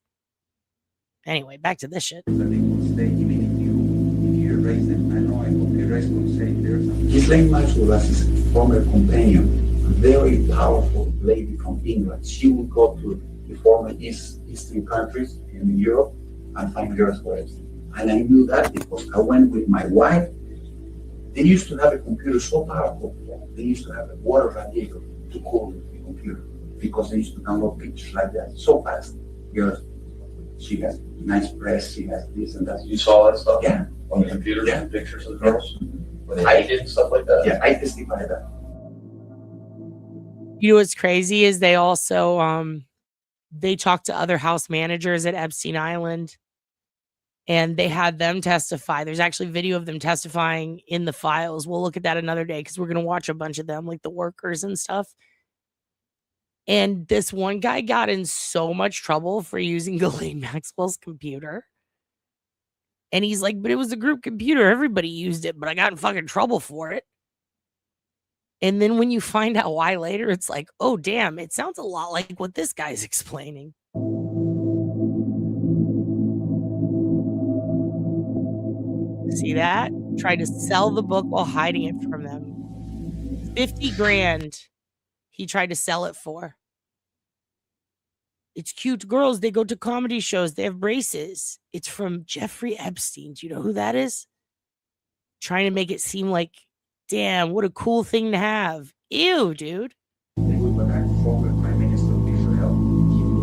Anyway, back to this shit. If you erase them, I know I hope the rest will say there's something. Ghislaine Maxwell was his former companion, a very powerful lady from England. She would go to the former Eastern countries in Europe and find girls for Epstein. And I knew that because I went with my wife. They used to have a computer so powerful. They used to have a water radiator to cool the computer because they used to download pictures like that so fast. Girls. She has nice breasts. She has this and that. You saw that stuff? Yeah. On the computer? Yeah. Pictures of the girls? Were they naked and stuff like that? Yeah, I testify that. You know what's crazy is they also they talked to other house managers at Epstein Island, and they had them testify. There's actually video of them testifying in the files. We'll look at that another day because we're going to watch a bunch of them, like the workers and stuff. And this one guy got in so much trouble for using Ghislaine Maxwell's computer. And he's like, but it was a group computer. Everybody used it, but I got in fucking trouble for it. And then when you find out why later, it's like, oh, damn, it sounds a lot like what this guy's explaining. See that? Tried to sell the book while hiding it from them. 50 grand he tried to sell it for. It's cute girls. They go to comedy shows. They have braces. It's from Jeffrey Epstein. Do you know who that is? Trying to make it seem like, damn, what a cool thing to have. Ew, dude. They would go back to former Prime Minister of Israel,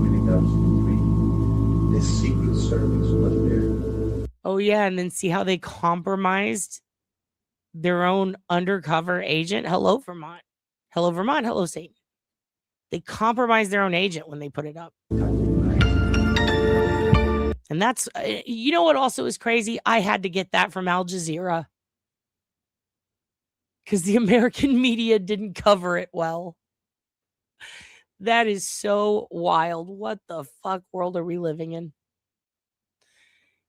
in 2003. The Secret Service was there. Oh, yeah. And then see how they compromised their own undercover agent. Hello, Vermont. Hello, Vermont. Hello, Satan. They compromised their own agent when they put it up. And that's, you know what also is crazy? I had to get that from Al Jazeera. Because the American media didn't cover it well. That is so wild. What the fuck world are we living in?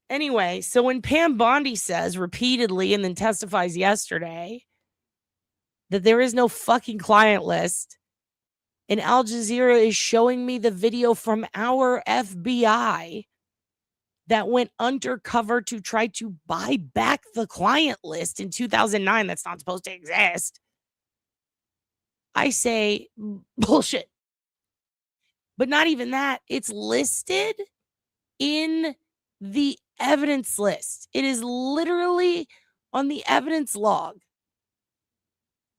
Anyway, so when Pam Bondi says repeatedly and then testifies yesterday that there is no fucking client list, and Al Jazeera is showing me the video from our FBI that went undercover to try to buy back the client list in 2009 that's not supposed to exist, I say bullshit. But not even that. It's listed in the evidence list. It is literally on the evidence log.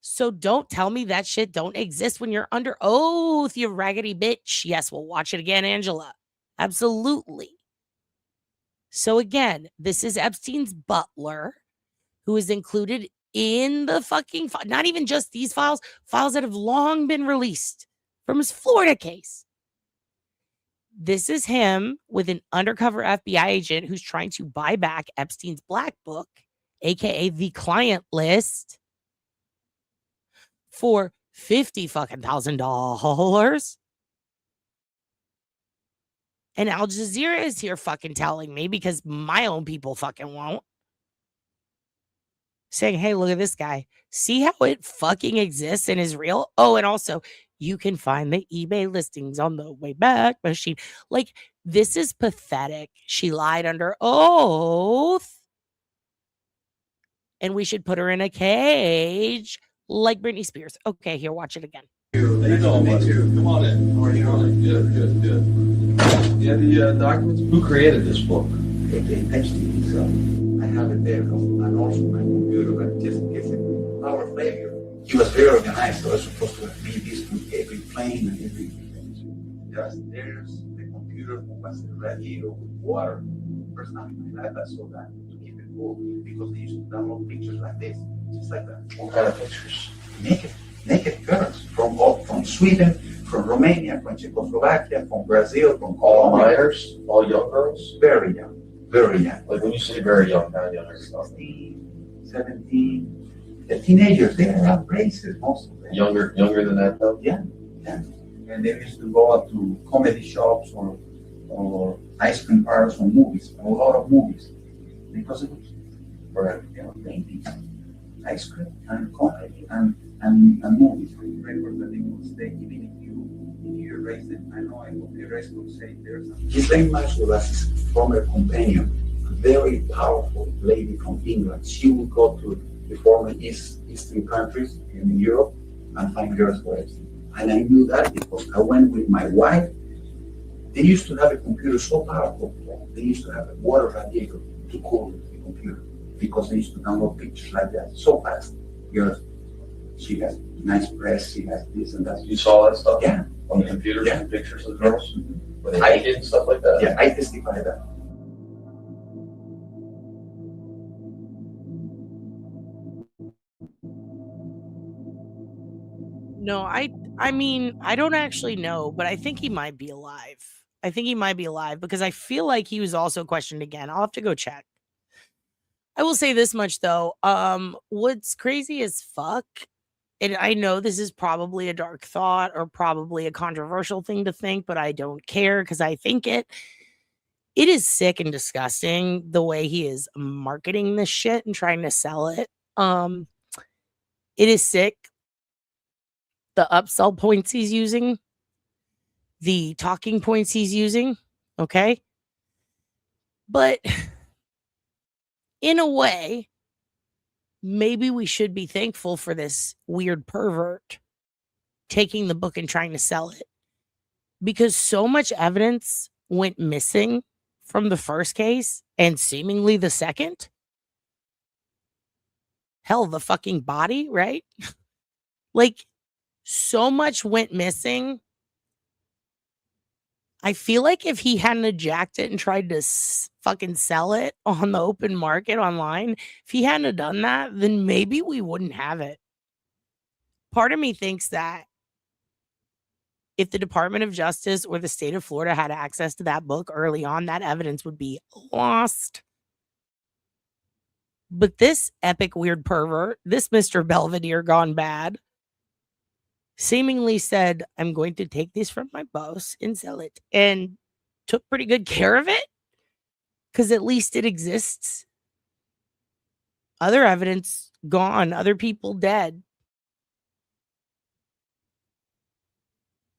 So don't tell me that shit don't exist when you're under oath, you raggedy bitch. Yes, we'll watch it again, Angela. Absolutely. So again, this is Epstein's butler, who is included in the fucking, not even just these files that have long been released from his Florida case. This is him with an undercover FBI agent who's trying to buy back Epstein's black book, aka the client list, for $50,000. And Al Jazeera is here fucking telling me, because my own people fucking won't, saying, hey, look at this guy. See how it fucking exists and is real? Oh, and also, you can find the eBay listings on the Wayback Machine. Like, this is pathetic. She lied under oath. And we should put her in a cage like Britney Spears. Okay, here, watch it again. How you doing, buddy? Come on in. How are you doing? Good, good. Yeah, the documents. Who created this book? Epstein. So I have it there, and also my computer, but just in case our failure. He was very organized. So I was supposed to be this to every plane and everything. There's the computer was ready with water. First time in my life I saw that to keep it cool, because they used to download pictures like this, just like that. What kind of pictures? Naked girls from Sweden, from Romania, from Czechoslovakia, from Brazil, from All Colombia. minors? All young girls? Very young, very young. Like when you say very young, how young? 16, 17. The teenagers, they have braces, most of them. Younger than that though? Yeah. And they used to go out to comedy shops or ice cream parlors or movies, a lot of movies, because it was paintings, ice cream and comedy and movies. I remember that they would stay even if you erase them. I know I would erase would say there's something. Ghislaine Maxwell was his former companion, a very powerful lady from England. She would go to the former Eastern countries in Europe and find girls for Epstein. And I knew that because I went with my wife. They used to have a computer so powerful. They used to have a water radiator to cool the computer because they used to download pictures like that so fast. Girls, she has nice breasts, she has this and that. You saw that stuff? Yeah. On the computer? Yeah. Pictures of girls? Mm-hmm. When they hide it and stuff like that? Yeah, I testify that. No, I mean, I don't actually know, but I think he might be alive. I think he might be alive because I feel like he was also questioned again. I'll have to go check. I will say this much though. What's crazy as fuck, and I know this is probably a dark thought or probably a controversial thing to think, but I don't care because I think it. It is sick and disgusting the way he is marketing this shit and trying to sell it. It is sick. The upsell points he's using, the talking points he's using, okay? But in a way, maybe we should be thankful for this weird pervert taking the book and trying to sell it. Because so much evidence went missing from the first case and seemingly the second. Hell, the fucking body, right? Like, so much went missing. I feel like if he hadn't jacked it and tried to fucking sell it on the open market online, if he hadn't done that, then maybe we wouldn't have it. Part of me thinks that if the Department of Justice or the state of Florida had access to that book early on, that evidence would be lost. But this epic weird pervert, this Mr. Belvedere gone bad, seemingly said, I'm going to take this from my boss and sell it, and took pretty good care of it because at least it exists. Other evidence gone, other people dead.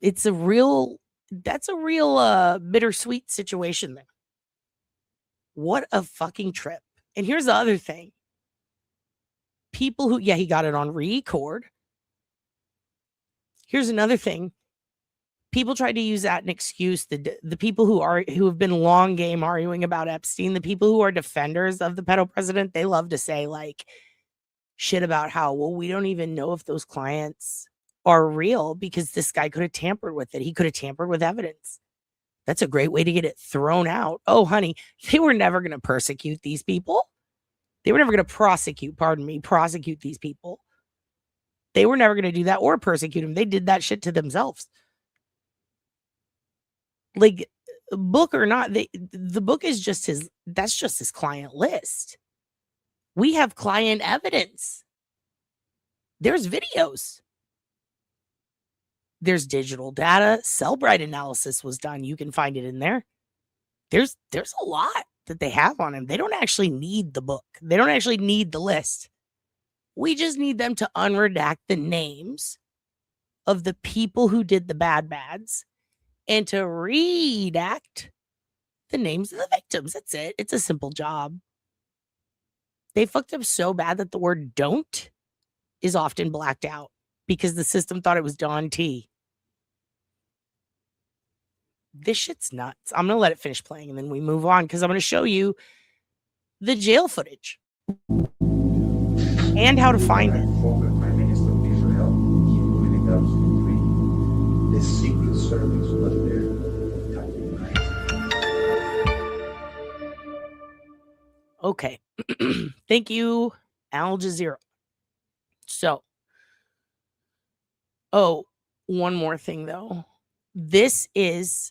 That's a real bittersweet situation there. What a fucking trip. And here's the other thing. People who, he got it on record. Here's another thing. People tried to use that an excuse. The people who have been long game arguing about Epstein, the people who are defenders of the pedo president, they love to say like shit about how, well, we don't even know if those clients are real because this guy could have tampered with it. He could have tampered with evidence. That's a great way to get it thrown out. Oh, honey, they were never going to persecute these people. They were never going to prosecute these people. They were never going to do that or persecute him. They did that shit to themselves. Like, book or not, the book is just that's just his client list. We have client evidence. There's videos. There's digital data. Cellbrite analysis was done. You can find it in there. There's a lot that they have on him. They don't actually need the book. They don't actually need the list. We just need them to unredact the names of the people who did the bads and to redact the names of the victims. That's it. It's a simple job. They fucked up so bad that the word don't is often blacked out because the system thought it was Don T. This shit's nuts. I'm going to let it finish playing and then we move on because I'm going to show you the jail footage and how to find it. The Secret Service was there. Okay. Thank you, Al Jazeera. So, one more thing though. This is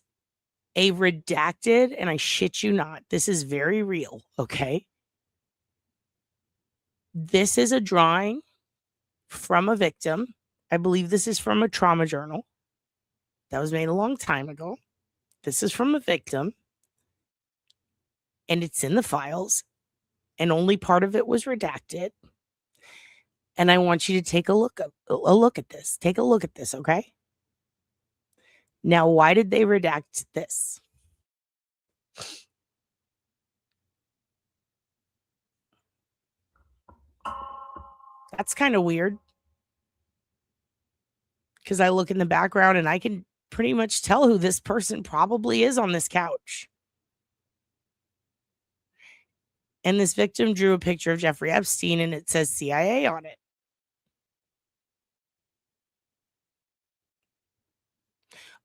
a redacted, and I shit you not, this is very real, okay? This is a drawing from a victim. I believe this is from a trauma journal that was made a long time ago. This is from a victim, and it's in the files, and only part of it was redacted. And I want you to take a look at this. Take a look at this, okay? Now, why did they redact this? That's kind of weird. Because I look in the background and I can pretty much tell who this person probably is on this couch. And this victim drew a picture of Jeffrey Epstein and it says CIA on it.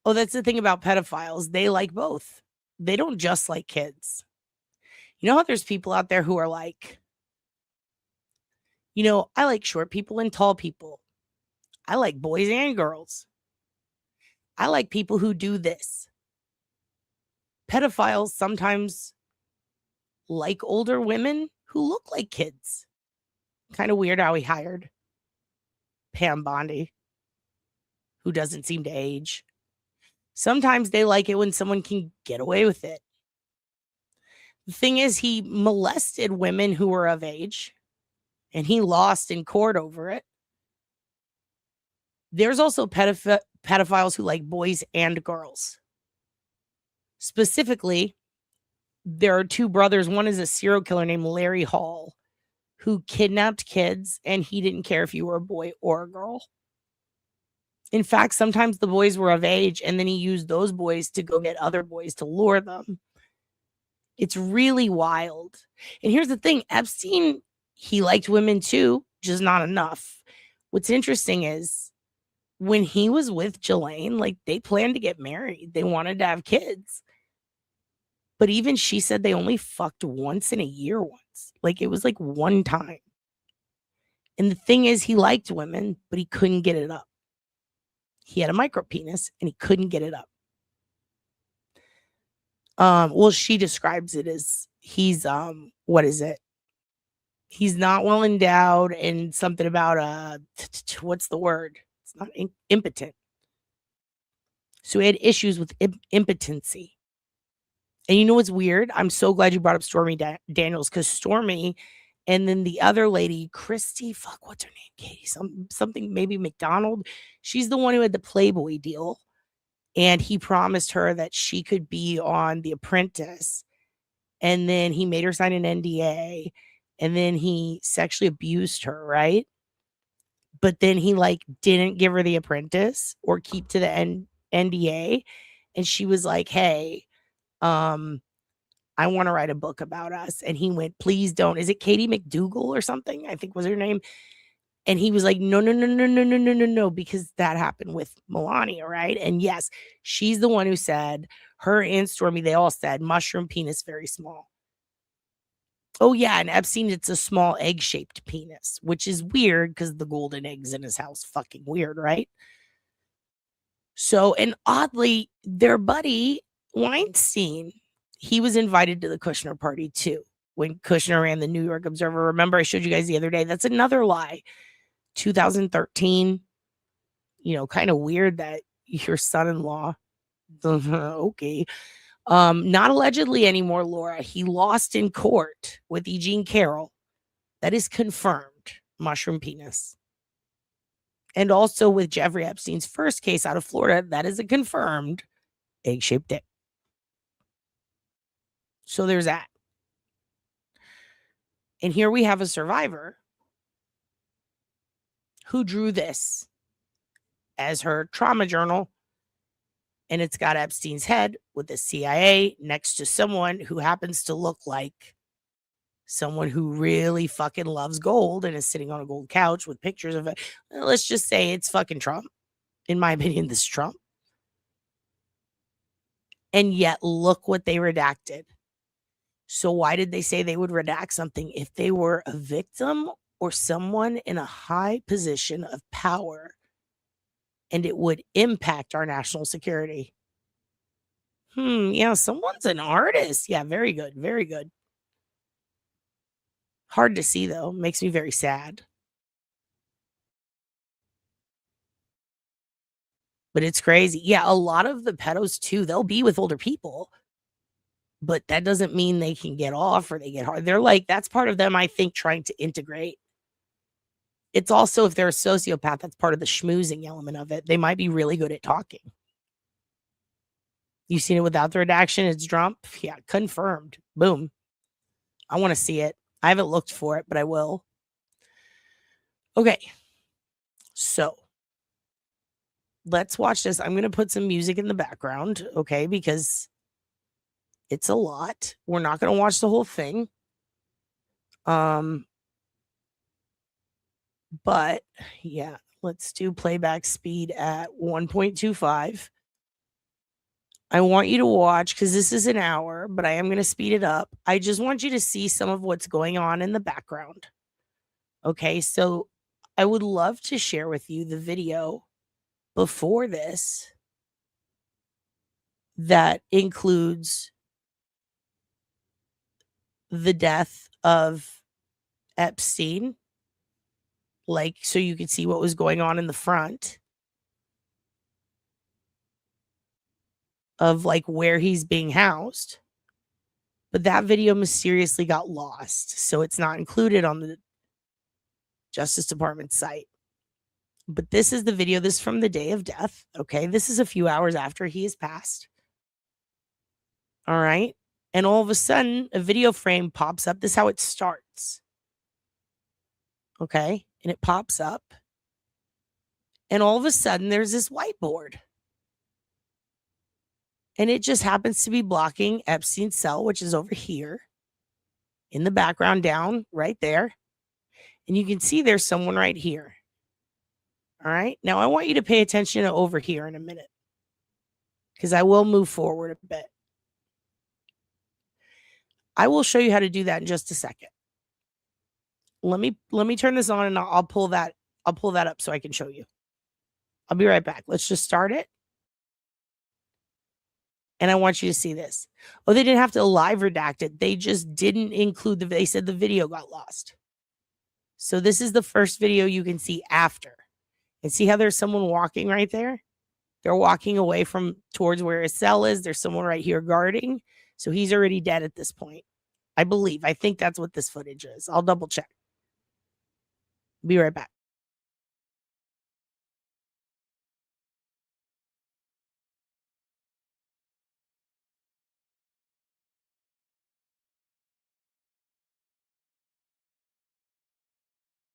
Oh, that's the thing about pedophiles. They like both. They don't just like kids. You know how there's people out there who are like, I like short people and tall people. I like boys and girls. I like people who do this. Pedophiles sometimes like older women who look like kids. Kind of weird how he hired Pam Bondi, who doesn't seem to age. Sometimes they like it when someone can get away with it. The thing is, he molested women who were of age, and he lost in court over it. There's also pedophiles who like boys and girls. Specifically, there are two brothers. One is a serial killer named Larry Hall, who kidnapped kids, and he didn't care if you were a boy or a girl. In fact, sometimes the boys were of age, and then he used those boys to go get other boys to lure them. It's really wild. And here's the thing, Epstein, he liked women too, just not enough. What's interesting is when he was with Ghislaine, like they planned to get married. They wanted to have kids. But even she said they only fucked once in a year once. Like it was like one time. And the thing is, he liked women, but he couldn't get it up. He had a micro penis and he couldn't get it up. Well, she describes it as he's what is it? He's not well endowed and something about what's the word? It's not impotent. So he had issues with impotency. And you know what's weird? I'm so glad you brought up Stormy Daniels, because Stormy and then the other lady, Christy, what's her name? Katie, something maybe McDonald. She's the one who had the Playboy deal. And he promised her that she could be on The Apprentice. And then he made her sign an NDA. And then he sexually abused her, right? But then he didn't give her The Apprentice or keep to the NDA. And she was like, hey, I want to write a book about us. And he went, please don't. Is it Katie McDougal or something? I think was her name. And he was like, no, because that happened with Melania, right? And yes, she's the one who said, her and Stormy, they all said, mushroom penis, very small. Oh, yeah, and Epstein, it's a small egg-shaped penis, which is weird because the golden eggs in his house, fucking weird, right? So, and oddly, their buddy, Weinstein, he was invited to the Kushner party too, when Kushner ran the New York Observer. Remember, I showed you guys the other day. That's another lie. 2013, kind of weird that your son-in-law, okay, not allegedly anymore, Laura. He lost in court with E. Jean Carroll. That is confirmed, mushroom penis. And also with Jeffrey Epstein's first case out of Florida, that is a confirmed egg-shaped dick. So there's that. And here we have a survivor who drew this as her trauma journal. And it's got Epstein's head with the CIA next to someone who happens to look like someone who really fucking loves gold and is sitting on a gold couch with pictures of it. Let's just say it's fucking Trump. In my opinion, this is Trump. And yet, look what they redacted. So why did they say they would redact something if they were a victim or someone in a high position of power and it would impact our national security? Yeah, someone's an artist. Yeah, very good. Very good. Hard to see, though. Makes me very sad. But it's crazy. Yeah, a lot of the pedos, too, they'll be with older people. But that doesn't mean they can get off or they get hard. They're like, that's part of them, I think, trying to integrate. It's also, if they're a sociopath, that's part of the schmoozing element of it. They might be really good at talking. You've seen it without the redaction. It's Trump. Yeah, confirmed. Boom. I want to see it. I haven't looked for it, but I will. Okay. So let's watch this. I'm going to put some music in the background, okay, because it's a lot. We're not going to watch the whole thing. But yeah, let's do playback speed at 1.25. I want you to watch because this is an hour, but I am going to speed it up. I just want you to see some of what's going on in the background. Okay, so I would love to share with you the video before this that includes the death of Epstein, like, so you could see what was going on in the front of like where he's being housed. But that video mysteriously got lost, so it's not included on the Justice Department site. But this is the video. This is from the day of death. Okay, this is a few hours after he has passed. All right. And all of a sudden, a video frame pops up. This is how it starts. Okay. And it pops up. And all of a sudden, there's this whiteboard. And it just happens to be blocking Epstein's cell, which is over here in the background, down right there. And you can see there's someone right here. All right. Now, I want you to pay attention to over here in a minute, because I will move forward a bit. I will show you how to do that in just a second. Let me turn this on and I'll pull that up so I can show you. I'll be right back. Let's just start it. And I want you to see this. Oh, they didn't have to live redact it. They just didn't include they said the video got lost. So this is the first video you can see after. And see how there's someone walking right there? They're walking away from towards where his cell is. There's someone right here guarding. So he's already dead at this point. I believe. I think that's what this footage is. I'll double check. Be right back.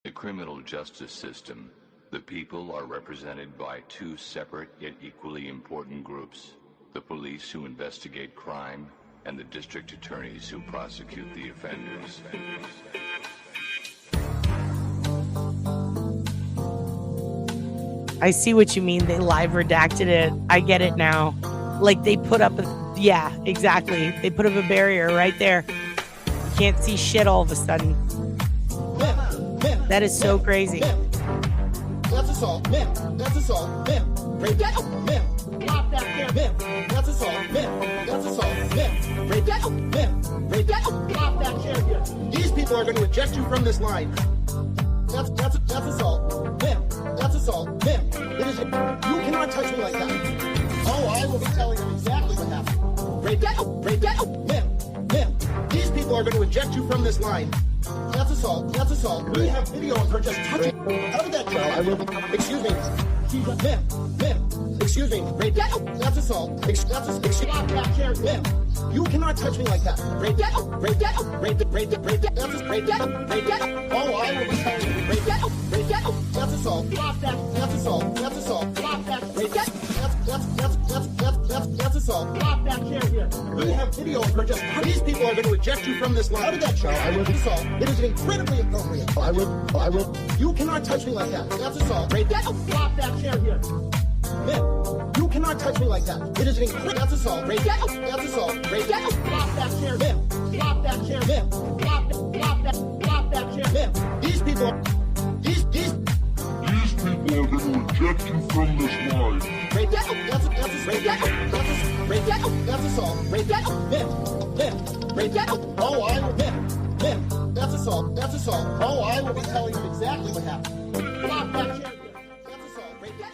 The criminal justice system, the people are represented by two separate yet equally important groups: the police who investigate crime and the district attorneys who prosecute the offenders. I see what you mean. They live redacted it. I get it now. Like they put up yeah, exactly. They put up a barrier right there. You can't see shit all of a sudden. That is so crazy. That's assault. That's assault. Break that. Stop that there. That's assault. That's assault. Break that. Break that. Stop that chair here. These people are going to eject you from this line. That's assault. That's assault. It is. You cannot touch me like that. Oh, I will be telling them exactly what happened. Break that. Break that. These people are going to eject you from this line. That's assault. That's assault. We have video of her just touching. Out of that chair. I will. Excuse me. She's a ma'am. Excuse me. Break that. That's assault. That's stop that chair. Ma'am. You cannot touch me like that. Break that. Break that. Break that. Break that. Break that. That's break that. Break that. Oh, I will be telling you. Break that. Break that. That's assault. Stop that. That's assault. That's assault. Stop that. Break that. That's assault. Stop that chair here. We have video of her just. These people are going to eject you from this line. Out of that chair. I will assault. It is incredibly appropriate. I will. You cannot touch me like that. That's assault. Break that. Stop that chair here. Ma'am, you cannot touch me like that. It is an incredible. That's assault. Break that. That's assault. Break that. Stop that chair. Ma'am. Stop that chair. Ma'am. Stop that chair. Ma'am. These people. These people are going to eject you from this line. Break that. That's break that. Break that. That's assault. Break that. Ma'am. Break that. Oh, I will. Ma'am. That's assault. That's assault. Oh, I will be telling you exactly what happened. Stop that chair. That's assault. Break that.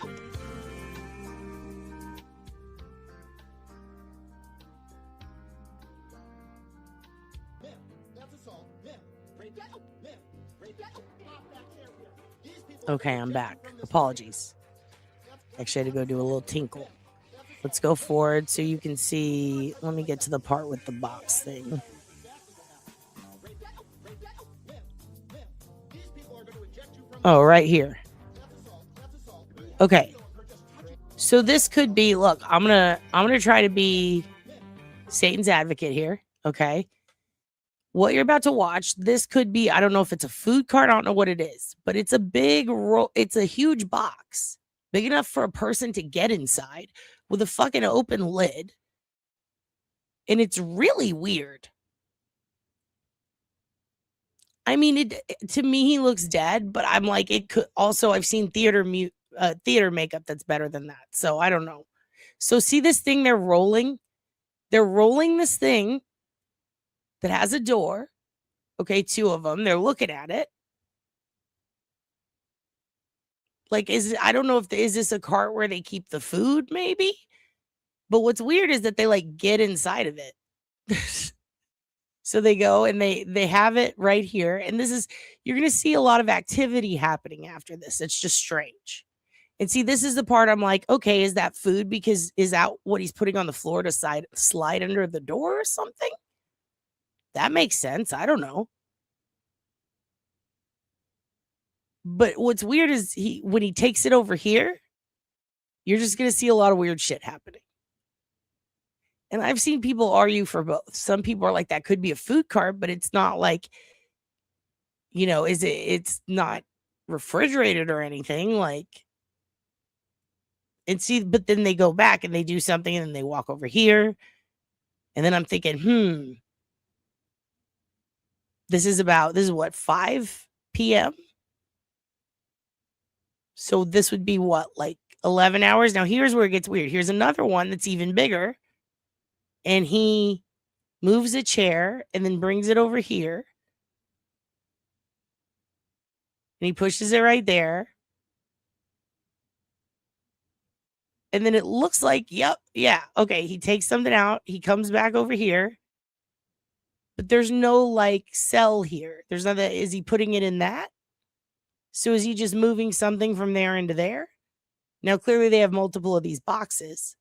Okay, I'm back. Apologies. Actually, I had to go do a little tinkle. Let's go forward so you can see. Let me get to the part with the box thing. Oh, right here. Okay. So this could be, look, I'm gonna try to be Satan's advocate here. Okay. What you're about to watch, this could be, I don't know if it's a food cart, I don't know what it is, but it's a big it's a huge box, big enough for a person to get inside with a fucking open lid. And it's really weird. I mean, to me, he looks dead, but I'm like, it could also, I've seen theater makeup that's better than that. So I don't know. So see this thing they're rolling? They're rolling this thing that has a door. Okay, 2 of them. They're looking at it. Like, I don't know if is this a cart where they keep the food, maybe? But what's weird is that they like get inside of it. So they go and they have it right here. And you're going to see a lot of activity happening after this. It's just strange. And see, this is the part I'm like, okay, is that food? Because is that what he's putting on the floor to slide under the door or something? That makes sense. I don't know. But what's weird is when he takes it over here, you're just going to see a lot of weird shit happening. And I've seen people argue for both. Some people are like, that could be a food cart, but it's not like, it's not refrigerated or anything. Like, and see, but then they go back and they do something and then they walk over here. And then I'm thinking, this is what, 5 p.m.? So this would be what, like 11 hours? Now here's where it gets weird. Here's another one that's even bigger. And he moves a chair and then brings it over here. And he pushes it right there. And then it looks like, okay, he takes something out. He comes back over here. But there's no like cell here. There's nothing. Is he putting it in that? So is he just moving something from there into there? Now, clearly they have multiple of these boxes.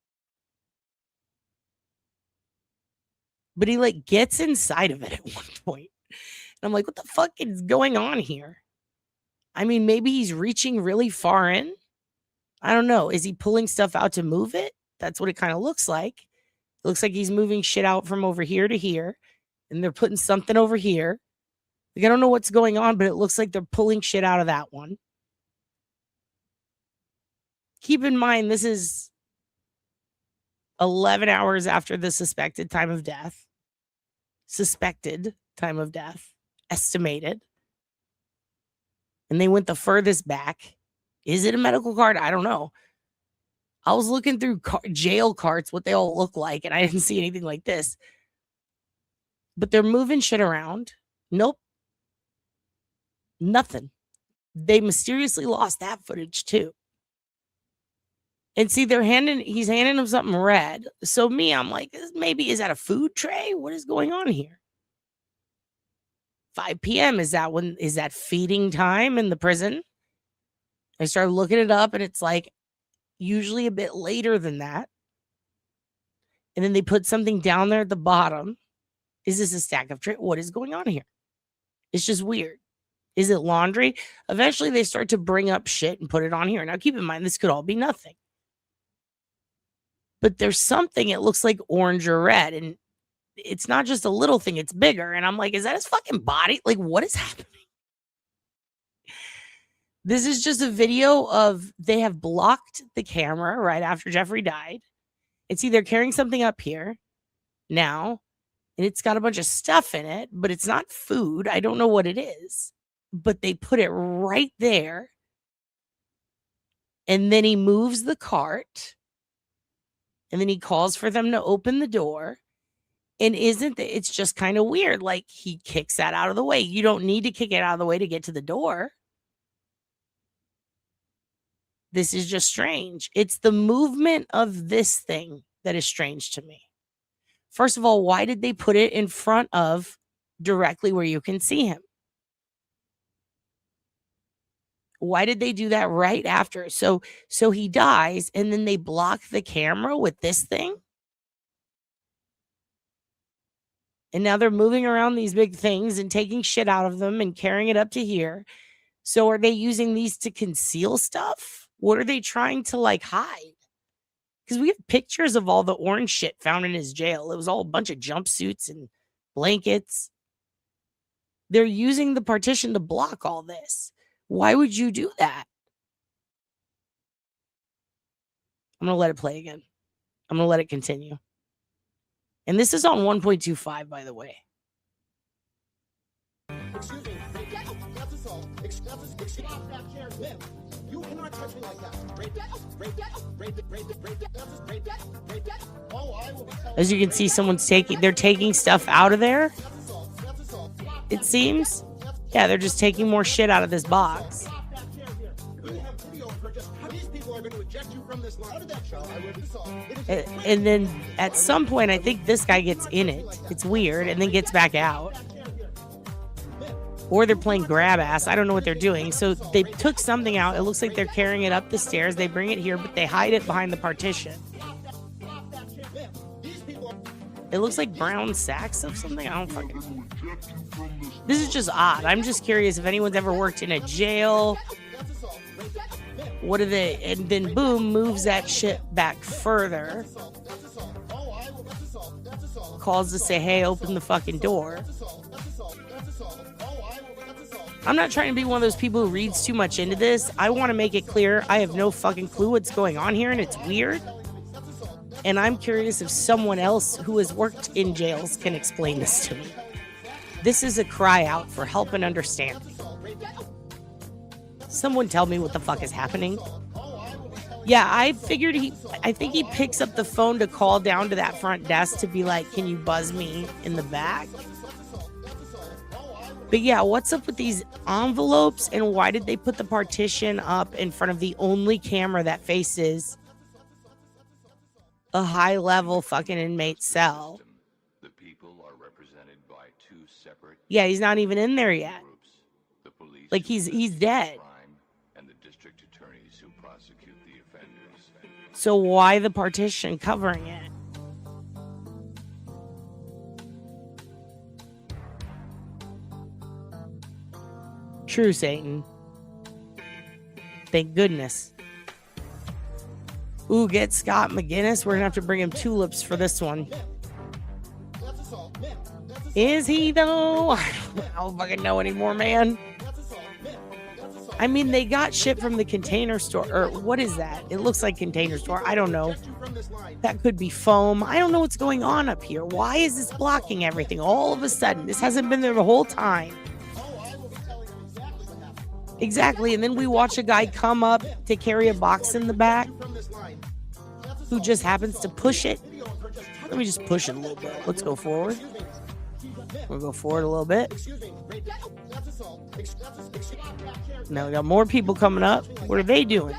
But he like gets inside of it at one point. And I'm like, what the fuck is going on here? I mean, maybe he's reaching really far in. I don't know. Is he pulling stuff out to move it? That's what it kind of looks like. It looks like he's moving shit out from over here to here. And they're putting something over here. Like, I don't know what's going on, but it looks like they're pulling shit out of that one. Keep in mind, this is 11 hours after the suspected time of death. Estimated. And they went the furthest back. Is it a medical card? I don't know. I was looking through jail carts, what they all look like, and I didn't see anything like this. But they're moving shit around. Nope. Nothing. They mysteriously lost that footage too. And see, he's handing him something red. So I'm like, maybe is that a food tray? What is going on here? 5 p.m. Is that feeding time in the prison? I started looking it up and it's like usually a bit later than that. And then they put something down there at the bottom. Is this a stack of trays? What is going on here? It's just weird. Is it laundry? Eventually they start to bring up shit and put it on here. Now keep in mind, this could all be nothing. But there's something, it looks like orange or red. And it's not just a little thing, it's bigger. And I'm like, is that his fucking body? Like, what is happening? This is just a video of they have blocked the camera right after Jeffrey died. And see, they're carrying something up here now. And it's got a bunch of stuff in it, but it's not food. I don't know what it is. But they put it right there. And then he moves the cart. And then he calls for them to open the door. And it's just kind of weird. Like, he kicks that out of the way. You don't need to kick it out of the way to get to the door. This is just strange. It's the movement of this thing that is strange to me. First of all, why did they put it in front of directly where you can see him? Why did they do that right after? So he dies and then they block the camera with this thing. And now they're moving around these big things and taking shit out of them and carrying it up to here. So are they using these to conceal stuff? What are they trying to like hide? Because we have pictures of all the orange shit found in his jail. It was all a bunch of jumpsuits and blankets. They're using the partition to block all this. Why would you do that? I'm going to let it play again. I'm going to let it continue. And this is on 1.25, by the way. Excuse me. That's assault. Stop that chair, ma'am. You cannot touch me like that. Break that. Oh, I will be telling As you can see, they're taking stuff out of there. It seems. Yeah, they're just taking more shit out of this box. And then at some point, I think this guy gets in it. It's weird, and then gets back out. Or they're playing grab ass. I don't know what they're doing. So they took something out. It looks like they're carrying it up the stairs. They bring it here, but they hide it behind the partition. It looks like brown sacks of something. I don't fucking know. This is just odd. I'm just curious if anyone's ever worked in a jail. What are they? And then boom, moves that shit back further. Calls to say, hey, open the fucking door. I'm not trying to be one of those people who reads too much into this. I want to make it clear I have no fucking clue what's going on here, and it's weird. And I'm curious if someone else who has worked in jails can explain this to me. This is a cry out for help and understanding. Someone tell me what the fuck is happening. Yeah, I think he picks up the phone to call down to that front desk to be like, can you buzz me in the back? But yeah, what's up with these envelopes, and why did they put the partition up in front of the only camera that faces a high-level fucking inmate cell? The people are represented by two separate. Yeah, he's not even in there yet. The police Like he's dead. and the district attorneys who prosecute the offenders. So why the partition covering it? True, Satan. Thank goodness. Ooh, get Scott McGinnis. We're gonna have to bring him tulips for this one. Is he though? I don't fucking know anymore, man. I mean, they got shit from the Container Store, or what is that? It looks like Container Store. I don't know. That could be foam. I don't know what's going on up here. Why is this blocking everything all of a sudden? This hasn't been there the whole time. Exactly, and then we watch a guy come up to carry a box in the back who just happens to push it. Let me just push it a little bit. Let's go forward. We'll go forward a little bit. Now we got more people coming up. What are they doing?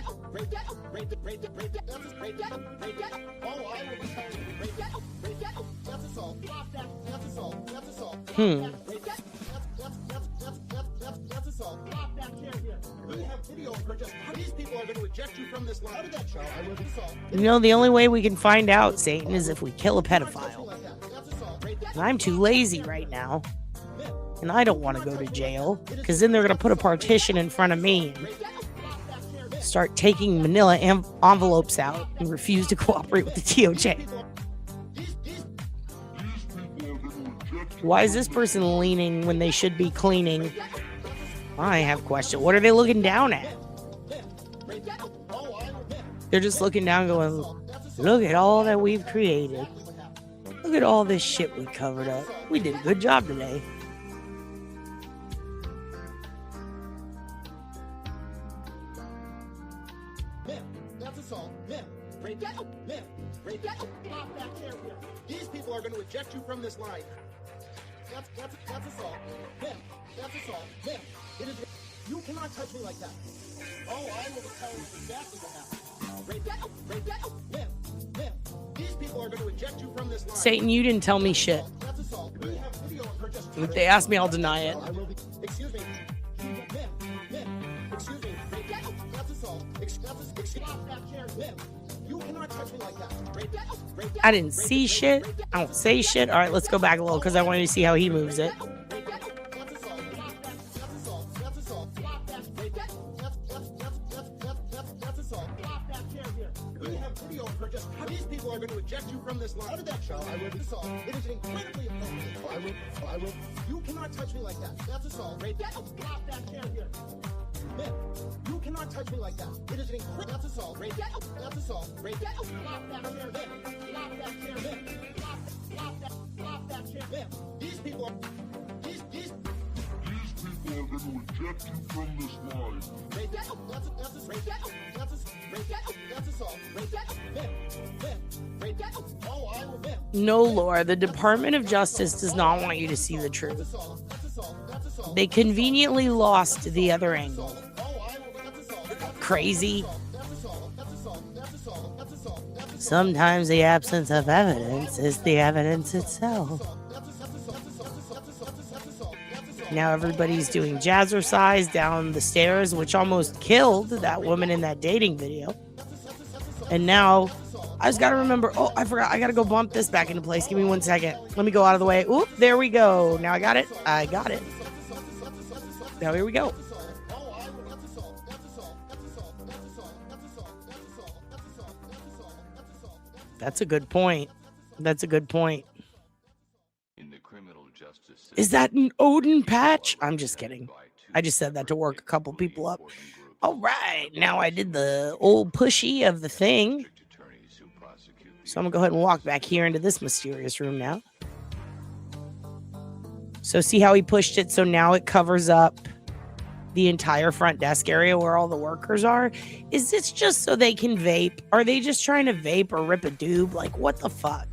You know, the only way we can find out, Satan, is if we kill a pedophile. And I'm too lazy right now. And I don't want to go to jail, because then they're going to put a partition in front of me and start taking manila envelopes out and refuse to cooperate with the DOJ. Why is this person leaning when they should be cleaning? I have a question. What are they looking down at? They're just looking down going, look at all that we've created. Look at all this shit we covered up. We did a good job today. These people are going to eject you from this line. That's assault. That's assault. It is. You cannot touch me like that. Oh, I will tell you exactly what happened. These people are going to eject you from this line. Satan, you didn't tell me shit. If they ask me, I'll deny it. Excuse me. Excuse me. That's assault. Stop that chair. You cannot touch me like that. I didn't see shit. I don't say shit. All right, let's go back a little because I wanted to see how he moves it. These people are going to eject you from this line. Out of that show, I will assault. It is incredibly offensive. I will. You cannot touch me like that. That's assault. Stop that chair here. Men, you cannot touch me like that. It is an incredible. That's assault. That's assault. Stop that chair. Men. Stop that chair. Men. These people are going to eject you from this line. No, Laura, the Department of Justice does not want you to see the truth. They conveniently lost the other angle. Crazy. Sometimes the absence of evidence is the evidence itself. Now everybody's doing jazzercise down the stairs, which almost killed that woman in that dating video. And now I just got to remember, oh, I forgot. I got to go bump this back into place. Give me 1 second. Let me go out of the way. Oop, there we go. Now I got it. I got it. Now here we go. That's a good point. That's a good point. Is that an Odin patch? I'm just kidding. I just said that to work a couple people up. All right. Now I did the old pushy of the thing. So I'm going to go ahead and walk back here into this mysterious room now. So see how he pushed it? So now it covers up the entire front desk area where all the workers are. Is this just so they can vape? Are they just trying to vape or rip a doob? Like, what the fuck?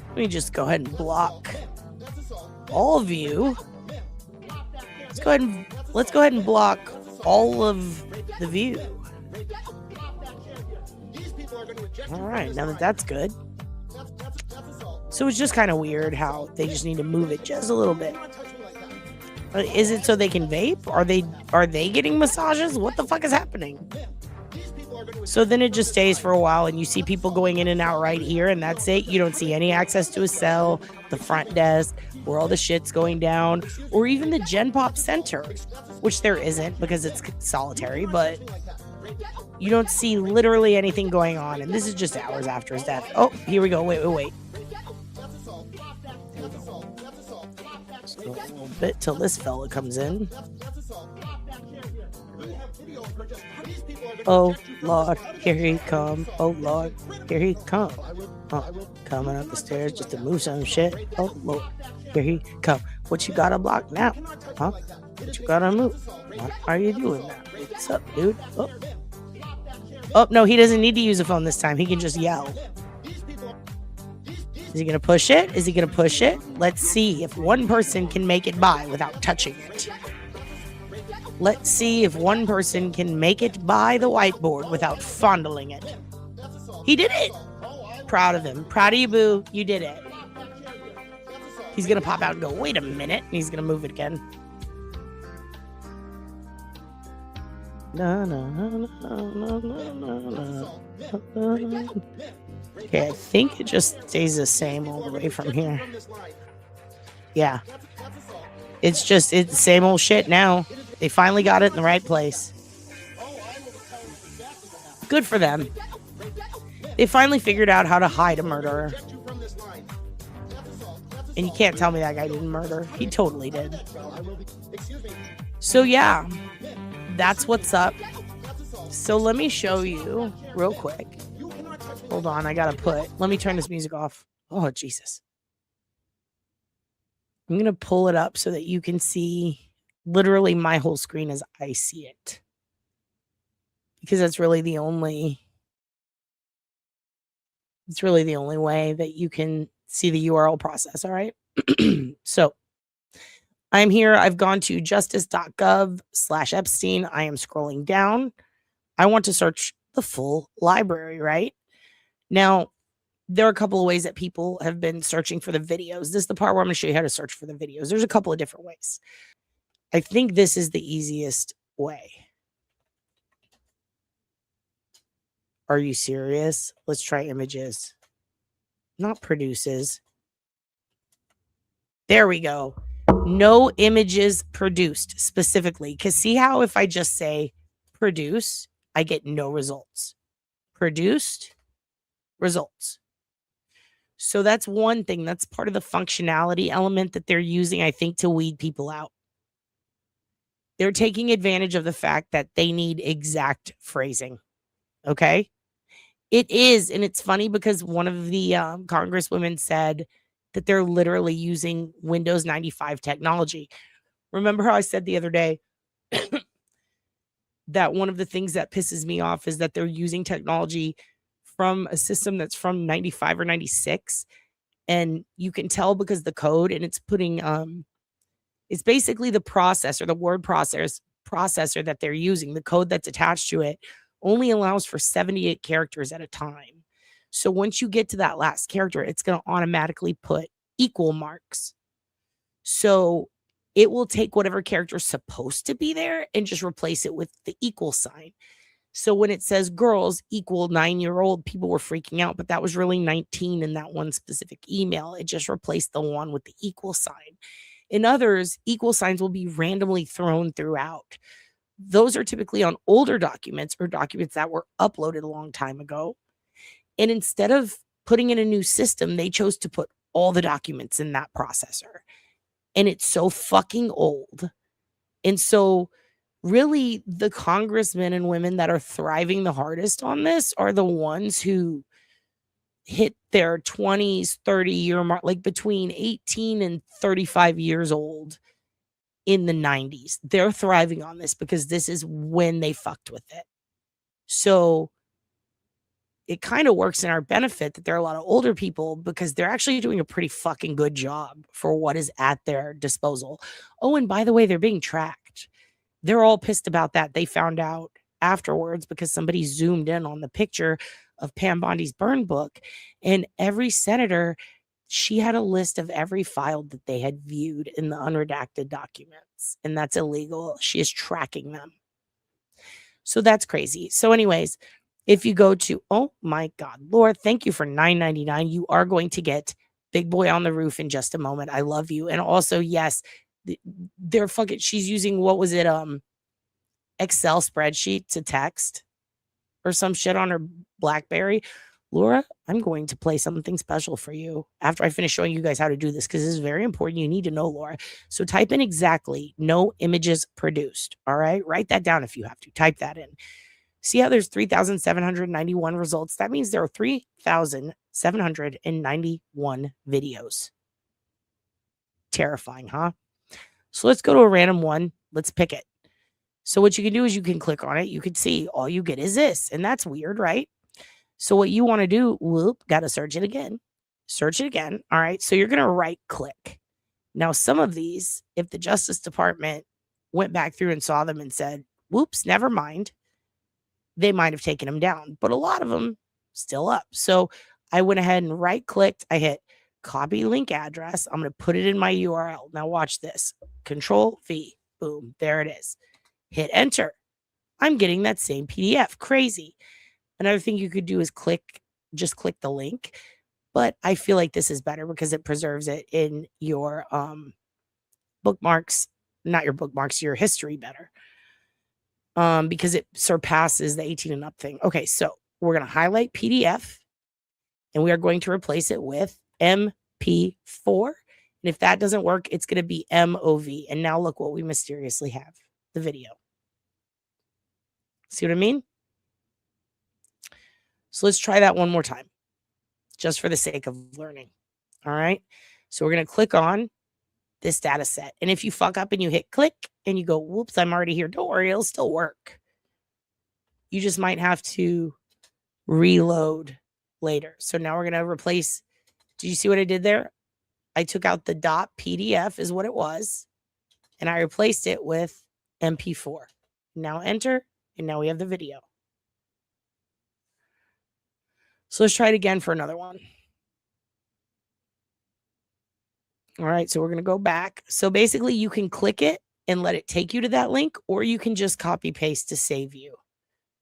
Let me just go ahead and block all of you. Let's go ahead and block all of the view. All right, now that's good. So it's just kind of weird how they just need to move it just a little bit. Is it so they can vape? Are they getting massages? What the fuck is happening? So then it just stays for a while and you see people going in and out right here and that's it. You don't see any access to a cell, the front desk, where all the shit's going down, or even the Gen Pop Center, which there isn't because it's solitary, but you don't see literally anything going on. And this is just hours after his death. Oh, here we go. Wait. Let's go a little bit till this fella comes in. Oh Lord, here he come. Oh Lord, here he come. Coming up the stairs just to move some shit. Oh Lord, here he come. What you gotta block now? Huh? What you gotta move? What are you doing now? What's up, dude? Oh no, he doesn't need to use a phone this time. He can just yell. Is he gonna push it? Is he gonna push it? Let's see if one person can make it by without touching it. Let's see if one person can make it by the whiteboard without fondling it. He did it. Proud of him. Proud of you, boo. You did it. He's going to pop out and go, wait a minute. And he's going to move it again. Okay, I think it just stays the same all the way from here. Yeah. It's the same old shit now. They finally got it in the right place. Good for them. They finally figured out how to hide a murderer. And you can't tell me that guy didn't murder. He totally did. So yeah, that's what's up. So let me show you real quick. Hold on, let me turn this music off. Oh, Jesus. I'm going to pull it up so that you can see literally my whole screen as I see it. Because that's really the only way that you can see the URL process, all right? So I'm here. I've gone to justice.gov/Epstein. I am scrolling down. I want to search the full library, right? Now, there are a couple of ways that people have been searching for the videos. This is the part where I'm going to show you how to search for the videos. There's a couple of different ways. I think this is the easiest way. Are you serious? Let's try images. Not produces. There we go. No images produced specifically. Because see how if I just say produce, I get no results. Produced, results. So that's one thing. That's part of the functionality element that they're using, I think, to weed people out. They're taking advantage of the fact that they need exact phrasing. Okay? It is. And it's funny because one of the congresswomen said that they're literally using Windows 95 technology. Remember how I said the other day that one of the things that pisses me off is that they're using technology from a system that's from 95 or 96. And you can tell because the code, and it's putting, it's basically the processor, the word processor that they're using. The code that's attached to it only allows for 78 characters at a time. So once you get to that last character, it's going to automatically put equal marks. So it will take whatever character is supposed to be there and just replace it with the equal sign. So when it says girls equal 9-year-old, people were freaking out, but that was really 19 in that one specific email. It just replaced the one with the equal sign. In others, equal signs will be randomly thrown throughout. Those are typically on older documents or documents that were uploaded a long time ago. And instead of putting in a new system, they chose to put all the documents in that processor. And it's so fucking old. And so really the congressmen and women that are thriving the hardest on this are the ones who hit their 20s, 30-year mark, like between 18 and 35 years old in the 90s. They're thriving on this because this is when they fucked with it. So it kind of works in our benefit that there are a lot of older people because they're actually doing a pretty fucking good job for what is at their disposal. Oh, and by the way, they're being tracked. They're all pissed about that. They found out afterwards because somebody zoomed in on the picture of Pam Bondi's burn book, and every senator, she had a list of every file that they had viewed in the unredacted documents, and that's illegal. She is tracking them. So that's crazy. So anyways, if you go to, oh my God, Laura, thank you for $9.99. You are going to get Big Boy on the Roof in just a moment. I love you. And also, yes, they're fucking, she's using, what was it? Excel spreadsheet to text or some shit on her BlackBerry. Laura, I'm going to play something special for you after I finish showing you guys how to do this, because this is very important. You need to know, Laura. So type in exactly no images produced. All right. Write that down if you have to. Type that in. See how there's 3,791 results? That means there are 3,791 videos. Terrifying, huh? So let's go to a random one. Let's pick it. So what you can do is you can click on it. You can see all you get is this. And that's weird, right? So what you want to do, got to search it again. Search it again. All right. So you're going to right click. Now, some of these, if the Justice Department went back through and saw them and said, whoops, never mind, they might have taken them down, but a lot of them still up. So I went ahead and right clicked. I hit copy link address. I'm going to put it in my URL. Now watch this. Control V. Boom. There it is. Hit enter. I'm getting that same PDF. Crazy. Another thing you could do is just click the link. But I feel like this is better because it preserves it in your bookmarks, not your bookmarks, your history better. Because it surpasses the 18 and up thing. Okay, so we're going to highlight PDF and we are going to replace it with MP4. And if that doesn't work, it's going to be MOV. And now look what we mysteriously have, the video. See what I mean? So let's try that one more time, just for the sake of learning. All right. So we're going to click on this data set. And if you fuck up and you hit click and you go, whoops, I'm already here. Don't worry, it'll still work. You just might have to reload later. So now we're going to replace. Did you see what I did there? I took out the .pdf is what it was. And I replaced it with MP4. Now enter. And now we have the video. So let's try it again for another one. All right, so we're going to go back. So basically you can click it and let it take you to that link, or you can just copy paste to save you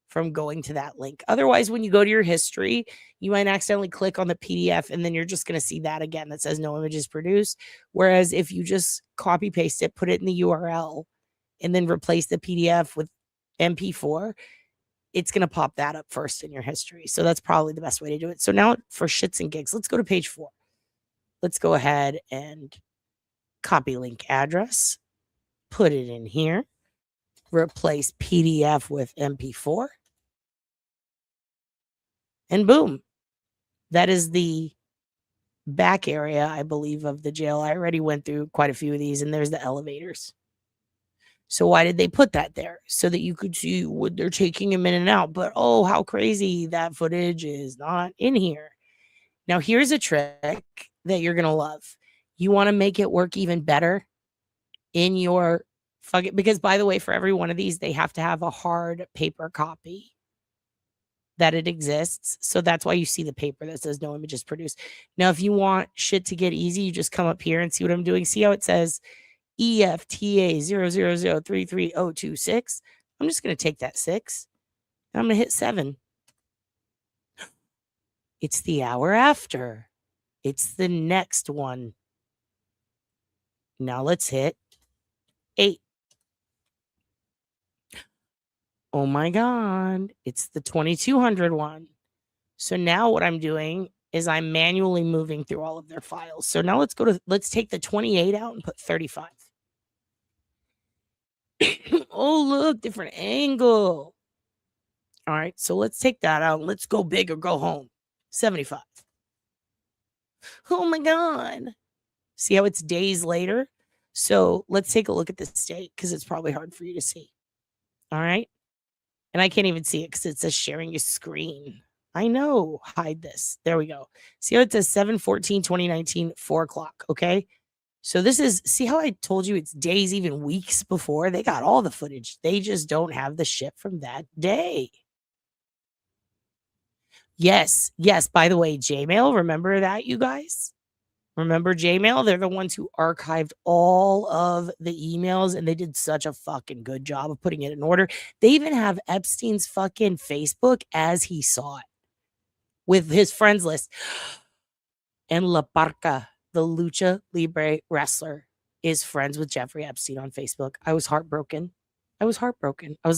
from going to that link. Otherwise, when you go to your history, you might accidentally click on the PDF and then you're just going to see that again that says no images produced. Whereas if you just copy paste it, put it in the URL, and then replace the PDF with MP4, it's going to pop that up first in your history. So that's probably the best way to do it. So now for shits and gigs, let's go to page 4. Let's go ahead and copy link address, put it in here, replace PDF with MP4. And boom, that is the back area, I believe, of the jail. I already went through quite a few of these, and there's the elevators. So why did they put that there? So that you could see what they're taking him in and out. But oh, how crazy that footage is not in here. Now, here's a trick that you're going to love. You want to make it work even better in your fucking, because by the way, for every one of these, they have to have a hard paper copy that it exists. So that's why you see the paper that says no images produced. Now, if you want shit to get easy, you just come up here and see what I'm doing. See how it says EFTA 000330026. I'm just going to take that 6 and I'm going to hit 7. It's the hour after. It's the next one. Now let's hit 8. Oh my God. It's the 2200 one. So now what I'm doing is I'm manually moving through all of their files. So now let's take the 28 out and put 35. Oh, look, different angle. All right, so let's take that out. Let's go big or go home. 75. Oh my God. See how it's days later? So let's take a look at this date because it's probably hard for you to see. All right. And I can't even see it because it says sharing your screen. I know. Hide this. There we go. See how it says 7/14/2019, 4 o'clock. Okay. So this is, see how I told you it's days, even weeks before? They got all the footage. They just don't have the shit from that day. Yes. Yes. By the way, Gmail, remember that, you guys? Remember Gmail? They're the ones who archived all of the emails, and they did such a fucking good job of putting it in order. They even have Epstein's fucking Facebook as he saw it with his friends list. And La Parca, the Lucha Libre wrestler, is friends with Jeffrey Epstein on Facebook. I was heartbroken. I was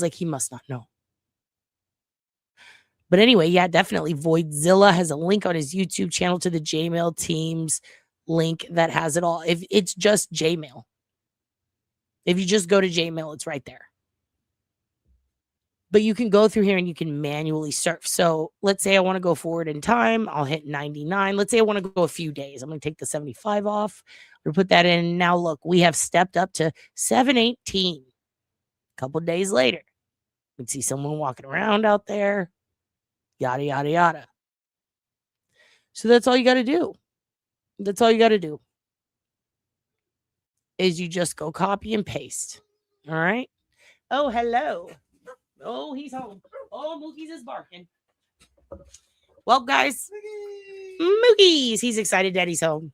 like, he must not know. But anyway, yeah, definitely. Voidzilla has a link on his YouTube channel to the Jmail team's link that has it all. If it's just Jmail, if you just go to Jmail, it's right there. But you can go through here and you can manually surf. So let's say I want to go forward in time. I'll hit 99. Let's say I want to go a few days. I'm going to take the 75 off. We'll put that in. Now look, we have stepped up to 7/18. A couple days later, we can see someone walking around out there. Yada, yada, yada. So that's all you got to do. That's all you got to do. Is you just go copy and paste. All right. Oh, hello. Oh, he's home. Oh, Mookie's is barking. Well, guys, Mookie's. He's excited Daddy's home.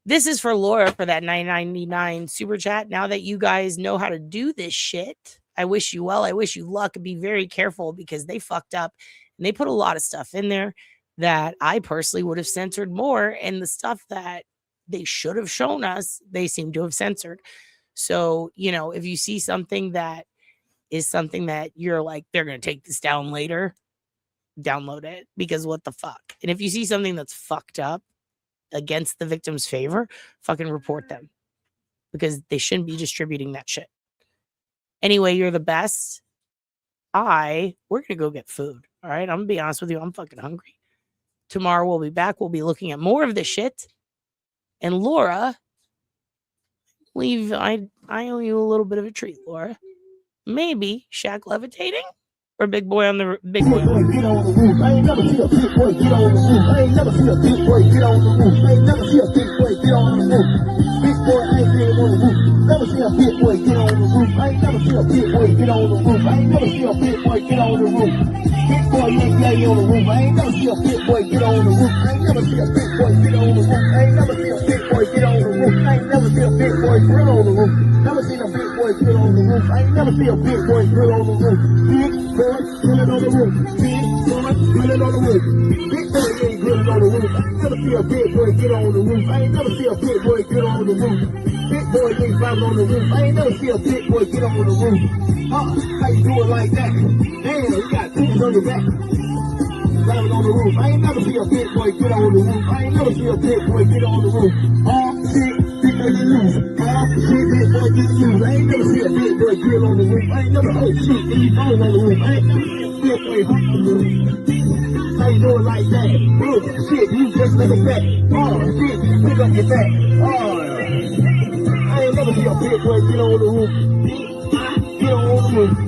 This is for Laura for that $9.99 super chat. Now that you guys know how to do this shit, I wish you well. I wish you luck. Be very careful because they fucked up and they put a lot of stuff in there that I personally would have censored more. And the stuff that they should have shown us, they seem to have censored. So, you know, if you see something that is something that you're like, they're going to take this down later, download it, because what the fuck? And if you see something that's fucked up against the victim's favor, fucking report them because they shouldn't be distributing that shit. Anyway, you're the best. We're going to go get food. All right. I'm going to be honest with you. I'm fucking hungry. Tomorrow we'll be back. We'll be looking at more of this shit. And Laura, I owe you a little bit of a treat, Laura. Maybe Shaq levitating or big boy on the big boy. Get on the roof. I ain't never see a big boy get on the roof. I ain't never see a big boy get on the roof. I ain't never see a big boy get on the roof. Big boy, I ain't been on the roof. Never see a big boy get on the roof. I ain't never see a big boy get on the roof. I ain't never see a big boy get on the roof. Big boy, you ain't lay on the roof. I ain't never see a big boy get on the roof. I ain't never see a big boy get on the roof. I ain't never see a big boy get on the roof. I ain't never see a big boy grill on the roof. Never seen a big boy grill on the roof. I ain't never see a big boy grill on the roof. Big boy grilling on the roof. Big boy grilling on the roof. Big boy ain't grilling on the roof. I ain't never see a big boy get on the roof. I ain't never see a big boy get on the roof. Big boy ain't climbing on the roof. I ain't never see a big boy get on the roof. How you do it like that? Damn, you got tools on your back. Climbing on the roof. I ain't never see a big boy get on the roof. I ain't never see a big boy get on the roof. Shit, big boy get loose. Shit, big boy get loose. I ain't never see a big boy get on the roof. I ain't never, oh shit, any phone on the roof. I ain't never see a big boy hop on the roof. how you do it like that? Shit, you just like a fat. Oh, shit, pick up your fat. Oh, I ain't never see a big boy get on the roof. Get on the roof.